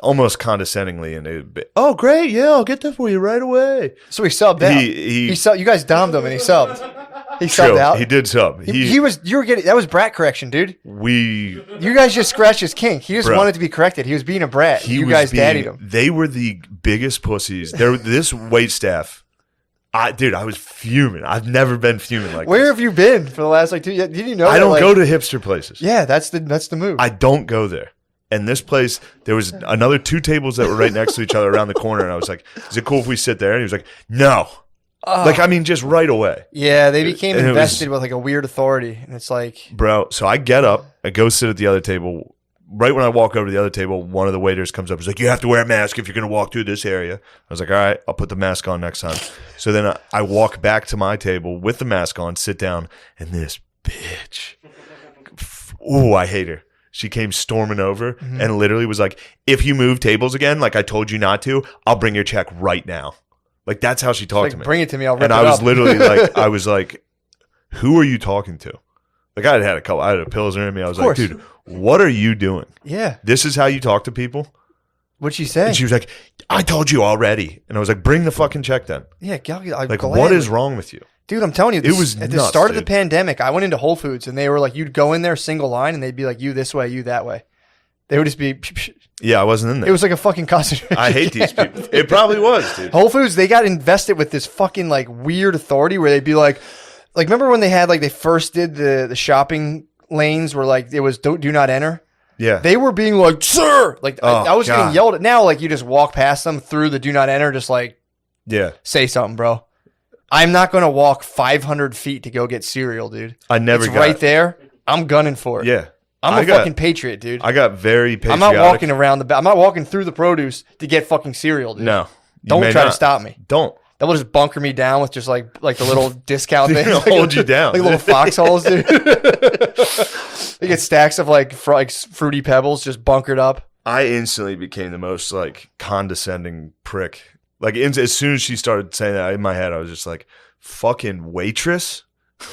almost condescendingly, and oh great, yeah, I'll get that for you right away. So he subbed out. He subbed. You guys domed him and he subbed. He true, subbed out. he did sub. You were getting, that was brat correction, dude. We You guys just scratched his kink. He just Bro. wanted to be corrected. He was being a brat. he You was guys being, daddied him. They were the biggest pussies. This wait staff. Dude, I was fuming. I've never been fuming like Where this. have you been for the last like 2 years? Did you know? I that, don't like- go to hipster places. Yeah, that's the move. I don't go there. And this place, there was another 2 tables that were right next to each other around the corner. And I was like, is it cool if we sit there? And he was like, no. Like, I mean, just right away. Yeah, they became And it was- invested with like a weird authority, and it's like, Bro, so I get up, I go sit at the other table. Right when I walk over to the other table, one of the waiters comes up. He's like, you have to wear a mask if you're going to walk through this area. I was like, all right, I'll put the mask on next time. So then I walk back to my table with the mask on, sit down, and this bitch, ooh, I hate her. She came storming over and literally was like, if you move tables again, like I told you not to, I'll bring your check right now. Like, that's how she talked like to me. bring it to me. I'll rip And it I was up. literally like, I was like, who are you talking to? Like, I had a Pilsner in me. I was like, course. dude, what are you doing? Yeah. This is how you talk to people? What'd she say? And she was like, I told you already. And I was like, bring the fucking check then. Yeah, I'm Like, gladly. what is wrong with you? Dude, I'm telling you, It was at the nuts, start of the dude. pandemic. I went into Whole Foods and they were like, you'd go in there single line and they'd be like, you this way, you that way. They would just be. Yeah, I wasn't in there. It was like a fucking concentration. I hate these camp. people. It probably was, dude. Whole Foods, they got invested with this fucking like weird authority where they'd be like remember when they had like they first did the shopping lanes where like it was do not enter. Yeah. They were being like, sir, like I was God. getting yelled at. Now like you just walk past them through the do not enter, just like Yeah. say something, bro. I'm not gonna walk 500 feet to go get cereal, dude. I never It's got right there. I'm gunning for it. Yeah. I'm I a got- fucking patriot, dude. I got very patriotic. I'm not walking around I'm not walking through the produce to get fucking cereal, dude. No. You Don't may try to not. stop me. Don't. That will just bunker me down with just like the little discount thing. They'll hold you down. Like little foxholes, dude. They get stacks of like fruity pebbles just bunkered up. I instantly became the most like condescending prick. Like as soon as she started saying that in my head, I was just like, "Fucking waitress!"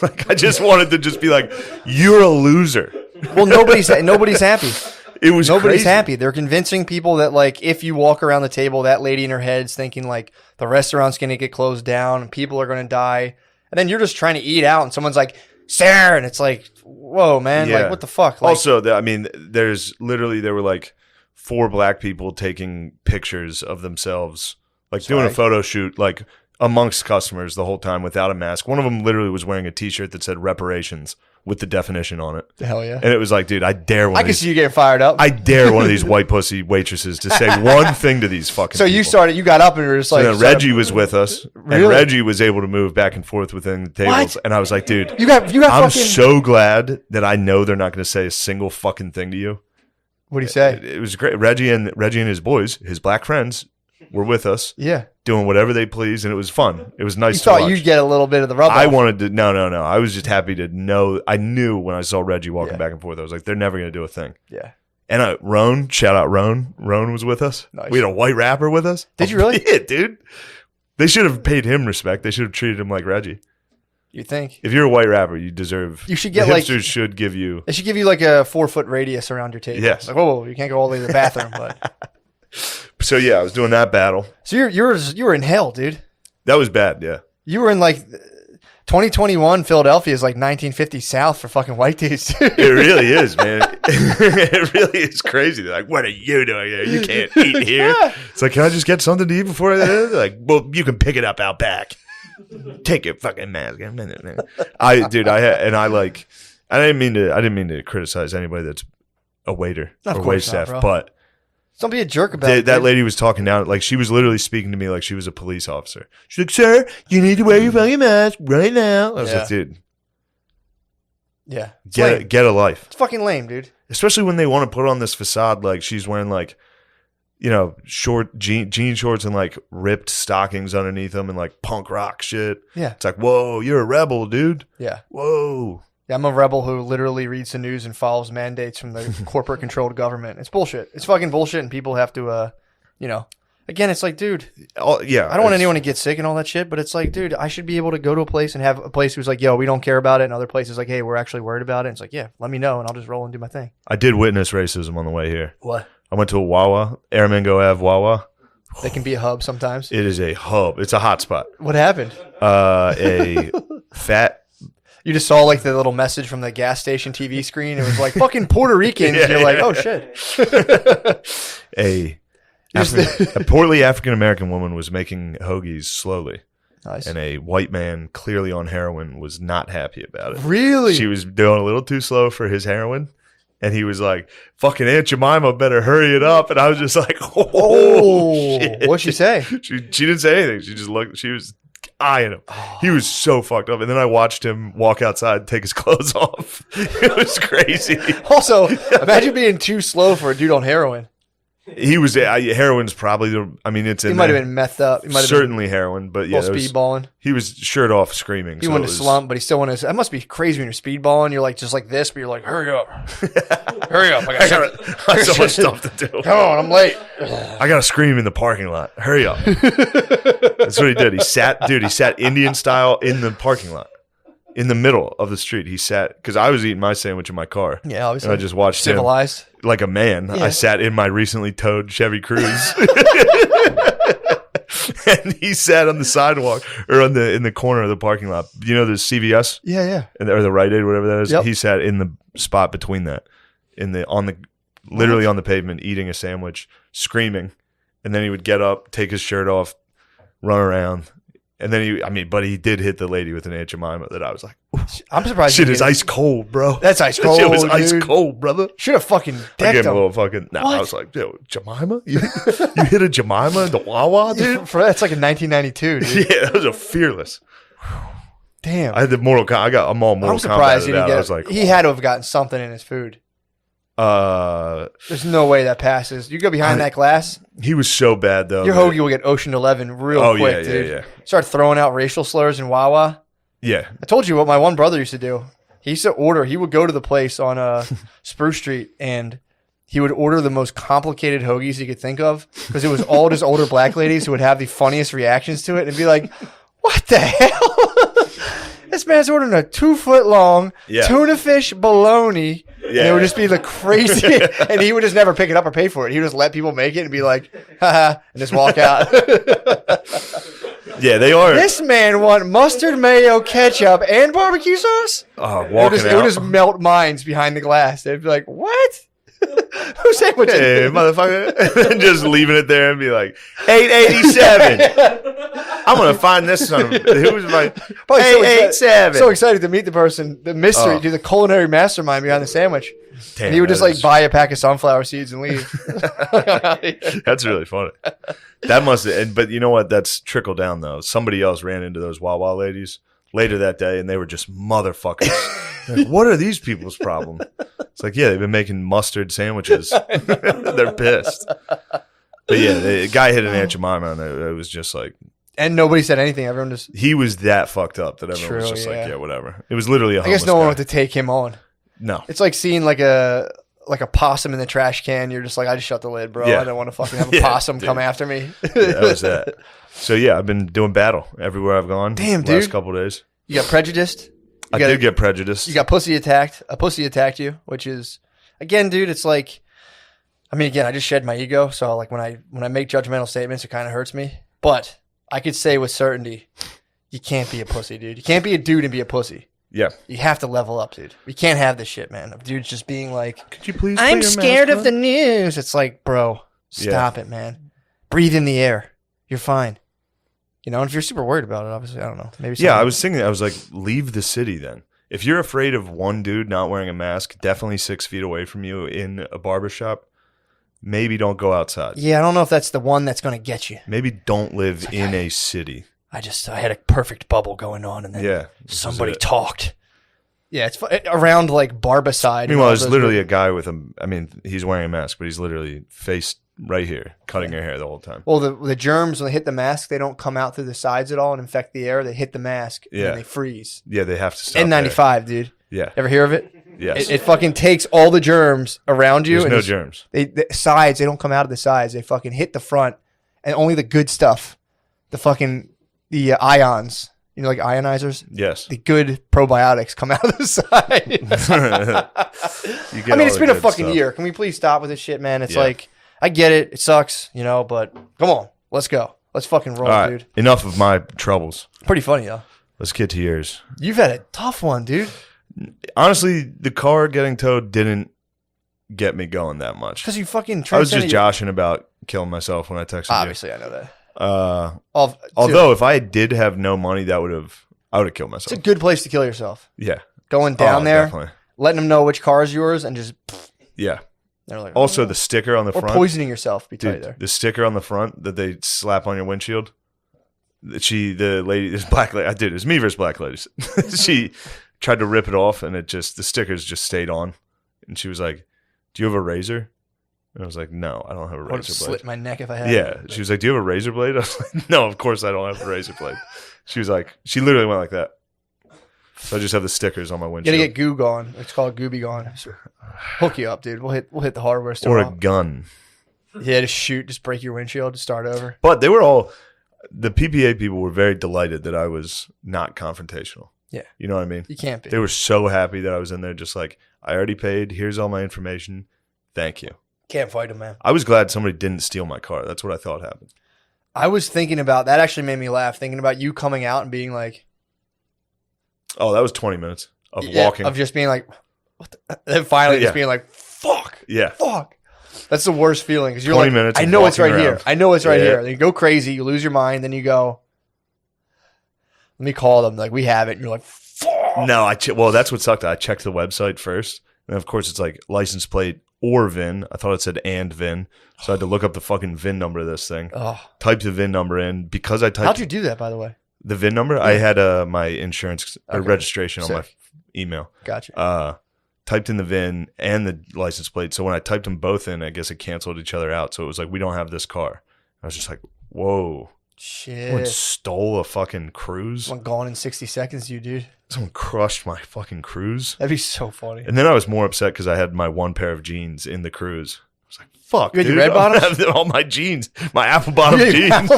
Like I just wanted to just be like, "You're a loser." Well, nobody's happy. It was Nobody's crazy. happy. They're convincing people that like if you walk around the table, that lady in her head's thinking like the restaurant's gonna get closed down and people are gonna die, and then you're just trying to eat out, and someone's like, "Sir," and it's like, "Whoa, man! Yeah. Like what the fuck?" Like, Also, there's literally there were like 4 black people taking pictures of themselves, like doing a Sorry. photo shoot, like amongst customers the whole time without a mask. One of them literally was wearing a T-shirt that said reparations with the definition on it, hell yeah. and it was like, dude, I dare one. I of can these, see you getting fired up. I dare one of these white pussy waitresses to say one thing to these fucking. so you people. got up and were just So like, then Reggie was with us, Really? and Reggie was able to move back and forth within the tables, What? and I was like, dude, you got I'm fucking. so glad that I know they're not going to say a single fucking thing to you. What'd he say? It was great. Reggie and his boys, his black friends, were with us Yeah, doing whatever they pleased, and it was fun. It was nice you to thought watch. you'd get a little bit of the rub. I off. wanted to. No. I was just happy to know. I knew when I saw Reggie walking Yeah. back and forth, I was like, they're never going to do a thing. Yeah. And Roan, shout out Roan. Roan was with us. Nice. We had a white rapper with us. Did you really? Yeah, dude. They should have paid him respect. They should have treated him like Reggie. You think? If you're a white rapper, you deserve. You should get, the like- hipsters should give you. They should give you like a 4-foot radius around your table. Yes. Like, whoa, you can't go all the way to the bathroom. But So yeah, I was doing that battle. so you were in hell, dude. That was bad. Yeah. You were in like 2021 Philadelphia is like 1950 South for fucking white dudes. Dude. It really is, man. It really is crazy. They're like, what are you doing here? You can't eat here. Yeah. It's like, can I just get something to eat before I? They're like, well, you can pick it up out back. Take your fucking mask. I didn't mean to criticize anybody that's a waiter Of or course not, waitstaff, bro. but Don't be a jerk about it. that dude. lady was talking down, like she was literally speaking to me like she was a police officer. She's like, sir, you need to wear your fucking mask right now. I was Yeah. like, dude, Yeah. It's lame. get a life. It's fucking lame, dude. Especially when they want to put on this facade, like she's wearing like, you know, short jean shorts and like ripped stockings underneath them and like punk rock shit. Yeah. It's like, whoa, you're a rebel, dude. Yeah. Whoa. Yeah, I'm a rebel who literally reads the news and follows mandates from the corporate controlled government. It's bullshit. It's fucking bullshit, and people have to, again, it's like, dude, Yeah. I don't want anyone to get sick and all that shit, but it's like, dude, I should be able to go to a place and have a place who's like, yo, we don't care about it, and other places like, hey, we're actually worried about it. And it's like, yeah, let me know, and I'll just roll and do my thing. I did witness racism on the way here. What? I went to a Wawa, Airmango Ave Wawa. They can be a hub sometimes. It is a hub. It's a hot spot. What happened? A fat. You just saw like the little message from the gas station TV screen. It was like fucking Puerto Ricans. Yeah, You're like, yeah. oh shit. A portly African American woman was making hoagies slowly, Nice. and a white man clearly on heroin was not happy about it. Really? She was doing a little too slow for his heroin, and he was like, "Fucking Aunt Jemima, better hurry it up." And I was just like, "Oh, shit." What'd she say? She didn't say anything. She just looked. She was eyeing him. He was so fucked up. And then I watched him walk outside and take his clothes off. It was crazy. Also, imagine being too slow for a dude on heroin. He was heroin's probably the. I mean, it's He in might have there. been methed up. He might have Certainly heroin, but been yeah, all it was- speedballing. he was shirt off, screaming. He so went it to was- slump, but he still went to. That must be crazy when you're speedballing. You're like just like this, but you're like, hurry up, hurry up! I got so much stuff to do. Come on, I'm late. I gotta scream in the parking lot. Hurry up! That's what he did. He sat Indian style in the parking lot, in the middle of the street. He sat because I was eating my sandwich in my car. Yeah, obviously. And I just watched him Civilized. like a man. Yeah. I sat in my recently towed Chevy Cruze. And he sat on the sidewalk or in the corner of the parking lot. You know, there's CVS Yeah, yeah. or the Rite Aid, whatever that is. Yep. He sat in the spot between that, literally on the pavement, eating a sandwich, screaming, and then he would get up, take his shirt off, run around, and then but he did hit the lady with an Aunt Jemima that I was like, I'm surprised. shit you is didn't- ice cold, bro. That's ice That shit was cold, ice dude. cold, brother. Should have fucking I decked gave him a him. little fucking. No, What? I was like, yo, Jemima, you hit a Jemima in the Wawa, dude. That's like in 1992, dude. Yeah, that was a fearless. Damn. I had the Mortal Kombat. I got a Mortal I'm surprised he Kombat didn't out. get. I was like, he had to have gotten something in his food. There's no way that passes. You go behind that glass, he was so bad though. your that- hoagie will get Ocean 11 real Oh, quick, yeah, dude. yeah. Start throwing out racial slurs in Wawa. Yeah, I told you what my one brother used to do. He used to order. He would go to the place on Spruce Street, and he would order the most complicated hoagies he could think of because it was all just older black ladies who would have the funniest reactions to it and be like, what the hell? This man's ordering a 2-foot long tuna fish bologna. And it would just be the crazy. And he would just never pick it up or pay for it. He would just let people make it and be like, haha, and just walk out. Yeah, they are. This man want mustard, mayo, ketchup, and barbecue sauce? Walking It would just melt minds behind the glass. They'd be like, what? Who sandwich it? Hey, motherfucker. And just leaving it there and be like, 887. I'm going to find this son of who was like, Probably 887. So excited to meet the person, the mystery, the culinary mastermind behind the sandwich. Damn, And he would just like buy a pack of sunflower seeds and leave. That's really funny. That must have, but you know what? That's trickled down though. Somebody else ran into those Wawa ladies later that day and they were just motherfuckers. Like, what are these people's problem? It's like, yeah, they've been making mustard sandwiches. They're pissed. But yeah, the guy hit an Aunt Jemima and it was just like. And nobody said anything. Everyone just. He was that fucked up that everyone was just like, yeah, whatever. It was literally a I guess no one wanted to take him on. No. It's like seeing like a possum in the trash can. You're just like, I just shut the lid, bro. Yeah. I don't want to fucking have a possum come after me. Yeah, that was that. So yeah, I've been doing battle everywhere I've gone. Damn, the last dude. couple of days. You got prejudiced. I did get prejudiced. You got pussy attacked. A pussy attacked you, which is, again, dude, it's like, I mean, again, I just shed my ego. So like when I make judgmental statements, it kind of hurts me. But I could say with certainty, you can't be a pussy, dude. You can't be a dude and be a pussy. Yeah. You have to level up, dude. We can't have this shit, man. Of dudes just being like, could you please? I'm scared of the news. It's like, bro, stop it, man. Breathe in the air. You're fine. You know, and if you're super worried about it, obviously, I don't know. Maybe. Yeah, I was thinking. I was like, leave the city then. If you're afraid of one dude not wearing a mask, definitely 6 feet away from you in a barbershop, maybe don't go outside. Yeah, I don't know if that's the one that's going to get you. Maybe don't live in a city. I had a perfect bubble going on, and then somebody talked. Yeah, it's around like Barbicide. Meanwhile, there's literally a guy with he's wearing a mask, but he's literally faced right here, cutting your hair the whole time. Well, the germs, when they hit the mask, they don't come out through the sides at all and infect the air. They hit the mask and then they freeze. Yeah, they have to stop N95, dude. Yeah. Ever hear of it? Yes. It fucking takes all the germs around you. There's no germs. The sides, they don't come out of the sides. They fucking hit the front, and only the good stuff, the ions, you know, like ionizers. Yes. The good probiotics come out of the sides. I mean, it's been a fucking year. Can we please stop with this shit, man? It's like, I get it. It sucks, you know, but come on. Let's go. Let's fucking roll, all right, dude. Enough of my troubles. Pretty funny, though. Let's get to yours. You've had a tough one, dude. Honestly, the car getting towed didn't get me going that much. Because you fucking I was just joshing about killing myself when I texted you. Obviously, I know that. Although if I did have no money, I would have killed myself. It's a good place to kill yourself. Yeah. Going down there, definitely. letting them know which car is yours, and just yeah. They're like, also, the sticker on the or front, poisoning yourself. Be tight dude, there. the sticker on the front that they slap on your windshield. The lady, this black lady, dude, it was me versus black ladies. She tried to rip it off, and the stickers just stayed on. And she was like, "Do you have a razor?" And I was like, "No, I don't have a I would have razor blade." slit my neck if I had. Yeah. She was like, "Do you have a razor blade?" I was like, "No, of course I don't have a razor blade." She was like, she literally went like that. So I just have the stickers on my You windshield. gotta get goo gone. It's called Gooby gone. Hook you up, dude. We'll hit the hardware store. Or a gun. Yeah, just break your windshield, just start over. But they were the PPA people were very delighted that I was not confrontational. Yeah. You know what I mean? You can't be. They were so happy that I was in there just like, I already paid. Here's all my information. Thank you. Can't fight them, man. I was glad somebody didn't steal my car. That's what I thought happened. I was thinking about that. Actually made me laugh. Thinking about you coming out and being like, oh, that was 20 minutes of walking. of just being like, what the? Then finally just being like, fuck. Yeah. Fuck. That's the worst feeling because you're 20 like, minutes I of know it's right walking here. around. I know it's right Yeah. here. Then you go crazy. You lose your mind. Then you go, let me call them. Like, we have it. And you're like, fuck. No, well, that's what sucked. I checked the website first. And of course, it's like license plate or VIN. I thought it said and VIN. So I had to look up the fucking VIN number of this thing. Oh. Typed the VIN number in. Because I typed How'd you do that, by the way? the VIN number, I had my insurance registration on my email. Gotcha. Typed in the VIN and the license plate. So when I typed them both in, I guess it canceled each other out. So it was like, we don't have this car. I was just like, whoa. Someone Shit. stole a fucking cruise. Someone gone in 60 seconds, you dude. Someone crushed my fucking cruise. That'd be so funny. And then I was more upset because I had my one pair of jeans in the cruise. I was like, fuck, You had dude. your red I'm gonna bottoms? have all my jeans, my apple bottom Yeah, jeans.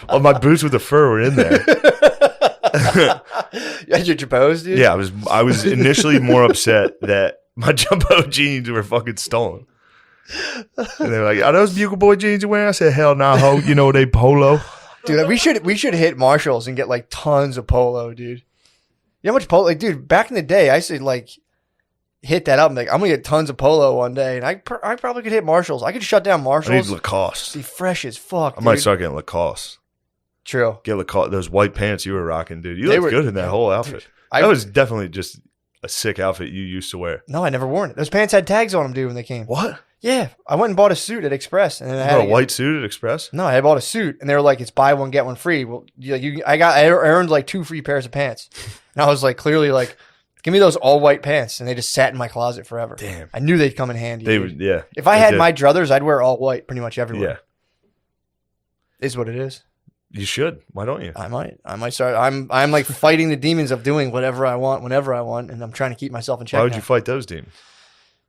All my boots with the fur were in there. You had your jabos, dude? Yeah, I was initially more upset that my jumbo jeans were fucking stolen. And they were like, are those Bugle Boy jeans you're wearing? I said, hell nah, ho. You know they polo. Dude, we should hit Marshalls and get like tons of polo, dude. You know how much polo? Like, dude, back in the day, I used to like hit that up and like, I'm gonna get tons of polo one day, and I probably could hit Marshalls. I could shut down I need Marshalls. Lacoste. Be fresh as fuck. I might dude. start getting Lacoste. True. Get Lacoste. Those white pants you were rocking, dude. You They looked were- good in that whole outfit. I That was definitely just a sick outfit you used to wear. No, I never worn it. Those pants had tags on them, dude, when they came. What? Yeah, I went and bought a suit at Express, and then I You had got a white suit at Express? No, I bought a suit, and they were like, "It's buy one get one free." Well, I earned like 2 free pairs of pants, and I was like, clearly like, "Give me those all white pants," and they just sat in my closet forever. Damn. I knew they'd come in handy. They dude. would, yeah. If I they had did. my druthers, I'd wear all white pretty much everywhere. Yeah. Is what it is. You should. Why don't you? I might start. I'm like fighting the demons of doing whatever I want, whenever I want, and I'm trying to keep myself in check. Why would now. you fight those demons?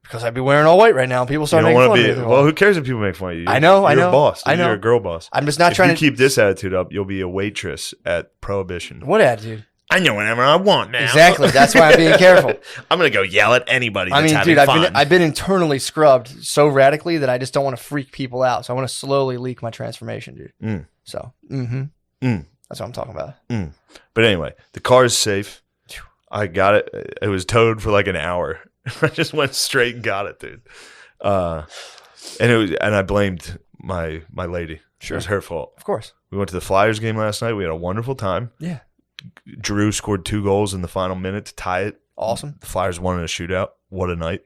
Because I'd be wearing all white right now. People You start don't making want fun to of me. be. Well, who cares if people make fun of you? I know, I You're know. a boss. I know. You're a girl boss. I'm just not If trying you to keep this attitude up, you'll be a waitress at Prohibition. What attitude? I know whatever I want now. Exactly. That's why I'm being careful. I'm gonna go yell at anybody I that's mean, having dude, fun. I've been internally scrubbed so radically that I just don't want to freak people out. So I want to slowly leak my transformation, dude. Mm. So, that's what I'm talking about. But anyway, the car is safe. I got it. It was towed for like an hour. I just went straight and got it, dude. And I blamed my lady. Sure. It was her fault. Of course. We went to the Flyers game last night. We had a wonderful time. Yeah. Drew scored 2 goals in the final minute to tie it. Awesome. The Flyers won in a shootout. What a night.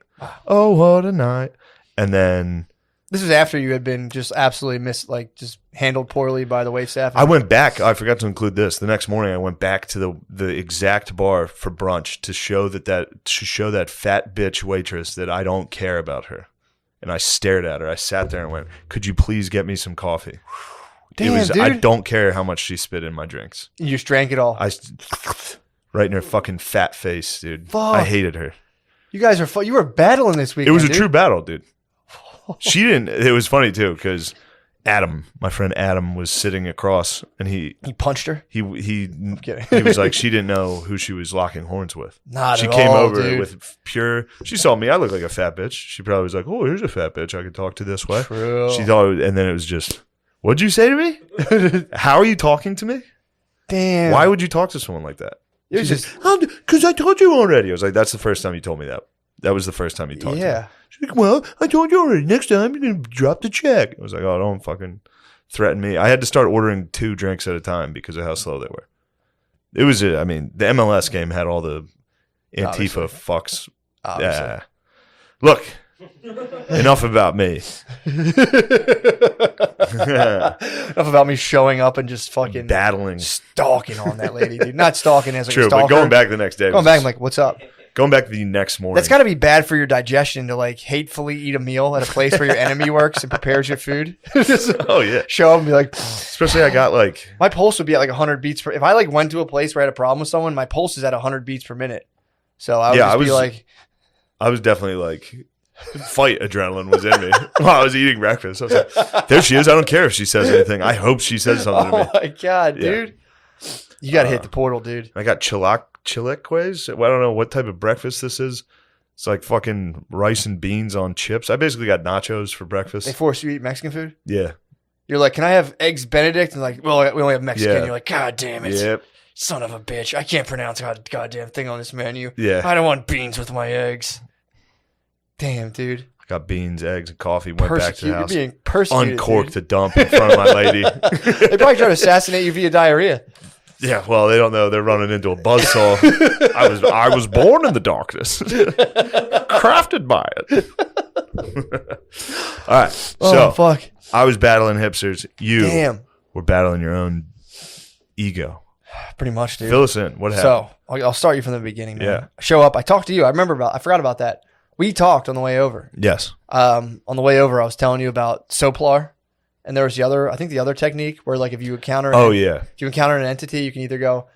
Oh, what a night. And then This was after you had been just absolutely just handled poorly by the wait staff. I went back. I forgot to include this. The next morning, I went back to the exact bar for brunch to show that fat bitch waitress that I don't care about her. And I stared at her. I sat there and went, "Could you please get me some coffee?" Damn, dude. I don't care how much she spit in my drinks. You just drank it all. Right in her fucking fat face, dude. Fuck. I hated her. You guys are you were battling this weekend. It was a dude. true battle, dude. She didn't. It was funny too because Adam, my friend Adam, was sitting across, and he punched her. he kidding. he was like, she didn't know who she was locking horns with. Not she at came all, over dude. with pure. She saw me. I look like a fat bitch. She probably was like, "Oh, here's a fat bitch I could talk to this way." True. She thought, and then it was just, "What'd you say to me? How are you talking to me? Damn. Why would you talk to someone like that?" It was She just said, "Because I told you already." I was like, "That's the first time you told me that. That was the first time you talked to me." yeah. She's like, "Well, I told you already. Next time you're gonna drop the check." I was like, "Oh, don't fucking threaten me." I had to start ordering 2 drinks at a time because of how slow they were. It was, I mean, the MLS game had all the Antifa Obviously. fucks. Obviously. Yeah. Look, enough about me. Enough about me showing up and just fucking Battling. stalking on that lady, dude. Not stalking as like a True, stalker. but going back the next day. Going back, I'm like, what's up? Going back the next morning. That's got to be bad for your digestion to like hatefully eat a meal at a place where your enemy works and prepares your food. Just Oh, yeah. show up and be like, Especially I got like, my pulse would be at like 100 beats per. If I like went to a place where I had a problem with someone, my pulse is at 100 beats per minute. So I would Yeah, just I be was- like, I was definitely like, fight adrenaline was in me while I was eating breakfast. I was like, there she is. I don't care if she says anything. I hope she says something to oh me. my god, Yeah. dude, you got to hit the portal, dude. I got chilaquiles. Well, I don't know what type of breakfast this is. It's like fucking rice and beans on chips. I basically got nachos for They breakfast. force you to eat Mexican food. Yeah. You're like, can I have eggs Benedict? And like, well, we only have Mexican. Yeah. You're like, god damn it, Yep. son of a bitch! I can't pronounce a goddamn thing on this menu. Yeah. I don't want beans with my eggs. Damn, dude. I got beans, eggs, and coffee. Went back to the You're house. being persecuted. Uncorked dude. the dump in front of my lady. They probably try to assassinate you via diarrhea. Yeah, well, they don't know. They're running into a buzzsaw. I was born in the darkness. Crafted by it. All right. So Oh fuck! I was battling hipsters. You Damn. were battling your own ego. Pretty much, dude. Fill us in. What happened? So I'll start you from the beginning, man. Yeah. Show up. I talked to you. I forgot about that. We talked on the way over. Yes. On the way over, I was telling you about Soplar And there was the other, I think the other technique where like if you encounter if you encounter an entity, you can either go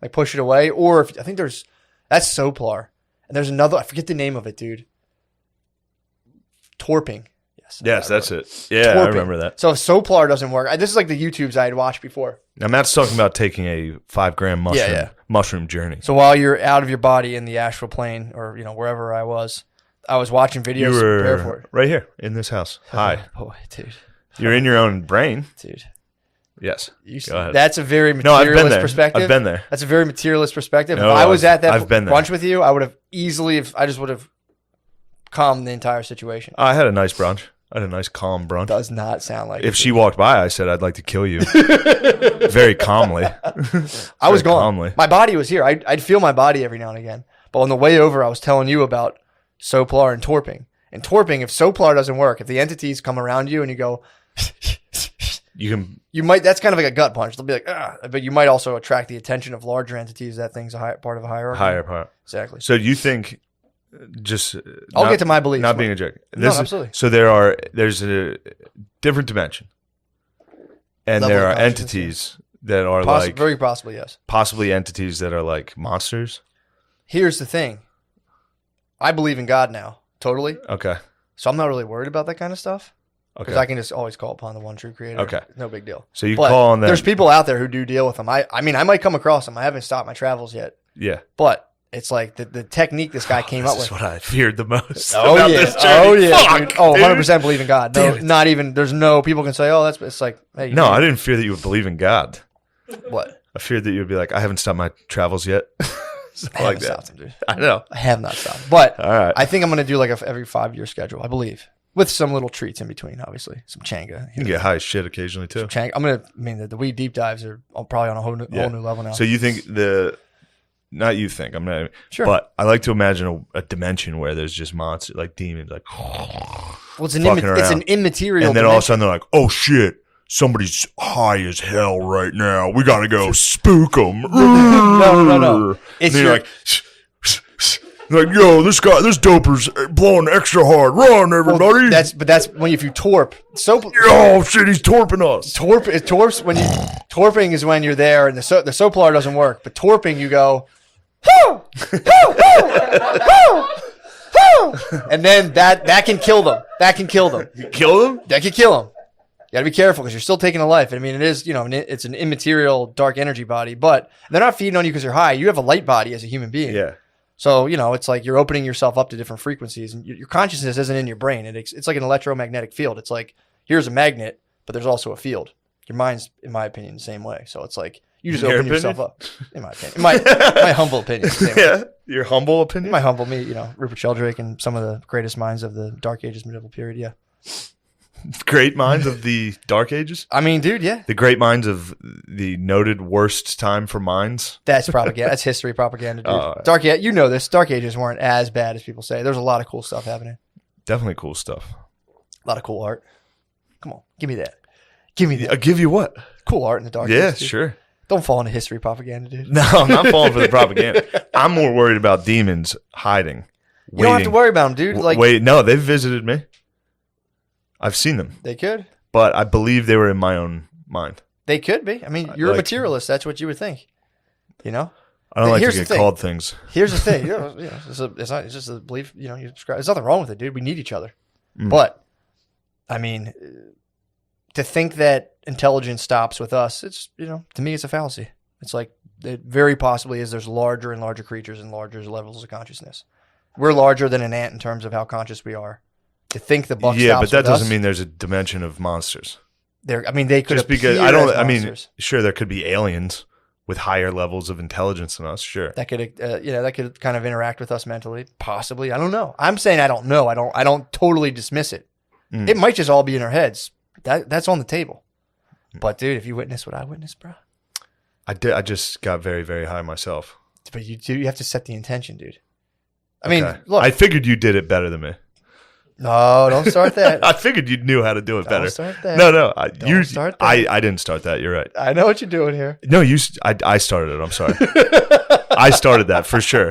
like push it away, or if I think that's Soplar. And there's another, I forget the name of it, dude. Torping. Yes, that's it. Yeah, Torping. I remember that. So if Soplar doesn't work, this is like the YouTubes I had watched before. Now Matt's talking about taking a 5 gram mushroom journey. So while you're out of your body in the astral plane, or wherever I was watching videos You to prepare for were it. right here in this house. Hi. Oh, boy, dude. You're in your own brain. Dude. Yes. Go ahead. That's a very No, I've been materialist there. perspective. I've been there. That's a very materialist perspective. No, if I was at that I've been there. brunch with you, I would have easily, I just would have calmed the entire situation. I had a nice brunch. I had a nice calm brunch. Does not sound like If it. she walked by, I said, I'd like to kill you. Very calmly. I was Very gone. calmly. My body was here. I'd feel my body every now and again. But on the way over, I was telling you about Soplar and Torping. And Torping, if Soplar doesn't work, if the entities come around you and you go, you might, that's kind of like a gut punch. They'll be like, ah, but you might also attract the attention of larger entities. That thing's part of a hierarchy. Higher part. Exactly. So you think just I'll get to my beliefs. not being a jerk. No, absolutely. So there's a different dimension, and Level there of are consciousness, entities that are like very possibly, yes. possibly entities that are like monsters. Here's the thing. I believe in God now, totally. Okay. So I'm not really worried about that kind of stuff. Because Okay. I can just always call upon the one true creator. Okay. No big deal. So you But call on that. there's people out there who do deal with them. I mean, I might come across them. I haven't stopped my travels yet. Yeah. But it's like the technique this guy came up This is with. what I feared the most. Oh about yeah. this journey. Oh yeah. Fuck, Dude. Oh, dude. 100% believe in God. No, Damn it. not even, there's no, people can say, oh, it's like, hey. No, I didn't fear that you would believe in God. What? I feared that you would be like, I haven't stopped my travels yet. Something I like haven't that. stopped them, dude. I know. I have not stopped. But All right. I think I'm going to do like every 5-year schedule, I believe. With some little treats in between, obviously. Some changa. You can get high as shit occasionally too. The weed deep dives are probably on a whole new level now. So you think not you think, I'm not, Sure. but I like to imagine a dimension where there's just monsters, like demons, like, well, it's an fucking it's an around. immaterial and then all of a dimension. sudden they're like, oh shit, somebody's high as hell right now. We gotta go spook them. No. It's And then your, you're like, yo, this doper's blowing extra hard. Run, everybody. that's when if you torp. Oh shit, he's torping us. Torping is when you're there and the Soplar doesn't work. But torping, you go, whoo, whoo, whoo, whoo, whoo, and then that can kill them. That can kill them. Kill him? That can kill them. You got to be careful because you're still taking a life. I mean, it is, it's an immaterial dark energy body, but they're not feeding on you because you're high. You have a light body as a human being. Yeah. So, it's like you're opening yourself up to different frequencies, and your consciousness isn't in your brain. It's like an electromagnetic field. It's like, here's a magnet, but there's also a field. Your mind's, in my opinion, the same way. So it's like, you just In your open yourself opinion? up. In my opinion. My humble opinion. Same way. Yeah. Your humble opinion? My humble me, Rupert Sheldrake and some of the greatest minds of the Dark Ages medieval period, yeah. Great minds of the Dark Ages? I mean, dude, yeah. The great minds of the noted worst time for minds? That's propaganda. That's history propaganda, dude. Oh. You know this. Dark Ages weren't as bad as people say. There's a lot of cool stuff happening. Definitely cool stuff. A lot of cool art. Come on, give me that. Give me that. I'll give you what? Cool art in the Dark Yeah, Ages. dude. sure. Don't fall into history propaganda, dude. No, I'm not falling for the propaganda. I'm more worried about demons hiding. You don't have to worry about them, dude. Like No, they've visited me. I've seen them, they could. but I believe they were in my own mind. They could be. I mean, you're a Like- materialist. That's what you would think. I don't like Here's to the get thing. called things. Here's the thing. It's just a belief. You describe. There's nothing wrong with it, dude. We need each other. Mm. But I mean, to think that intelligence stops with us, it's to me, it's a fallacy. It's like it very possibly is. There's larger and larger creatures and larger levels of consciousness. We're larger than an ant in terms of how conscious we are. To think the buck Yeah, stops but that with doesn't us, mean there's a dimension of monsters. they could Just because appear as I mean, monsters. sure, there could be aliens with higher levels of intelligence than us. Sure. that could kind of interact with us mentally, possibly. I don't know. I'm saying I don't know. I don't totally dismiss it. Mm. It might just all be in our heads. That's on the table. But dude, if you witness what I witnessed, bro. I did. I just got very, very high myself. But you have to set the intention, dude. I mean, Okay. look. I figured you did it better than me. No, don't start that. I figured you knew how to do it Don't better. start that. No. Don't start that. I didn't start that. You're right. I know what you're doing here. No, I started it. I'm sorry. I started that for sure.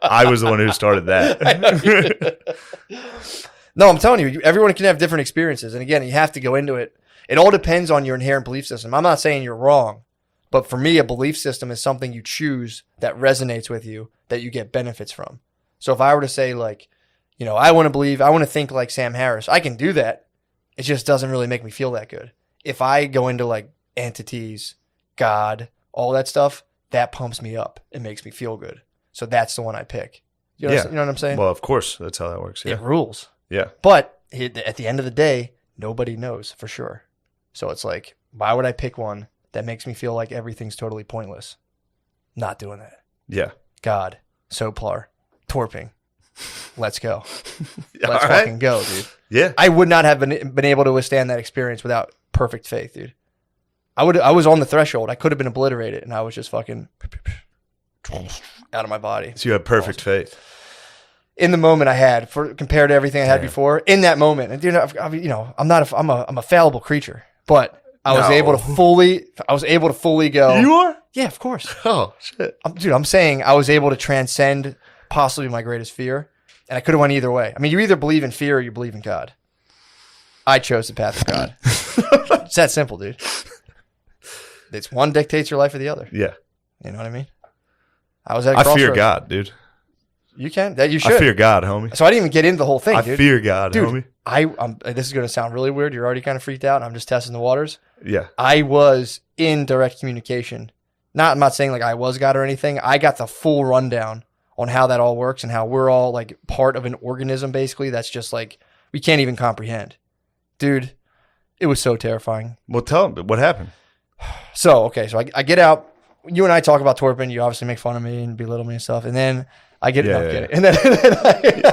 I was the one who started that. No, I'm telling you, everyone can have different experiences. And again, you have to go into it. It all depends on your inherent belief system. I'm not saying you're wrong, but for me, a belief system is something you choose that resonates with you, that you get benefits from. So if I were to say like, I want to think like Sam Harris, I can do that. It just doesn't really make me feel that good. If I go into like entities, God, all that stuff, that pumps me up. It makes me feel good. So that's the one I pick. You know what I'm saying? Well, of course, that's how that works. Yeah. It rules. Yeah. But at the end of the day, nobody knows for sure. So it's like, why would I pick one that makes me feel like everything's totally pointless? Not doing that. Yeah. God, Soplar, Torping. Let's go. All Let's right. fucking go, dude. Yeah. I would not have been able to withstand that experience without perfect faith, dude. I was on the threshold. I could have been obliterated, and I was just fucking out of my body. So you have perfect faith. In the moment I had, compared to everything I had before, in that moment, and dude, I'm a fallible creature, but I was able to fully go. You are? Yeah, of course. Oh shit. I'm saying I was able to transcend possibly my greatest fear, and I could have went either way. I mean, you either believe in fear or you believe in God. I chose the path of God. It's that simple, dude. It's one dictates your life or the other. Yeah. You know what I mean? I was at a I fear crossroads. God, dude. You can. That you should. I fear God, homie. So I didn't even get into the whole thing, I dude. fear God, Dude, homie. this is going to sound really weird. You're already kind of freaked out, and I'm just testing the waters. Yeah. I was in direct communication. I'm not saying like I was God or anything. I got the full rundown on how that all works and how we're all like part of an organism, basically. That's just like, we can't even comprehend. Dude, it was so terrifying. Well, tell him what happened. So I get out. You and I talk about Torpin. You obviously make fun of me and belittle me and stuff. And then I get it. And then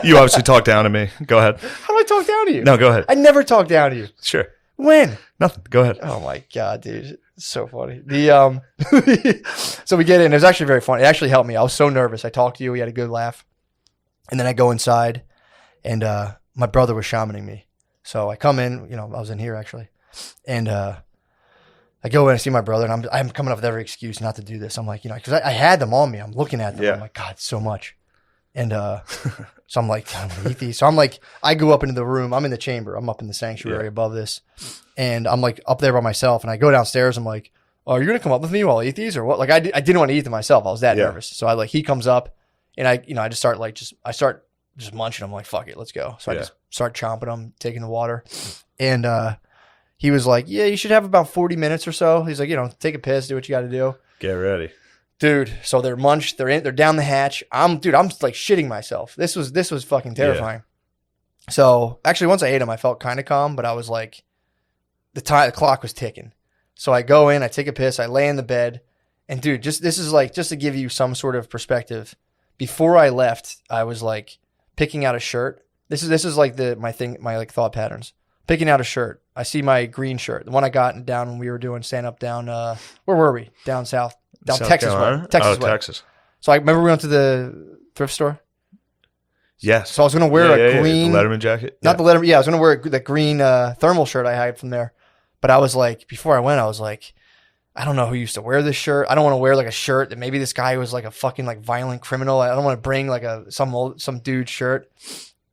You obviously talked down to me. Go ahead. how do I talk down to you? No, go ahead. I never talk down to you. Sure. When? Nothing. Go ahead. Oh my God, dude. It's so funny. So we get in. It was actually very funny. It actually helped me. I was so nervous. I talked to you. We had a good laugh. And then I go inside and my brother was shamaning me. So I come in, I was in here actually. And I go in and see my brother, and I'm coming up with every excuse not to do this. I'm like, because I had them on me. I'm looking at them. Yeah. I'm like, God, so much. And so I'm like, I'm gonna eat these. So I'm like, I go up into the room. I'm in the chamber. I'm up in the sanctuary above this. And I'm like up there by myself. And I go downstairs. I'm like, oh, are you going to come up with me while I eat these or what? Like I didn't want to eat them myself. I was that nervous. So he comes up and I just start just munching. I'm like, fuck it, let's go. So I just start chomping them, taking the water. And he was like, yeah, you should have about 40 minutes or so. He's like, take a piss, do what you got to do. Get ready. Dude, so they're munched, they're down the hatch. I'm like shitting myself. This was fucking terrifying. Yeah. So actually once I ate them, I felt kind of calm, but I was like, the clock was ticking. So I go in, I take a piss, I lay in the bed, and dude, just to give you some sort of perspective, before I left, I was like picking out a shirt. This is like my like thought patterns. Picking out a shirt. I see my green shirt, the one I got down when we were doing stand up down. Where were we? Down south, down South Texas Carolina? way. Texas way. Texas. So I remember we went to the thrift store. Yes. So I was gonna wear a green the Letterman jacket. Not the Letterman. Yeah, I was gonna wear the green thermal shirt I had from there. But I was like, before I went, I was like, I don't know who used to wear this shirt. I don't want to wear like a shirt that maybe this guy was like a fucking like violent criminal. I don't want to bring like some dude's shirt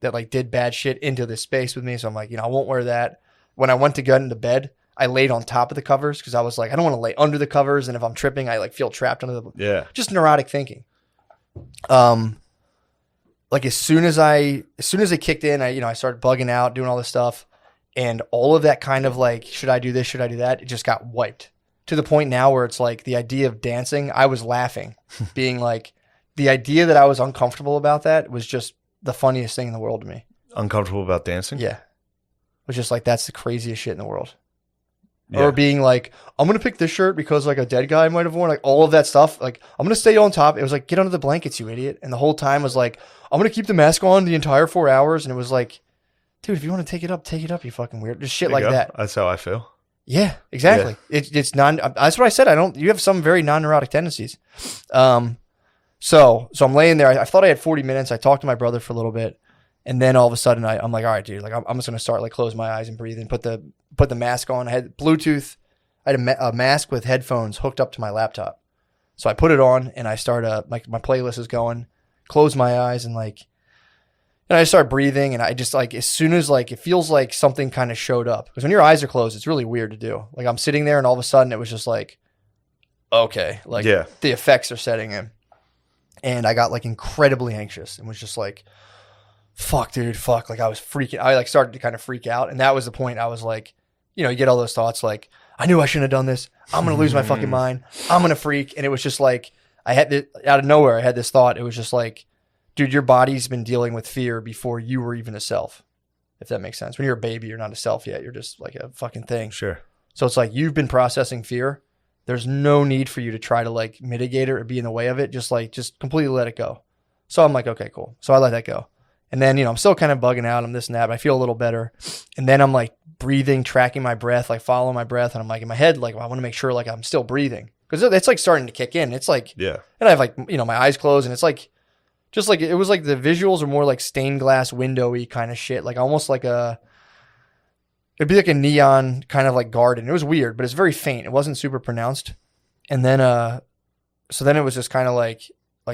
that like did bad shit into this space with me. So I'm like, I won't wear that. When I went to get into bed, I laid on top of the covers because I was like, I don't want to lay under the covers, and if I'm tripping, I like feel trapped under the just neurotic thinking. Like as soon as it kicked in, I started bugging out, doing all this stuff. And all of that kind of like, should I do this? Should I do that? It just got wiped to the point now where it's like the idea of dancing, I was laughing, being like, the idea that I was uncomfortable about that was just the funniest thing in the world to me. Uncomfortable about dancing? Yeah. It was just like, that's the craziest shit in the world. Yeah. Or being like, I'm going to pick this shirt because like a dead guy might have worn, like all of that stuff. Like, I'm going to stay on top. It was like, get under the blankets, you idiot. And the whole time was like, I'm going to keep the mask on the entire 4 hours. And it was like, dude, if you want to take it up, you fucking weird. Just shit like that. That's how I feel. Yeah, exactly. Yeah. It's that's what I said. You have some very non-neurotic tendencies. So I'm laying there. I thought I had 40 minutes. I talked to my brother for a little bit. And then all of a sudden I'm like, all right, dude, like I'm just going to start like close my eyes and breathe and put the mask on. I had Bluetooth. I had a mask with headphones hooked up to my laptop. So I put it on and I start like my playlist is going, close my eyes and like, And I start breathing, and I just like, as soon as like, it feels like something kind of showed up. Because when your eyes are closed, it's really weird to do. Like I'm sitting there and all of a sudden it was just like, okay, like the effects are setting in. And I got like incredibly anxious and was just like, fuck, dude, fuck. Like I was freaking, I like started to kind of freak out. And that was the point. I was like, you know, you get all those thoughts like, I knew I shouldn't have done this. I'm going to lose my fucking mind. I'm going to freak. And it was just like, I had this, out of nowhere, I had this thought. It was just like, dude, your body's been dealing with fear before you were even a self, if that makes sense. When you're a baby, you're not a self yet. You're just like a fucking thing. Sure. So it's like you've been processing fear. There's no need for you to try to like mitigate it or be in the way of it. Just completely let it go. So I'm like, okay, cool. So I let that go. And then, you know, I'm still kind of bugging out. I'm this and that, but I feel a little better. And then I'm like breathing, tracking my breath, like following my breath. And I'm like in my head, like, well, I want to make sure like I'm still breathing. Because it's like starting to kick in. It's like, and I have like, you know, my eyes closed and it's like, just like, it was like the visuals are more like stained glass windowy kind of shit. Like almost like it'd be like a neon kind of like garden. It was weird, but it's very faint. It wasn't super pronounced. And then, so then it was just kind of like,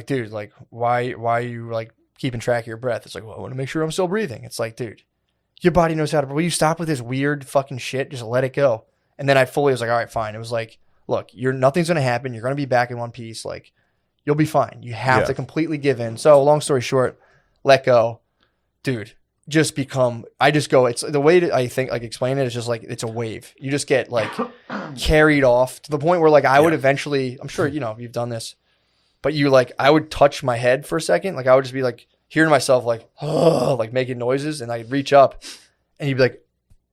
dude, like, why are you like keeping track of your breath? It's like, well, I want to make sure I'm still breathing. It's like, dude, your body knows how to, will you stop with this weird fucking shit? Just let it go. And then I fully was like, all right, fine. It was like, look, nothing's going to happen. You're going to be back in one piece. Like, you'll be fine. You have to completely give in. So long story short, let go. Dude, just become, I just go, it's the way I think, like explain it is just like, it's a wave. You just get like carried off to the point where like I would eventually, I'm sure, you know, you've done this, but you like, I would touch my head for a second. Like I would just be like hearing myself like, oh, like making noises and I'd reach up and you'd be like,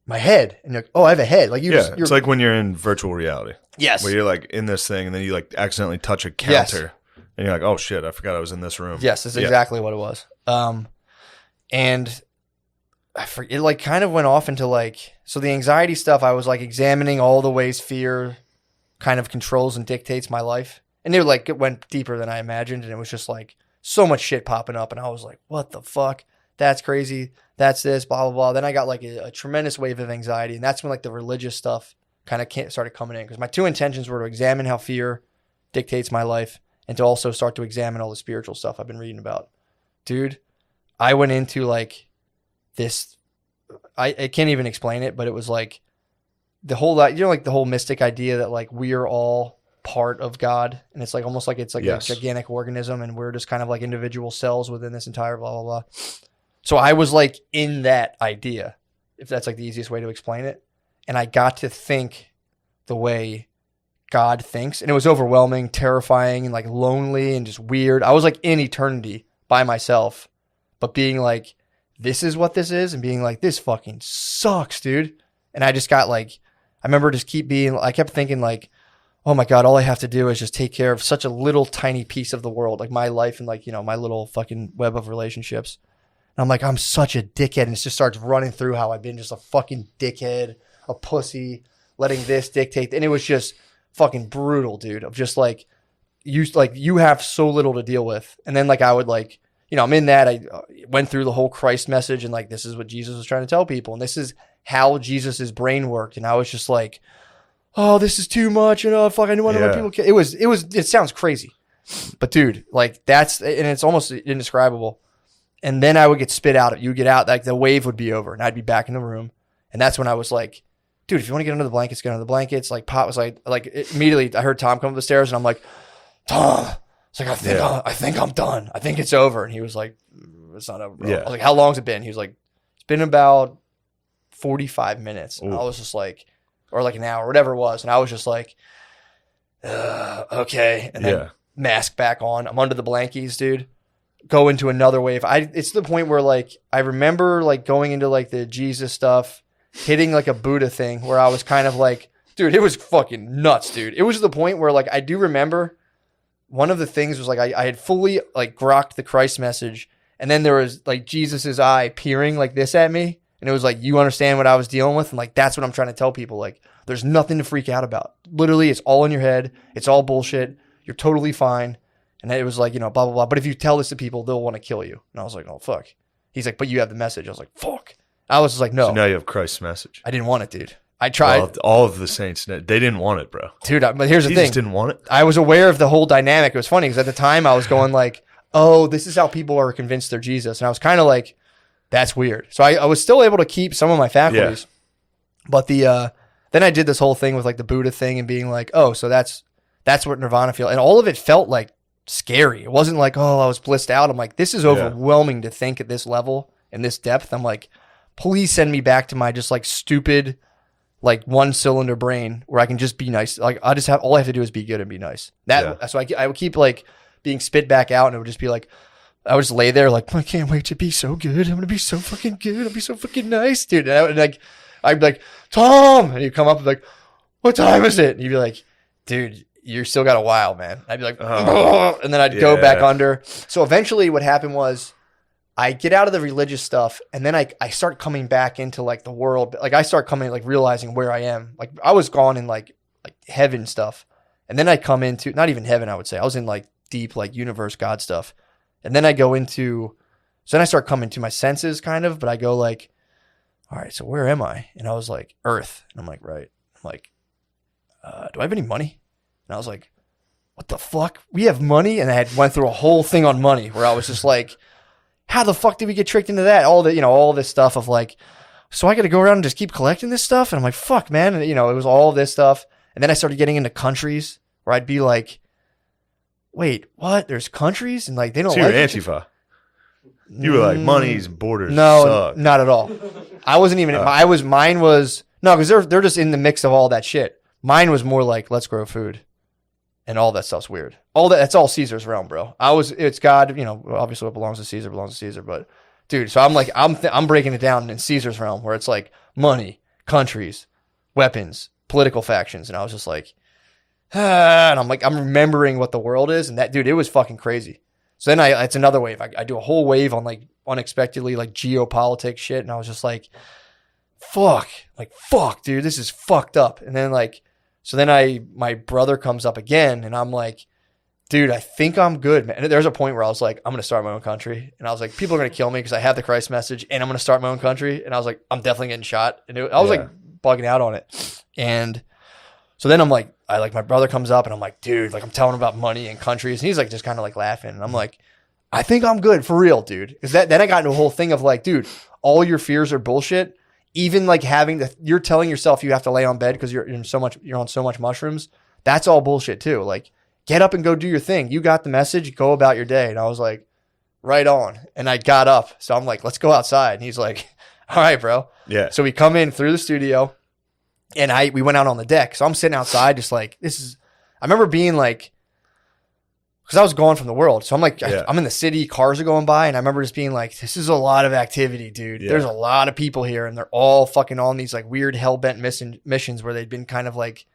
my head. And you're like, oh, I have a head. Like it's like when you're in virtual reality. Yes. Where you're like in this thing and then you like accidentally touch a counter. And you're like, oh shit, I forgot I was in this room. Yes, that's exactly what it was. And I forget, it like kind of went off into like, so the anxiety stuff, I was like examining all the ways fear kind of controls and dictates my life. And it went deeper than I imagined. And it was just like so much shit popping up. And I was like, what the fuck? That's crazy. That's this, blah, blah, blah. Then I got like a tremendous wave of anxiety. And that's when like the religious stuff kind of started coming in. Because my two intentions were to examine how fear dictates my life and to also start to examine all the spiritual stuff I've been reading about. Dude, I went into like this, I can't even explain it, but it was like the whole, you know, like the whole mystic idea that like we are all part of God. And it's like almost like it's like a gigantic organism and we're just kind of like individual cells within this entire blah, blah, blah. So I was like in that idea, if that's like the easiest way to explain it. And I got to think the way God thinks. And it was overwhelming, terrifying, and like lonely and just weird. I was like in eternity by myself, but being like, this is what this is, and being like, this fucking sucks, dude. And I just got like, I remember just I kept thinking like, oh my God, all I have to do is just take care of such a little tiny piece of the world, like my life and like, you know, my little fucking web of relationships. And I'm like, I'm such a dickhead. And it just starts running through how I've been just a fucking dickhead, a pussy, letting this dictate. And it was just fucking brutal, dude, of just like, you have so little to deal with. And then like, I would like, you know, I'm in that. I went through the whole Christ message and like, this is what Jesus was trying to tell people. And this is how Jesus's brain worked. And I was just like, oh, this is too much. And oh, fuck, I don't want to let people kill. It sounds crazy, but dude, like and it's almost indescribable. And then I would get spit out. You get out, like the wave would be over and I'd be back in the room. And that's when I was like, dude, if you want to get under the blankets, get under the blankets. Like Pop was like immediately I heard Tom come up the stairs and I'm like, Tom. It's like, I think I'm done. I think it's over. And he was like, it's not over, bro. I was like, how long's it been? He was like, it's been about 45 minutes. And I was just like, or like an hour, whatever it was. And I was just like, okay. And then mask back on. I'm under the blankies, dude. Go into another wave. It's the point where like, I remember like going into like the Jesus stuff, hitting like a Buddha thing where I was kind of like, dude, it was fucking nuts, dude. It was the point where like, I do remember one of the things was like, I had fully like grokked the Christ message. And then there was like Jesus's eye peering like this at me. And it was like, you understand what I was dealing with? And like, that's what I'm trying to tell people. Like, there's nothing to freak out about. Literally, it's all in your head. It's all bullshit. You're totally fine. And it was like, you know, blah, blah, blah. But if you tell this to people, they'll want to kill you. And I was like, oh, fuck. He's like, but you have the message. I was like, fuck. I was just like, no. So now you have Christ's message. I didn't want it, dude. I tried. Well, all of the saints, they didn't want it, bro. Dude, but here's the thing. Jesus didn't want it. I was aware of the whole dynamic. It was funny because at the time I was going like, oh, this is how people are convinced they're Jesus. And I was kind of like, that's weird. So I was still able to keep some of my faculties, but then I did this whole thing with like the Buddha thing and being like, oh, so that's what nirvana feel. And all of it felt like scary. It wasn't like, oh, I was blissed out. I'm like, this is overwhelming to think at this level and this depth. I'm like, please send me back to my just like stupid, like one cylinder brain where I can just be nice. Like I just all I have to do is be good and be nice. So I would keep like being spit back out, and it would just be like, I would just lay there like, I can't wait to be so good. I'm gonna be so fucking good. I'll be so fucking nice, dude. And I'd be like, Tom, and he'd come up and be like, what time is it? And he'd be like, dude, you still got a while, man. I'd be like, and then I'd go back under. So eventually what happened was I get out of the religious stuff, and then I start coming back into like the world. Like I start coming, like realizing where I am. Like I was gone in like heaven stuff. And then I come into, not even heaven, I would say. I was in like deep, like universe, God stuff. And then I go into, so then I start coming to my senses kind of, but I go like, all right, so where am I? And I was like, Earth. And I'm like, right. I'm like, do I have any money? And I was like, what the fuck? We have money? And I had went through a whole thing on money where I was just like, how the fuck did we get tricked into that? All this stuff of like, so I got to go around and just keep collecting this stuff? And I'm like, fuck, man. And, it was all this stuff. And then I started getting into countries where I'd be like, wait, what? There's countries? And like, they don't So like you're it. Antifa. You were like, money's borders No, suck. not at all. I wasn't even, mine was, no, because they're just in the mix of all that shit. Mine was more like, let's grow food. And all that stuff's weird. That's all Caesar's realm, bro. It's God, obviously what belongs to Caesar, but dude, so I'm like, I'm breaking it down in Caesar's realm where it's like money, countries, weapons, political factions. And I was just like, and I'm like, I'm remembering what the world is. And that, dude, it was fucking crazy. So then it's another wave. I do a whole wave on like unexpectedly like geopolitics shit. And I was just like, fuck, dude, this is fucked up. And then like, so then my brother comes up again, and I'm like, dude, I think I'm good, man. And there's a point where I was like, I'm going to start my own country. And I was like, people are going to kill me because I have the Christ message, and I'm going to start my own country. And I was like, I'm definitely getting shot. And I was like bugging out on it. And so then I'm like, my brother comes up, and I'm like, dude, like I'm telling him about money and countries. And he's like just kind of like laughing. And I'm like, I think I'm good for real, dude. Because then I got into a whole thing of like, dude, all your fears are bullshit. Even like you're telling yourself you have to lay on bed because you're on so much mushrooms. That's all bullshit too. Like, get up and go do your thing. You got the message. Go about your day. And I was like, right on. And I got up. So I'm like, let's go outside. And he's like, all right, bro. Yeah. So we come in through the studio, and we went out on the deck. So I'm sitting outside, just like, I remember being like, because I was gone from the world. So I'm like, I'm in the city, cars are going by, and I remember just being like, this is a lot of activity, dude. Yeah. There's a lot of people here, and they're all fucking on these like weird hell-bent missions where they'd been kind of like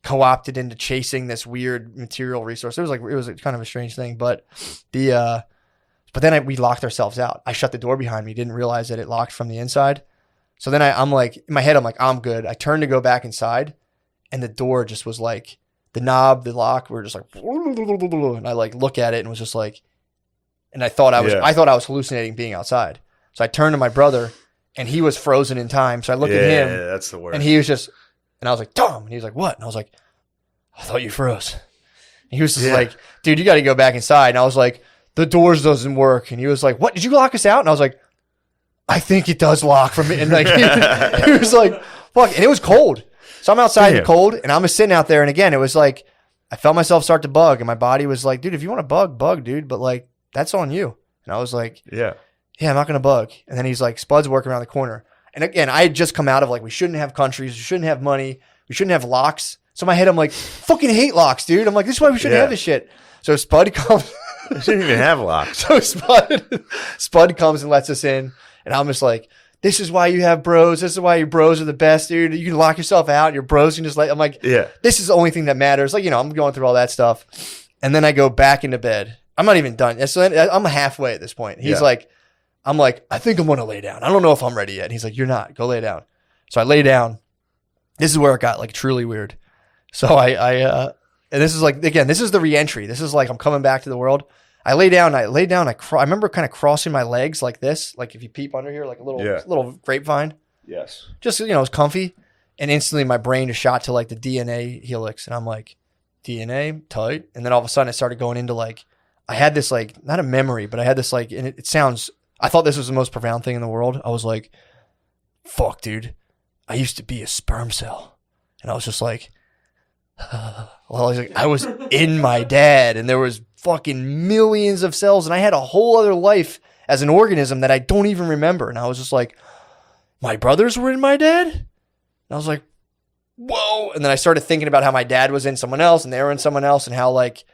co-opted into chasing this weird material resource. It was kind of a strange thing, but then we locked ourselves out. I shut the door behind me, didn't realize that it locked from the inside. So then I'm like, in my head, I'm like, I'm good. I turned to go back inside, and the door just was like, the knob, the lock, were just like, and I like look at it and was just like, and I thought I was hallucinating being outside. So I turned to my brother, and he was frozen in time. So I looked at him. Yeah, that's the worst. And he was just, and I was like, Tom. And he was like, what? And I was like, I thought you froze. And he was just like, dude, you got to go back inside. And I was like, the doors doesn't work. And he was like, what? Did you lock us out? And I was like, I think it does lock from me. And like, he was like, fuck. And it was cold. So I'm outside in the cold, and I'm just sitting out there. And again, it was like, I felt myself start to bug, and my body was like, dude, if you want to bug, dude. But like, that's on you. And I was like, yeah, I'm not going to bug. And then he's like, Spud's working around the corner. And again, I had just come out of like, we shouldn't have countries. We shouldn't have money. We shouldn't have locks. So in my head, I'm like, fucking hate locks, dude. I'm like, this is why we shouldn't have this shit. So Spud comes. We shouldn't even have locks. So Spud comes and lets us in. And I'm just like, this is why you have bros. This is why your bros are the best, dude. You can lock yourself out. Your bros can just I'm like, this is the only thing that matters. Like, I'm going through all that stuff. And then I go back into bed. I'm not even done. So I'm halfway at this point. He's like, I'm like, I think I'm going to lay down. I don't know if I'm ready yet. And he's like, you're not. Go lay down. So I lay down. This is where it got like truly weird. So and this is like, again, this is the reentry. This is like, I'm coming back to the world. I lay down. I remember kind of crossing my legs like this, like if you peep under here, like a little grapevine. Yes. Just, it was comfy. And instantly my brain just shot to like the DNA helix. And I'm like, DNA, tight. And then all of a sudden it started going into like, I had this like, not a memory, but I had this like, and it sounds I thought this was the most profound thing in the world. I was like, fuck, dude. I used to be a sperm cell. And I was just like, I was in my dad, and there was fucking millions of cells, and I had a whole other life as an organism that I don't even remember. And I was just like, my brothers were in my dad? And I was like, whoa. And then I started thinking about how my dad was in someone else, and they were in someone else, and how like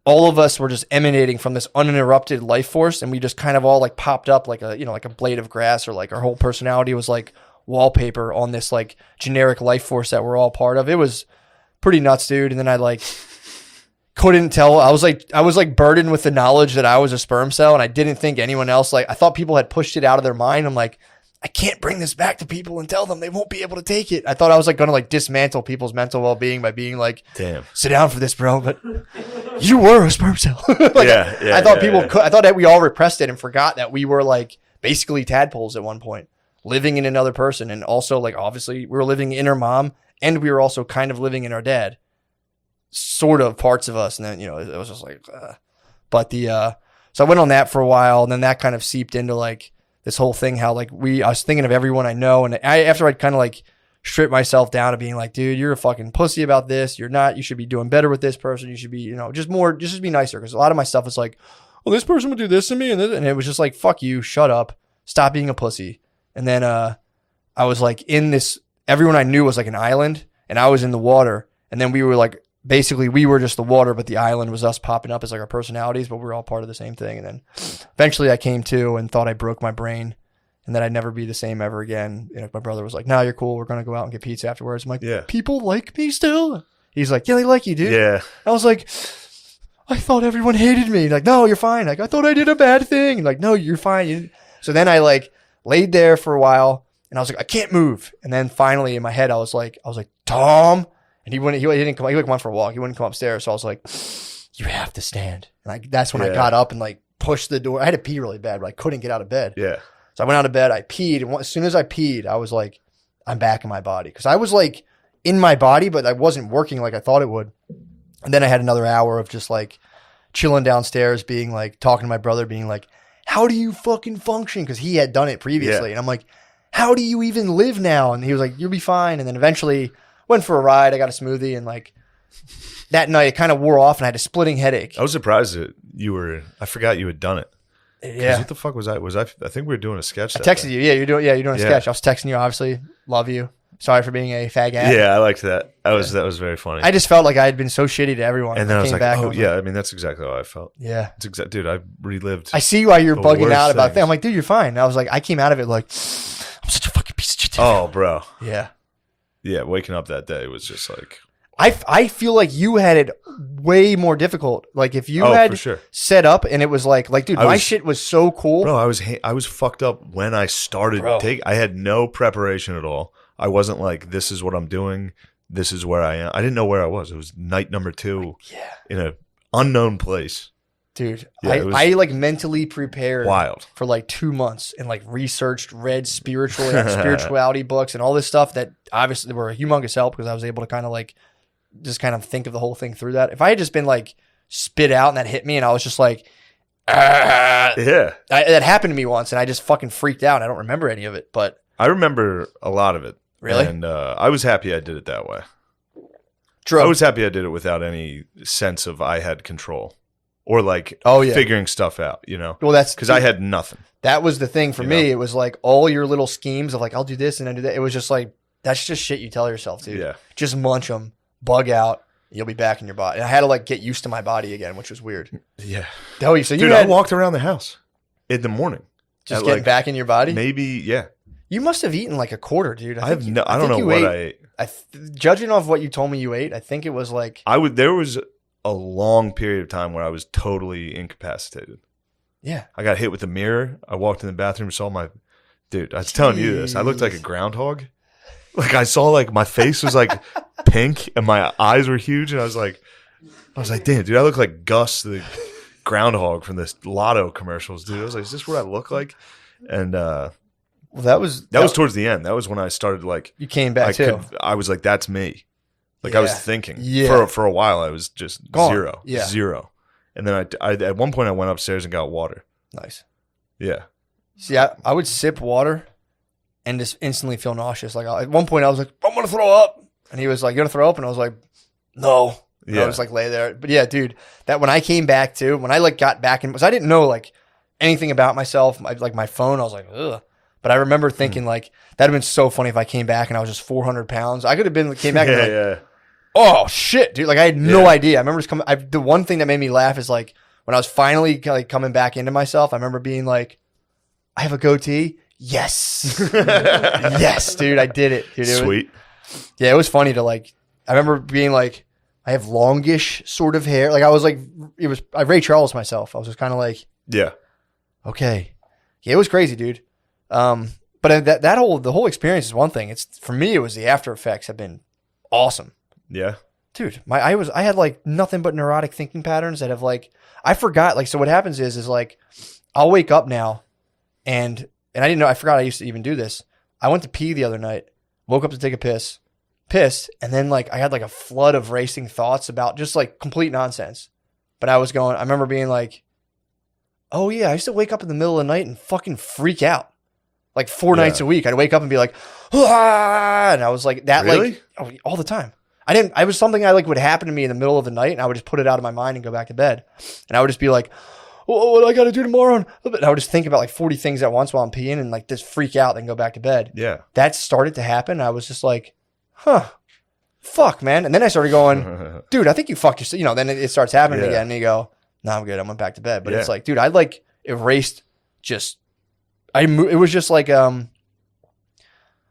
all of us were just emanating from this uninterrupted life force, and we just kind of all like popped up like a, like a blade of grass, or like our whole personality was like wallpaper on this like generic life force that we're all part of. It was pretty nuts, dude. And then I like couldn't tell. I was like burdened with the knowledge that I was a sperm cell, and I didn't think anyone else, like I thought people had pushed it out of their mind. I'm like, I can't bring this back to people and tell them, they won't be able to take it. I thought I was like going to like dismantle people's mental well-being by being like, damn, sit down for this, bro. But you were a sperm cell. Like, yeah, I thought I thought that we all repressed it and forgot that we were like basically tadpoles at one point, living in another person. And also like, obviously we were living in our mom, and we were also kind of living in our dad, sort of parts of us. And then, it was just like, but so I went on that for a while, and then that kind of seeped into like this whole thing, how like I was thinking of everyone I know. And after I'd kind of like stripped myself down to being like, dude, you're a fucking pussy about this. You're not, you should be doing better with this person. You should be, just be nicer. Cause a lot of my stuff was like, well, this person would do this to me. And it was just like, fuck you, shut up, stop being a pussy. And then, I was like in this, everyone I knew was like an island, and I was in the water. And then we were like, basically we were just the water, but the island was us popping up as like our personalities, but we were all part of the same thing. And then eventually I came to and thought I broke my brain and that I'd never be the same ever again. And my brother was like, no, you're cool. We're going to go out and get pizza afterwards. I'm like, yeah, people like me still? He's like, yeah, they like you, dude. Yeah. I was like, I thought everyone hated me. Like, no, you're fine. Like, I thought I did a bad thing. Like, no, you're fine. So then I like laid there for a while, and I was like, I can't move. And then finally in my head, I was like, Tom. And he didn't come. He went for a walk. He wouldn't come upstairs. So I was like, you have to stand. And like, that's when I got up and like pushed the door. I had to pee really bad, but I couldn't get out of bed. Yeah. So I went out of bed. I peed. And as soon as I peed, I was like, I'm back in my body. Cause I was like in my body, but I wasn't working like I thought it would. And then I had another hour of just like chilling downstairs, being like, talking to my brother, being like, how do you fucking function? Cause he had done it previously. And I'm like, how do you even live now? And he was like, you'll be fine. And then eventually went for a ride. I got a smoothie, and like that night it kind of wore off, and I had a splitting headache. I was surprised that I forgot you had done it. Yeah. What the fuck was I? I think we were doing a sketch. I texted you. Yeah, you're doing a sketch. I was texting you, obviously. Love you. Sorry for being a fag ass. Yeah, I liked that. That was very funny. I just felt like I had been so shitty to everyone. And then I was like, back oh yeah, I mean that's exactly how I felt. Yeah. It's dude, I relived. I see why you're the bugging worst out about things. that. I'm like, dude, you're fine. And I was like, I came out of it like, I'm such a fucking piece of shit. Oh, bro. Yeah. Yeah, waking up that day was just like, I feel like you had it way more difficult. Like if you for had sure. set up and it was like dude, my shit was so cool. Bro, I was fucked up when I started I had no preparation at all. I wasn't like, this is what I'm doing. This is where I am. I didn't know where I was. It was night number 2 in an unknown place. Dude, Yeah, I like mentally prepared wild for like 2 months and like researched, read spirituality books and all this stuff that obviously were a humongous help, because I was able to kind of like just kind of think of the whole thing through that. If I had just been like spit out and that hit me and I was just like, yeah, that happened to me once and I just fucking freaked out. I don't remember any of it, but I remember a lot of it. Really? And I was happy I did it that way. True. I was happy I did it without any sense of I had control or like figuring stuff out, Well, that's because I had nothing. That was the thing for me. It was like all your little schemes of like, I'll do this and I do that. It was just like, that's just shit you tell yourself, dude. Yeah. Just munch them, bug out. You'll be back in your body. And I had to like get used to my body again, which was weird. Yeah. Oh, so you Dude, I walked around the house in the morning. Just getting back in your body? Maybe, yeah. You must have eaten like a quarter, dude. I don't know what I ate. Judging off what you told me you ate, I think it was like... There was a long period of time where I was totally incapacitated. Yeah. I got hit with a mirror. I walked in the bathroom, saw my... Dude, I was telling you this. I looked like a groundhog. Like I saw like my face was like pink and my eyes were huge. And I was like, damn, dude, I look like Gus, the groundhog from the Lotto commercials, dude. I was like, is this what I look like? And well, that was towards the end. That was when I started like... You came back too. I was like, that's me. Like I was thinking. Yeah. For a while, I was just Gone. zero. And then I at one point I went upstairs and got water. Nice. Yeah. See, I would sip water and just instantly feel nauseous. Like at one point I was like, I'm going to throw up. And he was like, you going to throw up? And I was like, no. And I was like, lay there. But yeah, dude, that when I came back too, when I like got back in, because I didn't know like anything about myself, like my phone, I was like, ugh. But I remember thinking like, that'd have been so funny if I came back and I was just 400 pounds. I could have came back and like, oh shit, dude. Like I had no idea. I remember just the one thing that made me laugh is like, when I was finally like coming back into myself, I remember being like, I have a goatee. Yes. Yes, dude. I did it. Dude, Sweet. It was funny to like, I remember being like, I have longish sort of hair. Like I was like, I Ray Charles myself. I was just kind of like, yeah. Okay. Yeah, it was crazy, dude. But the whole experience is one thing. It's for me, it was the after effects have been awesome. Yeah. Dude, I had like nothing but neurotic thinking patterns that have like, I forgot. Like, so what happens is like, I'll wake up now and I didn't know, I forgot I used to even do this. I went to pee the other night, woke up to take a piss, pissed, and then like I had like a flood of racing thoughts about just like complete nonsense. But I remember being like, oh yeah, I used to wake up in the middle of the night and fucking freak out. Like 4 nights a week. I'd wake up and be like, ah! And I was like, that really? like, all the time. I was something I like would happen to me in the middle of the night and I would just put it out of my mind and go back to bed. And I would just be like, oh, what do I got to do tomorrow? And I would just think about like 40 things at once while I'm peeing and like just freak out and go back to bed. Yeah. That started to happen. I was just like, fuck, man. And then I started going, dude, I think you fucked yourself. Then it starts happening again. And you go, no, I'm good. I went back to bed. But it's like, dude, I like erased it was just like,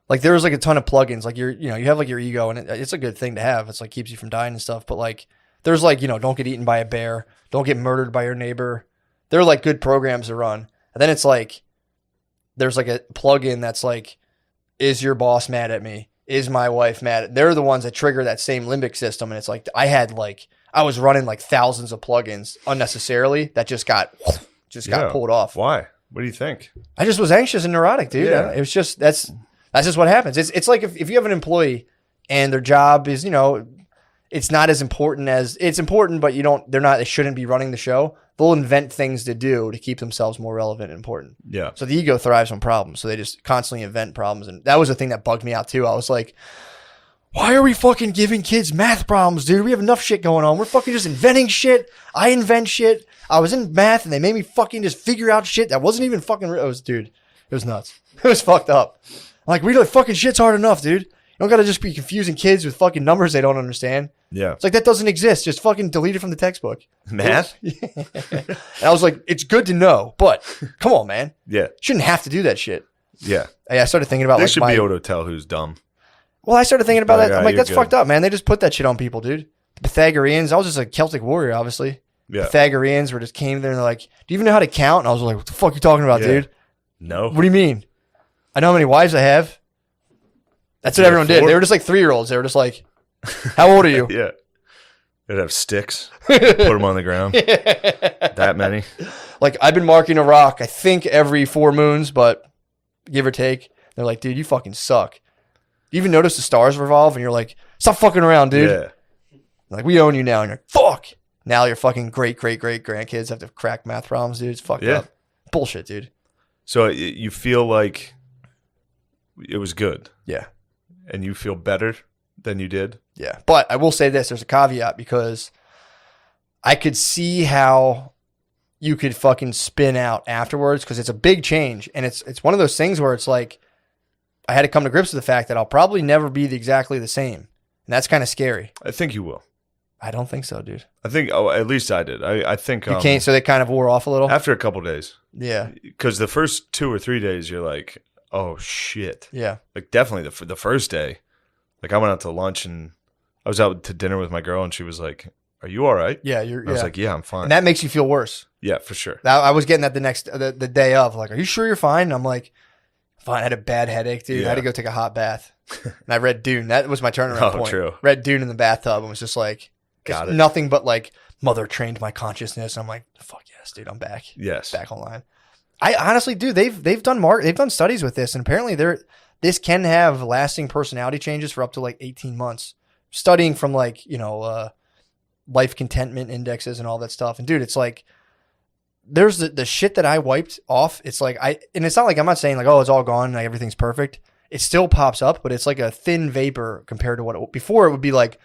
like there was like a ton of plugins. Like you have like your ego and it's a good thing to have. It's like keeps you from dying and stuff. But like, there's like, don't get eaten by a bear. Don't get murdered by your neighbor. They're like good programs to run. And then it's like, there's like a plugin that's like, is your boss mad at me? Is my wife mad at? They're the ones that trigger that same limbic system. And it's like, I was running like thousands of plugins unnecessarily that just got pulled off. Why? What do you think? I just was anxious and neurotic, dude. Yeah. It was just, that's just what happens. It's like if you have an employee and their job is, it's not as important as it's important, but they shouldn't be running the show. They'll invent things to do to keep themselves more relevant and important. Yeah. So the ego thrives on problems. So they just constantly invent problems. And that was the thing that bugged me out too. I was like, why are we fucking giving kids math problems, dude? We have enough shit going on. We're fucking just inventing shit. I invent shit. I was in math and they made me fucking just figure out shit that wasn't even fucking real. It was nuts. It was fucked up. Like, fucking shit's hard enough, dude. You don't gotta just be confusing kids with fucking numbers they don't understand. Yeah. It's like, that doesn't exist. Just fucking delete it from the textbook. Math? And I was like, it's good to know, but come on, man. Yeah. Shouldn't have to do that shit. Yeah. I started thinking about They like should be able to tell who's dumb. Well, I started thinking about that. I'm like, that's good. fucked up, man. They just put that shit on people, dude. The Pythagoreans. I was just a Celtic warrior, obviously. Yeah. Pythagoreans were just came there and they're like, do you even know how to count? And I was like, what the fuck are you talking about, dude? No. What do you mean? I know how many wives I have. That's what everyone did. They were just like 3-year-olds. They were just like, how old are you? Yeah. They'd have sticks. Put them on the ground. That many. Like, I've been marking a rock, I think, every 4 moons, but give or take. They're like, dude, you fucking suck. You even notice the stars revolve and you're like, stop fucking around, dude. Yeah. Like, we own you now. And you're like, fuck. Now your fucking great grandkids have to crack math problems, dude. It's fucked up. Bullshit, dude. So you feel like it was good. Yeah. And you feel better than you did? Yeah. But I will say this. There's a caveat because I could see how you could fucking spin out afterwards because it's a big change. And it's one of those things where it's like, I had to come to grips with the fact that I'll probably never be exactly the same. And that's kind of scary. I think you will. I don't think so, dude. I think, at least I did. I think. You can't, so they kind of wore off a little? After a couple days. Yeah. Because the first 2 or 3 days, you're like, oh, shit. Yeah. Like, definitely the first day. Like, I went out to lunch and I was out to dinner with my girl and she was like, are you all right? Yeah. I was like, yeah, I'm fine. And that makes you feel worse. Yeah, for sure. I was getting that the day of, like, are you sure you're fine? And I'm like, fine. I had a bad headache, dude. I had to go take a hot bath. And I read Dune. That was my turnaround point. True. Read Dune in the bathtub and was just like, Got it. Nothing but like, mother trained my consciousness. And I'm like, fuck yes, dude. I'm back. Yes. Back online. I honestly do. They've done studies with this, and apparently this can have lasting personality changes for up to like 18 months. Studying from like, life contentment indexes and all that stuff. And dude, it's like there's the shit that I wiped off. It's like and it's not like I'm not saying like, oh, it's all gone, like everything's perfect. It still pops up, but it's like a thin vapor compared to what before it would be like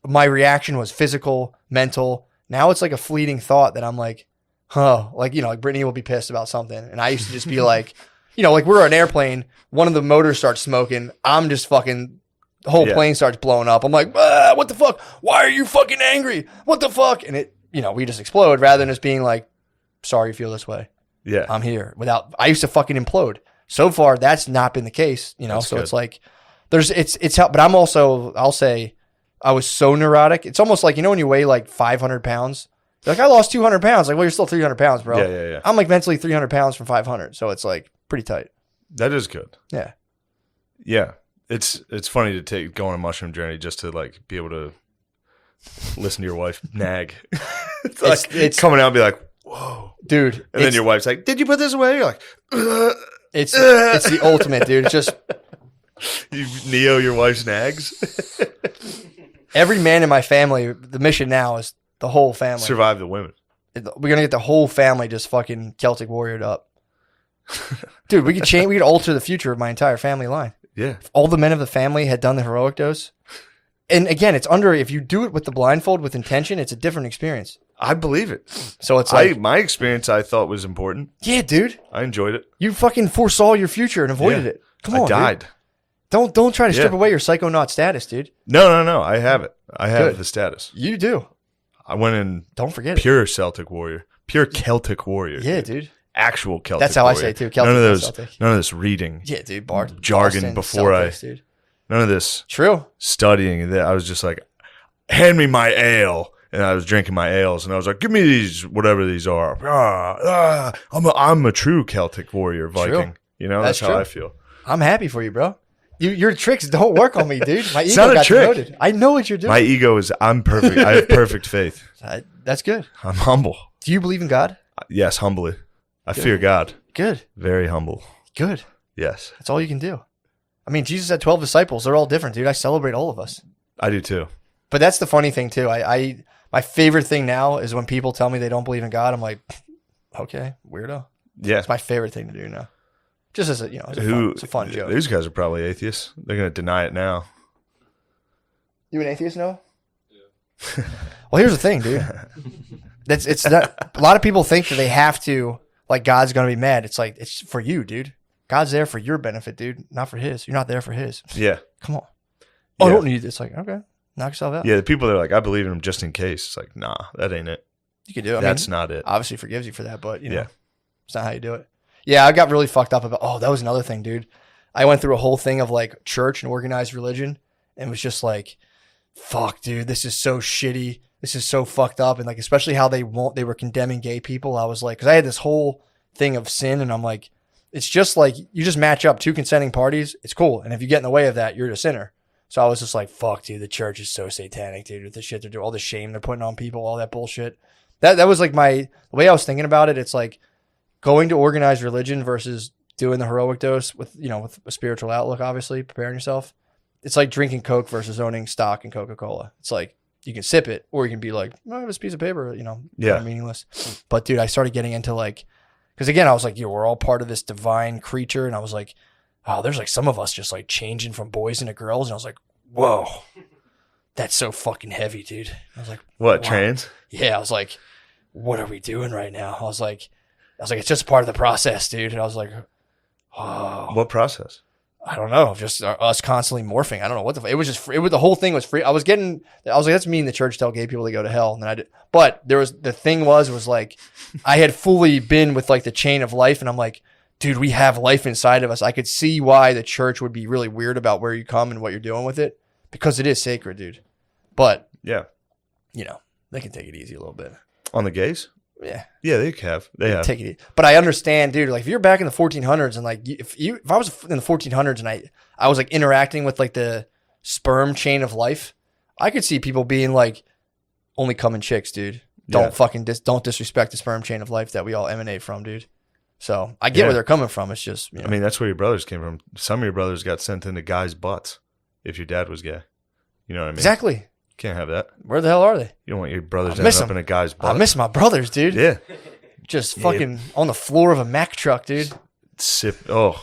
my reaction was physical, mental. Now it's like a fleeting thought that I'm like, huh, like, you know, like Brittany will be pissed about something. And I used to just be like, you know, like we're on an airplane, one of the motors starts smoking. I'm just fucking, the whole plane starts blowing up. I'm like, what the fuck? Why are you fucking angry? What the fuck? And it, you know, we just explode rather than just being like, sorry you feel this way. Yeah. I'm here. I used to fucking implode. So far, that's not been the case, you know? That's so good. it's like, it's help, but I'm also, I'll say, I was so neurotic. It's almost like, you know, when you weigh like 500 pounds, you're like, I lost 200 pounds. Like, well, you're still 300 pounds, bro. Yeah. I'm like mentally 300 pounds from 500. So it's like pretty tight. That is good. Yeah. Yeah. It's funny to go on a mushroom journey just to like be able to listen to your wife nag. it's coming out and be like, whoa. Dude. And then your wife's like, did you put this away? You're like, it's the ultimate, dude. It's just, you Neo your wife's nags. every man in my family, the mission now is the whole family. Survive the women. We're going to get the whole family just fucking Celtic warriored up. Dude, we could alter the future of my entire family line. Yeah. If all the men of the family had done the heroic dose. And again, if you do it with the blindfold with intention, it's a different experience. I believe it. So it's like, my experience I thought was important. yeah, dude, I enjoyed it. you fucking foresaw your future and avoided Yeah. it. Come on, I died. dude. Don't try to strip Yeah. away your psychonaut status, dude. No. I have it. I have Good. the status. You do. I went in Don't forget it. pure Celtic warrior. Pure Celtic warrior. Yeah, dude. Actual Celtic That's how I warrior. say it, too. Celtic, none of not those Celtic. none of this reading. Yeah, dude. Bart, Jargon Boston, before Celtics, dude. none of this True. studying. That I was just like, hand me my ale. And I was drinking my ales, and I was like, "Give me these, whatever these are." I'm a true Celtic warrior Viking. True. You know, That's that's how true. I feel. I'm happy for you, bro. Your tricks don't work on me, dude. My ego not a got trick. demoted. I know what you're doing. My ego is I'm perfect. I have perfect faith. That's good. I'm humble. Do you believe in God? Yes, humbly. I fear God. Good. Very humble. Good. Yes, That's all you can do. I mean, Jesus had 12 disciples. They're all different, dude. I celebrate all of us. I do too. But that's the funny thing, too. My favorite thing now is when people tell me they don't believe in God. I'm like, okay, weirdo. Yeah. It's my favorite thing to do now. Just as a, you know, it's a fun joke. These guys are probably atheists. They're going to deny it now. You an atheist, Noah? Yeah. Well, here's the thing, dude. It's not, a lot of people think that they have to, like, God's going to be mad. It's like, it's for you, dude. God's there for your benefit, dude, not for his. You're not there for his. Yeah. Come on. Oh, I Yeah. don't need this. Like, okay, knock yourself out. Yeah, the people that are like, I believe in him just in case. It's like, nah, that ain't it. You can do it. That's not it. Obviously forgives you for that, but, you know, Yeah. it's not how you do it. Yeah, I got really fucked up about, oh, that was another thing, dude. I went through a whole thing of, like, church and organized religion, and was just like, fuck, dude, this is so shitty. This is so fucked up. And, like, especially how they were condemning gay people. I was like, because I had this whole thing of sin, and I'm like, it's just like, you just match up two consenting parties. It's cool. And if you get in the way of that, you're a sinner. So I was just like, fuck, dude, the church is so satanic, dude, with the shit they're doing, all the shame they're putting on people, all that bullshit. That was like the way I was thinking about it. It's like going to organized religion versus doing the heroic dose with, you know, with a spiritual outlook, obviously, preparing yourself. It's like drinking Coke versus owning stock in Coca-Cola. It's like, you can sip it, or you can be like, oh, I have this piece of paper, you know, Yeah. meaningless. But dude, I started getting into like, because again, I was like, we're all part of this divine creature. And I was like, oh, there's like some of us just like changing from boys into girls. And I was like, whoa, that's so fucking heavy, dude. I was like, What, wow. trans? Yeah, I was like, what are we doing right now? I was like, it's just part of the process, dude. And I was like, oh, What process? I don't know, just us constantly morphing. I don't know what it was. Just the whole thing was free. I was like, that's mean. The church tell gay people to go to hell, and then I did. But the thing was like, I had fully been with like the chain of life, and I'm like, dude, we have life inside of us. I could see why the church would be really weird about where you come and what you're doing with it, because it is sacred, dude. But Yeah. you know, they can take it easy a little bit. On the gays? Yeah. Yeah, they have. They have. Take it easy. But I understand, dude, like if you're back in the 1400s and like if I was in the 1400s and I was like interacting with like the sperm chain of life, I could see people being like, only come in chicks, dude. Don't Yeah. fucking don't disrespect the sperm chain of life that we all emanate from, dude. So I get Yeah. where they're coming from. It's just, you know. I mean, that's where your brothers came from. Some of your brothers got sent into guys' butts if your dad was gay. You know what I mean? Exactly. Can't have that. just fucking on the floor of a Mack truck, dude. Some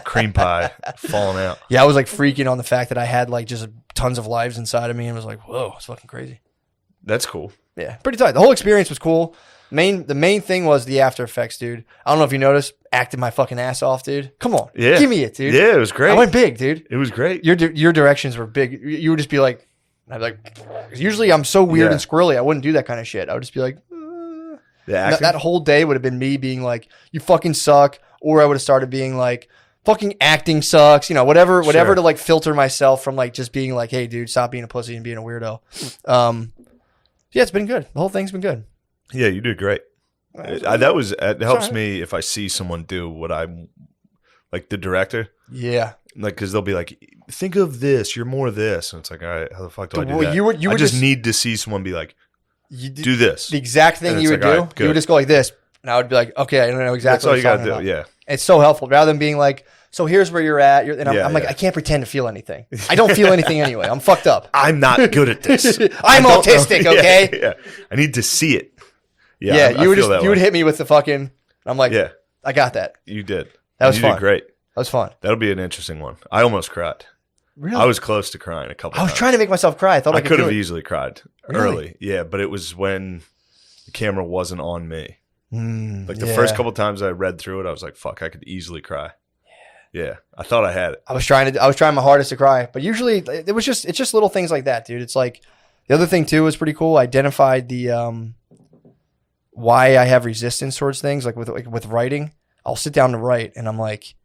cream pie falling out. Yeah, I was like freaking on the fact that I had like just tons of lives inside of me, and was like, whoa, it's fucking crazy. That's cool. Yeah, pretty tight. The whole experience was cool. The main thing was the after effects, dude. I don't know if you noticed, acted my fucking ass off, dude. Come on, give me it, dude. Yeah, it was great. I went big, dude. It was great. Your directions were big. You would just be like, I'd be like, usually I'm so weird and squirrely, I wouldn't do that kind of shit. I would just be like, that whole day would have been me being like, you fucking suck, or I would have started being like, fucking acting sucks, you know, whatever to like filter myself from like just being like, hey, dude, stop being a pussy and being a weirdo. Yeah, it's been good. The whole thing's been good. Yeah, you did great. It helps me if I see someone do what I'm like, the director. Yeah, like because they'll be like, think of this, you're more this, and it's like, all right, how the fuck do I do that? You would I just need to see someone be like, do this. The exact thing you would do. Right, you would just go like this, and I would be like, okay, I don't know exactly. That's all you got to do. Yeah, it's so helpful rather than being like, so here's where you're at. I'm like, I can't pretend to feel anything. I don't feel anything anyway. I'm fucked up. I'm not good at this. I'm autistic. Okay. Yeah. I need to see it. Yeah. You would hit me with the fucking. I'm like, yeah, I got that. You did. That was fun. You did great. That was fun. That'll be an interesting one. I almost cried. Really? I was close to crying a couple times. I was trying to make myself cry. I thought I could have easily cried early. Yeah, but it was when the camera wasn't on me. The first couple times I read through it, I was like, fuck, I could easily cry. Yeah, I thought I had it. I was trying my hardest to cry, but usually it's just little things like that, dude. It's like the other thing too was pretty cool. I identified the why I have resistance towards things, like with writing. I'll sit down to write, and I'm like,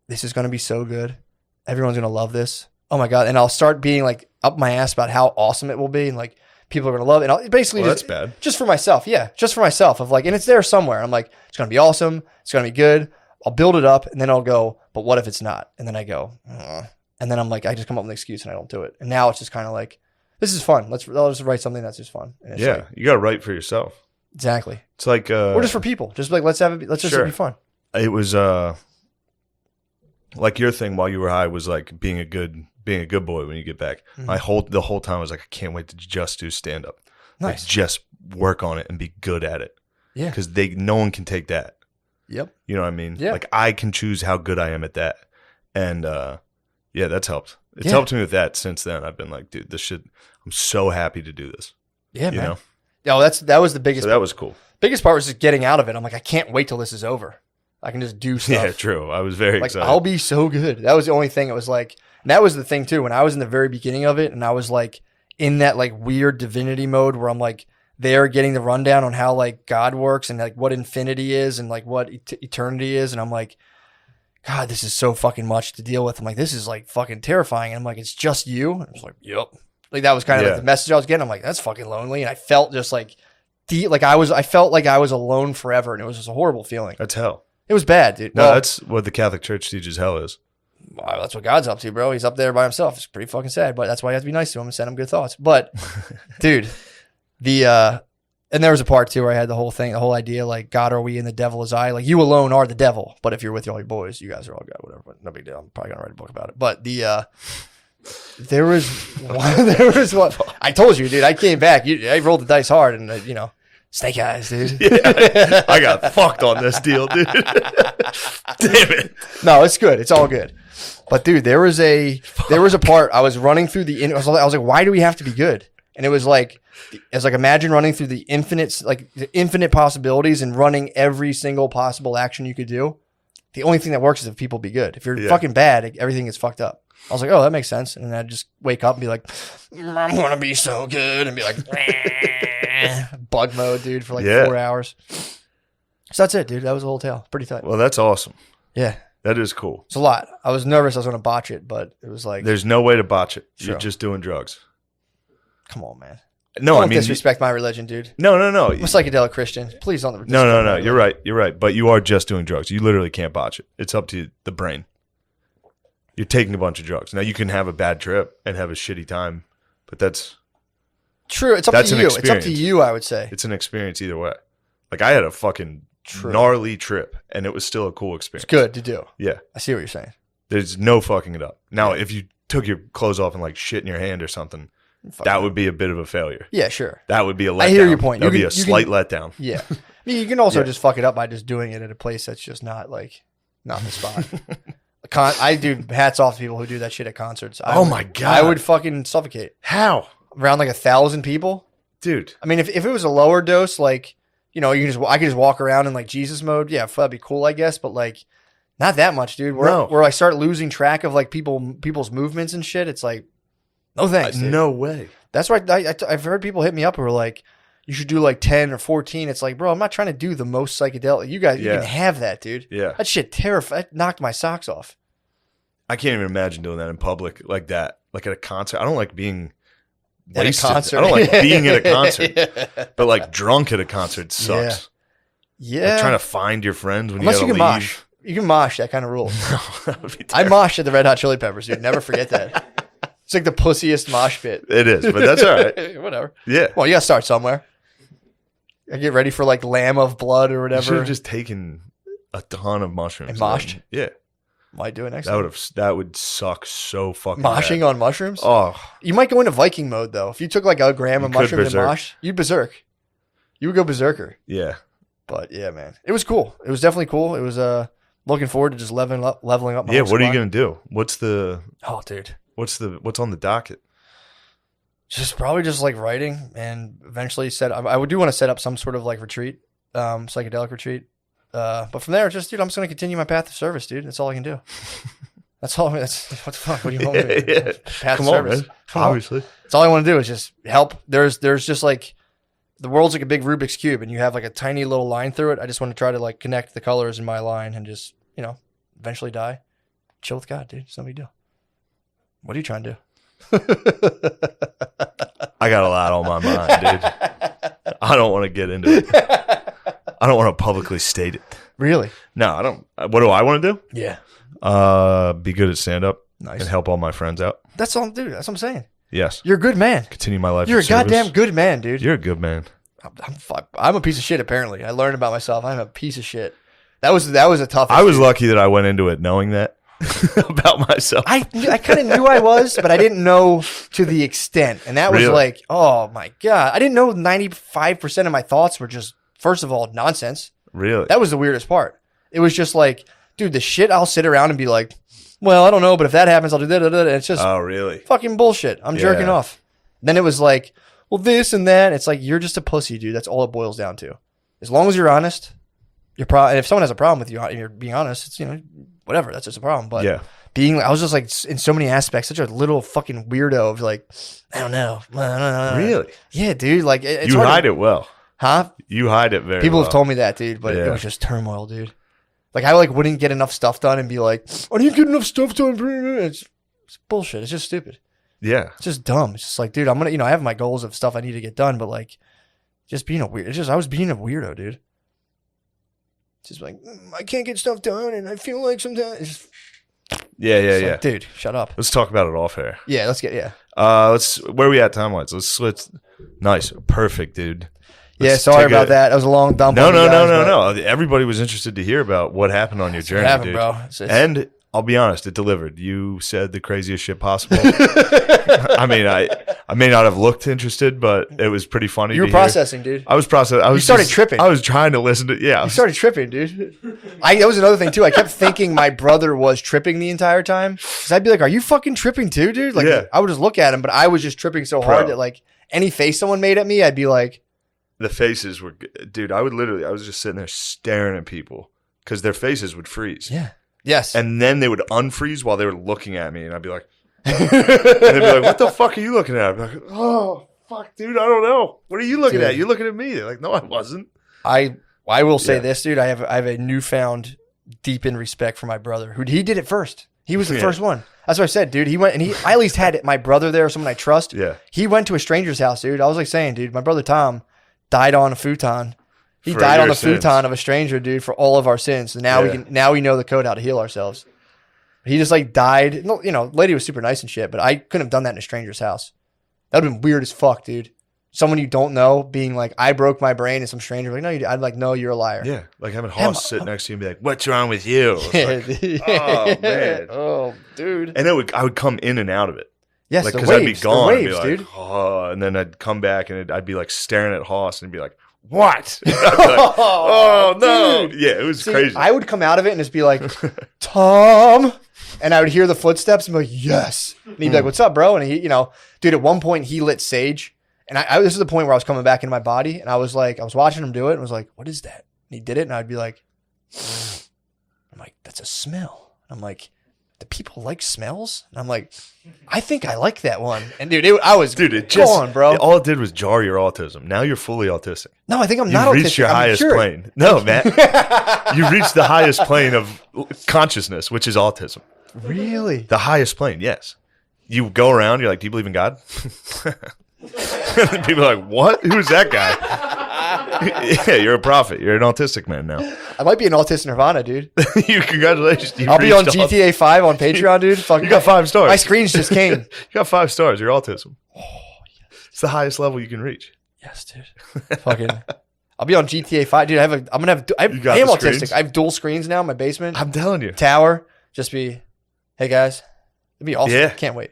this is gonna be so good. Everyone's gonna love this. Oh my god! And I'll start being like up my ass about how awesome it will be, and like people are gonna love it. And I'll basically that's bad. Just for myself, just for myself. Of like, and it's there somewhere. I'm like, it's gonna be awesome. It's gonna be good. I'll build it up, and then I'll go, but what if it's not? And then I go, and then I'm like, I just come up with an excuse, and I don't do it. And now it's just kind of like, this is fun. I'll just write something that's just fun. And like, you got to write for yourself. Exactly. It's like, or just for people. Just like let's just be fun. It was like your thing while you were high was like being a good boy when you get back. Mm-hmm. The whole time I was like, I can't wait to just do stand up. Nice. Like, just work on it and be good at it. Yeah. Because no one can take that. Yep. You know what I mean? Yeah. Like I can choose how good I am at that. And that's helped. It's helped me with that since then. I've been like, dude, this shit, I'm so happy to do this. Yeah, you man. know? Yeah, that was the biggest So that was cool. Biggest part was just getting out of it. I'm like, I can't wait till this is over. I can just do stuff. Yeah, true. I was very excited. I'll be so good. That was the only thing. It was like, and that was the thing too. When I was in the very beginning of it and I was like in that like weird divinity mode where I'm like, they're getting the rundown on how like God works and like what infinity is and like what eternity is. And I'm like, God, this is so fucking much to deal with. I'm like, this is like fucking terrifying. And I'm like, it's just you. And I was like, yep. Like that was kind of like the message I was getting. I'm like, that's fucking lonely. And I felt just like, I felt like I was alone forever. And it was just a horrible feeling. That's hell. It was bad, dude. No, that's what the Catholic Church teaches hell is. Wow, that's what God's up to, bro. He's up there by himself. It's pretty fucking sad, but that's why you have to be nice to him and send him good thoughts. But dude, and there was a part too where I had the whole idea like, God are we and the devil is I. Like you alone are the devil, but if you're with all your boys, you guys are all God, whatever. But no big deal. I'm probably gonna write a book about it. But there was one. I told you, dude. I came back. I rolled the dice hard, and snake eyes, dude. Yeah, I got fucked on this deal, dude. Damn it. No, it's good. It's all good. But dude, there was a part I was running through I was like, why do we have to be good? And it was like imagine running through the infinite possibilities and running every single possible action you could do. The only thing that works is if people be good. If you're fucking bad, everything gets fucked up. I was like, oh, that makes sense. And then I'd just wake up and be like, I'm going to be so good. And be like, bug mode, dude, for like 4 hours. So that's it, dude. That was the whole tale. Pretty tight. Well, that's awesome. Yeah. That is cool. It's a lot. I was nervous I was going to botch it, but it was like. There's no way to botch it. Sure. You're just doing drugs. Come on, man. No, don't disrespect my religion, dude. No. I'm a psychedelic Christian. Please don't. No. You're right. But you are just doing drugs. You literally can't botch it. It's up to the brain. You're taking a bunch of drugs. Now you can have a bad trip and have a shitty time, but that's true. It's up to you. It's up to you, I would say. It's an experience either way. Like I had a fucking gnarly trip and it was still a cool experience. It's good to do. Yeah. I see what you're saying. There's no fucking it up. Now, if you took your clothes off and like shit in your hand or something, that would be a bit of a failure. Yeah, sure. That would be a letdown. I hear your point. That would be a slight letdown. Yeah. mean, you can also Yeah. just fuck it up by just doing it at a place that's just not the spot. I do hats off to people who do that shit at concerts. My God. I would fucking suffocate How? around like 1,000 people. Dude. I mean, if it was a lower dose, like, you know, I could just walk around in like Jesus mode. Yeah, that'd be cool, I guess. But like, not that much, dude. Where I start losing track of like people's movements and shit. It's like, no thanks, dude. No way. That's why I've heard people hit me up who are like, you should do like 10 or 14. It's like, bro, I'm not trying to do the most psychedelic. You guys, you can have that, dude. Yeah. That shit terrified. That knocked my socks off. I can't even imagine doing that in public like that. Like at a concert. I don't like being At a wasted. concert. I don't like being at a concert. Yeah. But like drunk at a concert sucks. Yeah. Like trying to find your friends when Unless you you gotta can leave. mosh. You can mosh. That kind of rule. That would be I terrible. moshed at the Red Hot Chili Peppers, dude. Never forget that. It's like the pussiest mosh pit. It is, but that's all right. Whatever. Yeah. Well, you gotta start somewhere. I get ready for like Lamb of Blood or You should whatever. have just taken a ton of mushrooms. And moshed? Yeah. Might do it next That time. that would suck so fucking Moshing bad. on mushrooms? Oh, You might go into Viking mode though. If you took like a gram of You could mushrooms and berserk. mosh, you'd berserk. You would go berserker. yeah. But yeah, man, it was cool. It was definitely cool. It was looking forward to just leveling up my Yeah, whole what are you squad. going to do? What's Oh, dude, what's on the docket? just probably just like writing and eventually I would do want to set up some sort of like retreat, psychedelic retreat. But from there, just dude, I'm just gonna continue my path of service, dude. That's all I can do. That's all. That's what the fuck. What do you want me to do? Yeah. Path Come of on, service. man. Come on. Obviously. That's all I want to do is just help. There's just like the world's like a big Rubik's cube, and you have like a tiny little line through it. I just want to try to like connect the colors in my line and just eventually die, chill with God, dude. It's no big deal. What are you trying to do? I got a lot on my mind, dude. I don't want to get into it. I don't want to publicly state it. Really? No, I don't. What do I want to do? Yeah. Be good at stand up Nice. and help all my friends out. That's all, dude. That's what I'm saying. Yes. You're a good man. Continue my life. You're a of service. goddamn good man, dude. You're a good man. I'm a piece of shit. Apparently, I learned about myself. I'm a piece of shit. That was a tough. I was lucky that I went into it knowing that about myself. I kind of knew I was, but I didn't know to the extent. And that was Really? like, oh my God. I didn't know 95% of my thoughts were just, first of all, nonsense. Really? That was the weirdest part. It was just like, dude, the shit I'll sit around and be like, well, I don't know, but if that happens, I'll do that. It's just Oh, really? fucking bullshit. I'm jerking Yeah. off. Then it was like, well, this and that. It's like, you're just a pussy, dude. That's all it boils down to. As long as you're honest, and if someone has a problem with you and you're being honest, it's, whatever. That's just a problem. But Yeah. I was just like, in so many aspects, such a little fucking weirdo of like, I don't know. Really? Yeah, dude. Like, it's You hard hide to, it well. Huh? You hide it very People well. have told me that, dude, but it Yeah. was just turmoil, dude. Like, I like wouldn't get enough stuff done and be like, I didn't get enough stuff done. It's bullshit. It's just stupid. Yeah. It's just dumb. It's just like, dude, I'm gonna, I have my goals of stuff I need to get done, but like, just being a weird. It's just I was being a weirdo, dude. It's just like I can't get stuff done, and I feel like sometimes. It's just, Yeah. it's like, dude, shut up. Let's talk about it off air. Yeah, let's get Where are we at time wise? Let's switch. Nice. Perfect, dude. Yeah, Let's sorry take about that. That was a long dump. No, on you guys, but no. Everybody was interested to hear about what happened on your It journey, happened, dude. bro. It's- And I'll be honest, it delivered. You said the craziest shit possible. I mean, I may not have looked interested, but it was pretty funny. you were to hear. processing, dude. I was processing. I was started tripping. I was trying to listen to. Yeah, I You was- started tripping, dude. That was another thing too. I kept thinking my brother was tripping the entire time. Cause I'd be like, "Are you fucking tripping too, dude?" Like, Yeah. I would just look at him, but I was just tripping so hard Bro. that like any face someone made at me, I'd be like, the faces were, dude. I was just sitting there staring at people because their faces would freeze. "Yeah, yes." And then they would unfreeze while they were looking at me, and I'd be like, and they'd be like, "What the fuck are you looking at?" I'd be like, "Oh, fuck, dude, I don't know. What are you looking Dude. at? You're looking at me." They're like, "No, I wasn't." I will say Yeah. this, dude. I have a newfound deepened respect for my brother. He did it first. He was the Yeah. first one. That's what I said, dude. He went and I at least had my brother there, or someone I trust. Yeah, He went to a stranger's house, dude. I was like saying, dude, my brother Tom died on a futon. He For died on your the sins. futon of a stranger, dude, for all of our sins. And now Yeah. we know the code how to heal ourselves. He just like died. Lady was super nice and shit, but I couldn't have done that in a stranger's house. That would have been weird as fuck, dude. Someone you don't know being like, I broke my brain, and some stranger like, no, you did. I'd be like, no, you're a liar. yeah. Like having Hoss sit next to you and be like, "What's wrong with you?" It's like, oh man. Oh, dude. And I would come in and out of it. Yes, Like, the because I'd be waves, gone, the and waves, be like, dude. "Oh," and then I'd come back and I'd be like staring at Hoss and be like, what? Oh no! Yeah, it was See, crazy. I would come out of it and just be like, Tom, and I would hear the footsteps and be like, yes. And he'd be like, what's up, bro? And he, dude, at one point he lit sage, and I this is the point where I was coming back into my body, and I was watching him do it, and was like, what is that? And he did it, and I'd be like, I'm like, that's a smell. I'm like, do people like smells? And I'm like, I think I like that one. And dude, it just gone, bro. All it did was jar your autism. Now you're fully autistic. No, I think I'm You not autistic. reached your I'm highest cured. plane. No, man. You reached the highest plane of consciousness, which is autism. Really? The highest plane, yes. You go around, you're like, do you believe in God? People are like, what? Who's that guy? Yeah, you're a prophet. You're an autistic man now. I might be an autistic nirvana, dude. Congratulations. You I'll be on reached GTA 5 on Patreon, dude. Fuck, You got 5 stars. my screens just came. You got 5 stars. You're autism. It's the highest level you can reach. Yes, dude. Fucking. I'll be on GTA 5, dude. I am You got the autistic. screens? I have dual screens now in my basement. I'm telling you. Tower. Just be, hey guys, it'd be awesome. Yeah. Can't wait.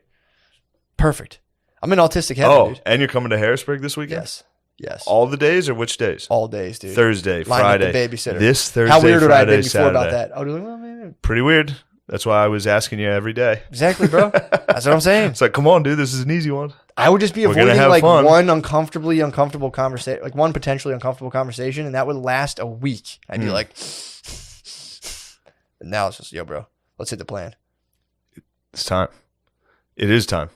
Perfect. I'm in autistic heaven, Oh, dude. and you're coming to Harrisburg this weekend? Yes. All the days or which days? All days, dude. Thursday, Line Friday. up the babysitter. This Thursday, How weird would I have Friday, been before Saturday. about that? I would be like, well, man, Pretty weird. That's why I was asking you every day. exactly, bro. That's what I'm saying. It's like, come on, dude. This is an easy one. I would just be We're gonna avoiding have like fun. one uncomfortable conversation, like one potentially uncomfortable conversation, and that would last a week. I'd be like, and now it's just, yo, bro, let's hit the plan. It's time. It is time.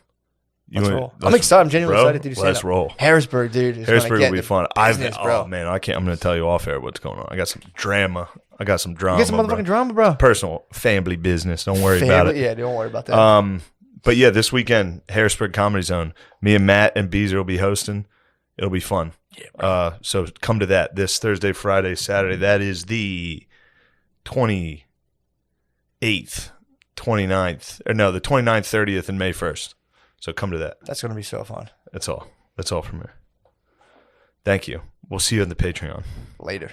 Let's roll. I'm excited. I'm genuinely excited to do Let's stand-up. roll. Harrisburg, dude. Is Harrisburg gonna will get be the fun. business, bro. Oh man, I can't. I'm going to tell you off air what's going on. I got some drama. I got some drama. You get some motherfucking drama, bro. Personal family business. Don't worry about it. Yeah, don't worry about that. But yeah, this weekend, Harrisburg Comedy Zone. Me and Matt and Beezer will be hosting. It'll be fun. Yeah. So come to that this Thursday, Friday, Saturday. That is the 28th, 29th, or no, the 29th, 30th, and May 1st. So come to that. That's gonna be so fun. That's all. That's all from me. Thank you. We'll see you on the Patreon. Later.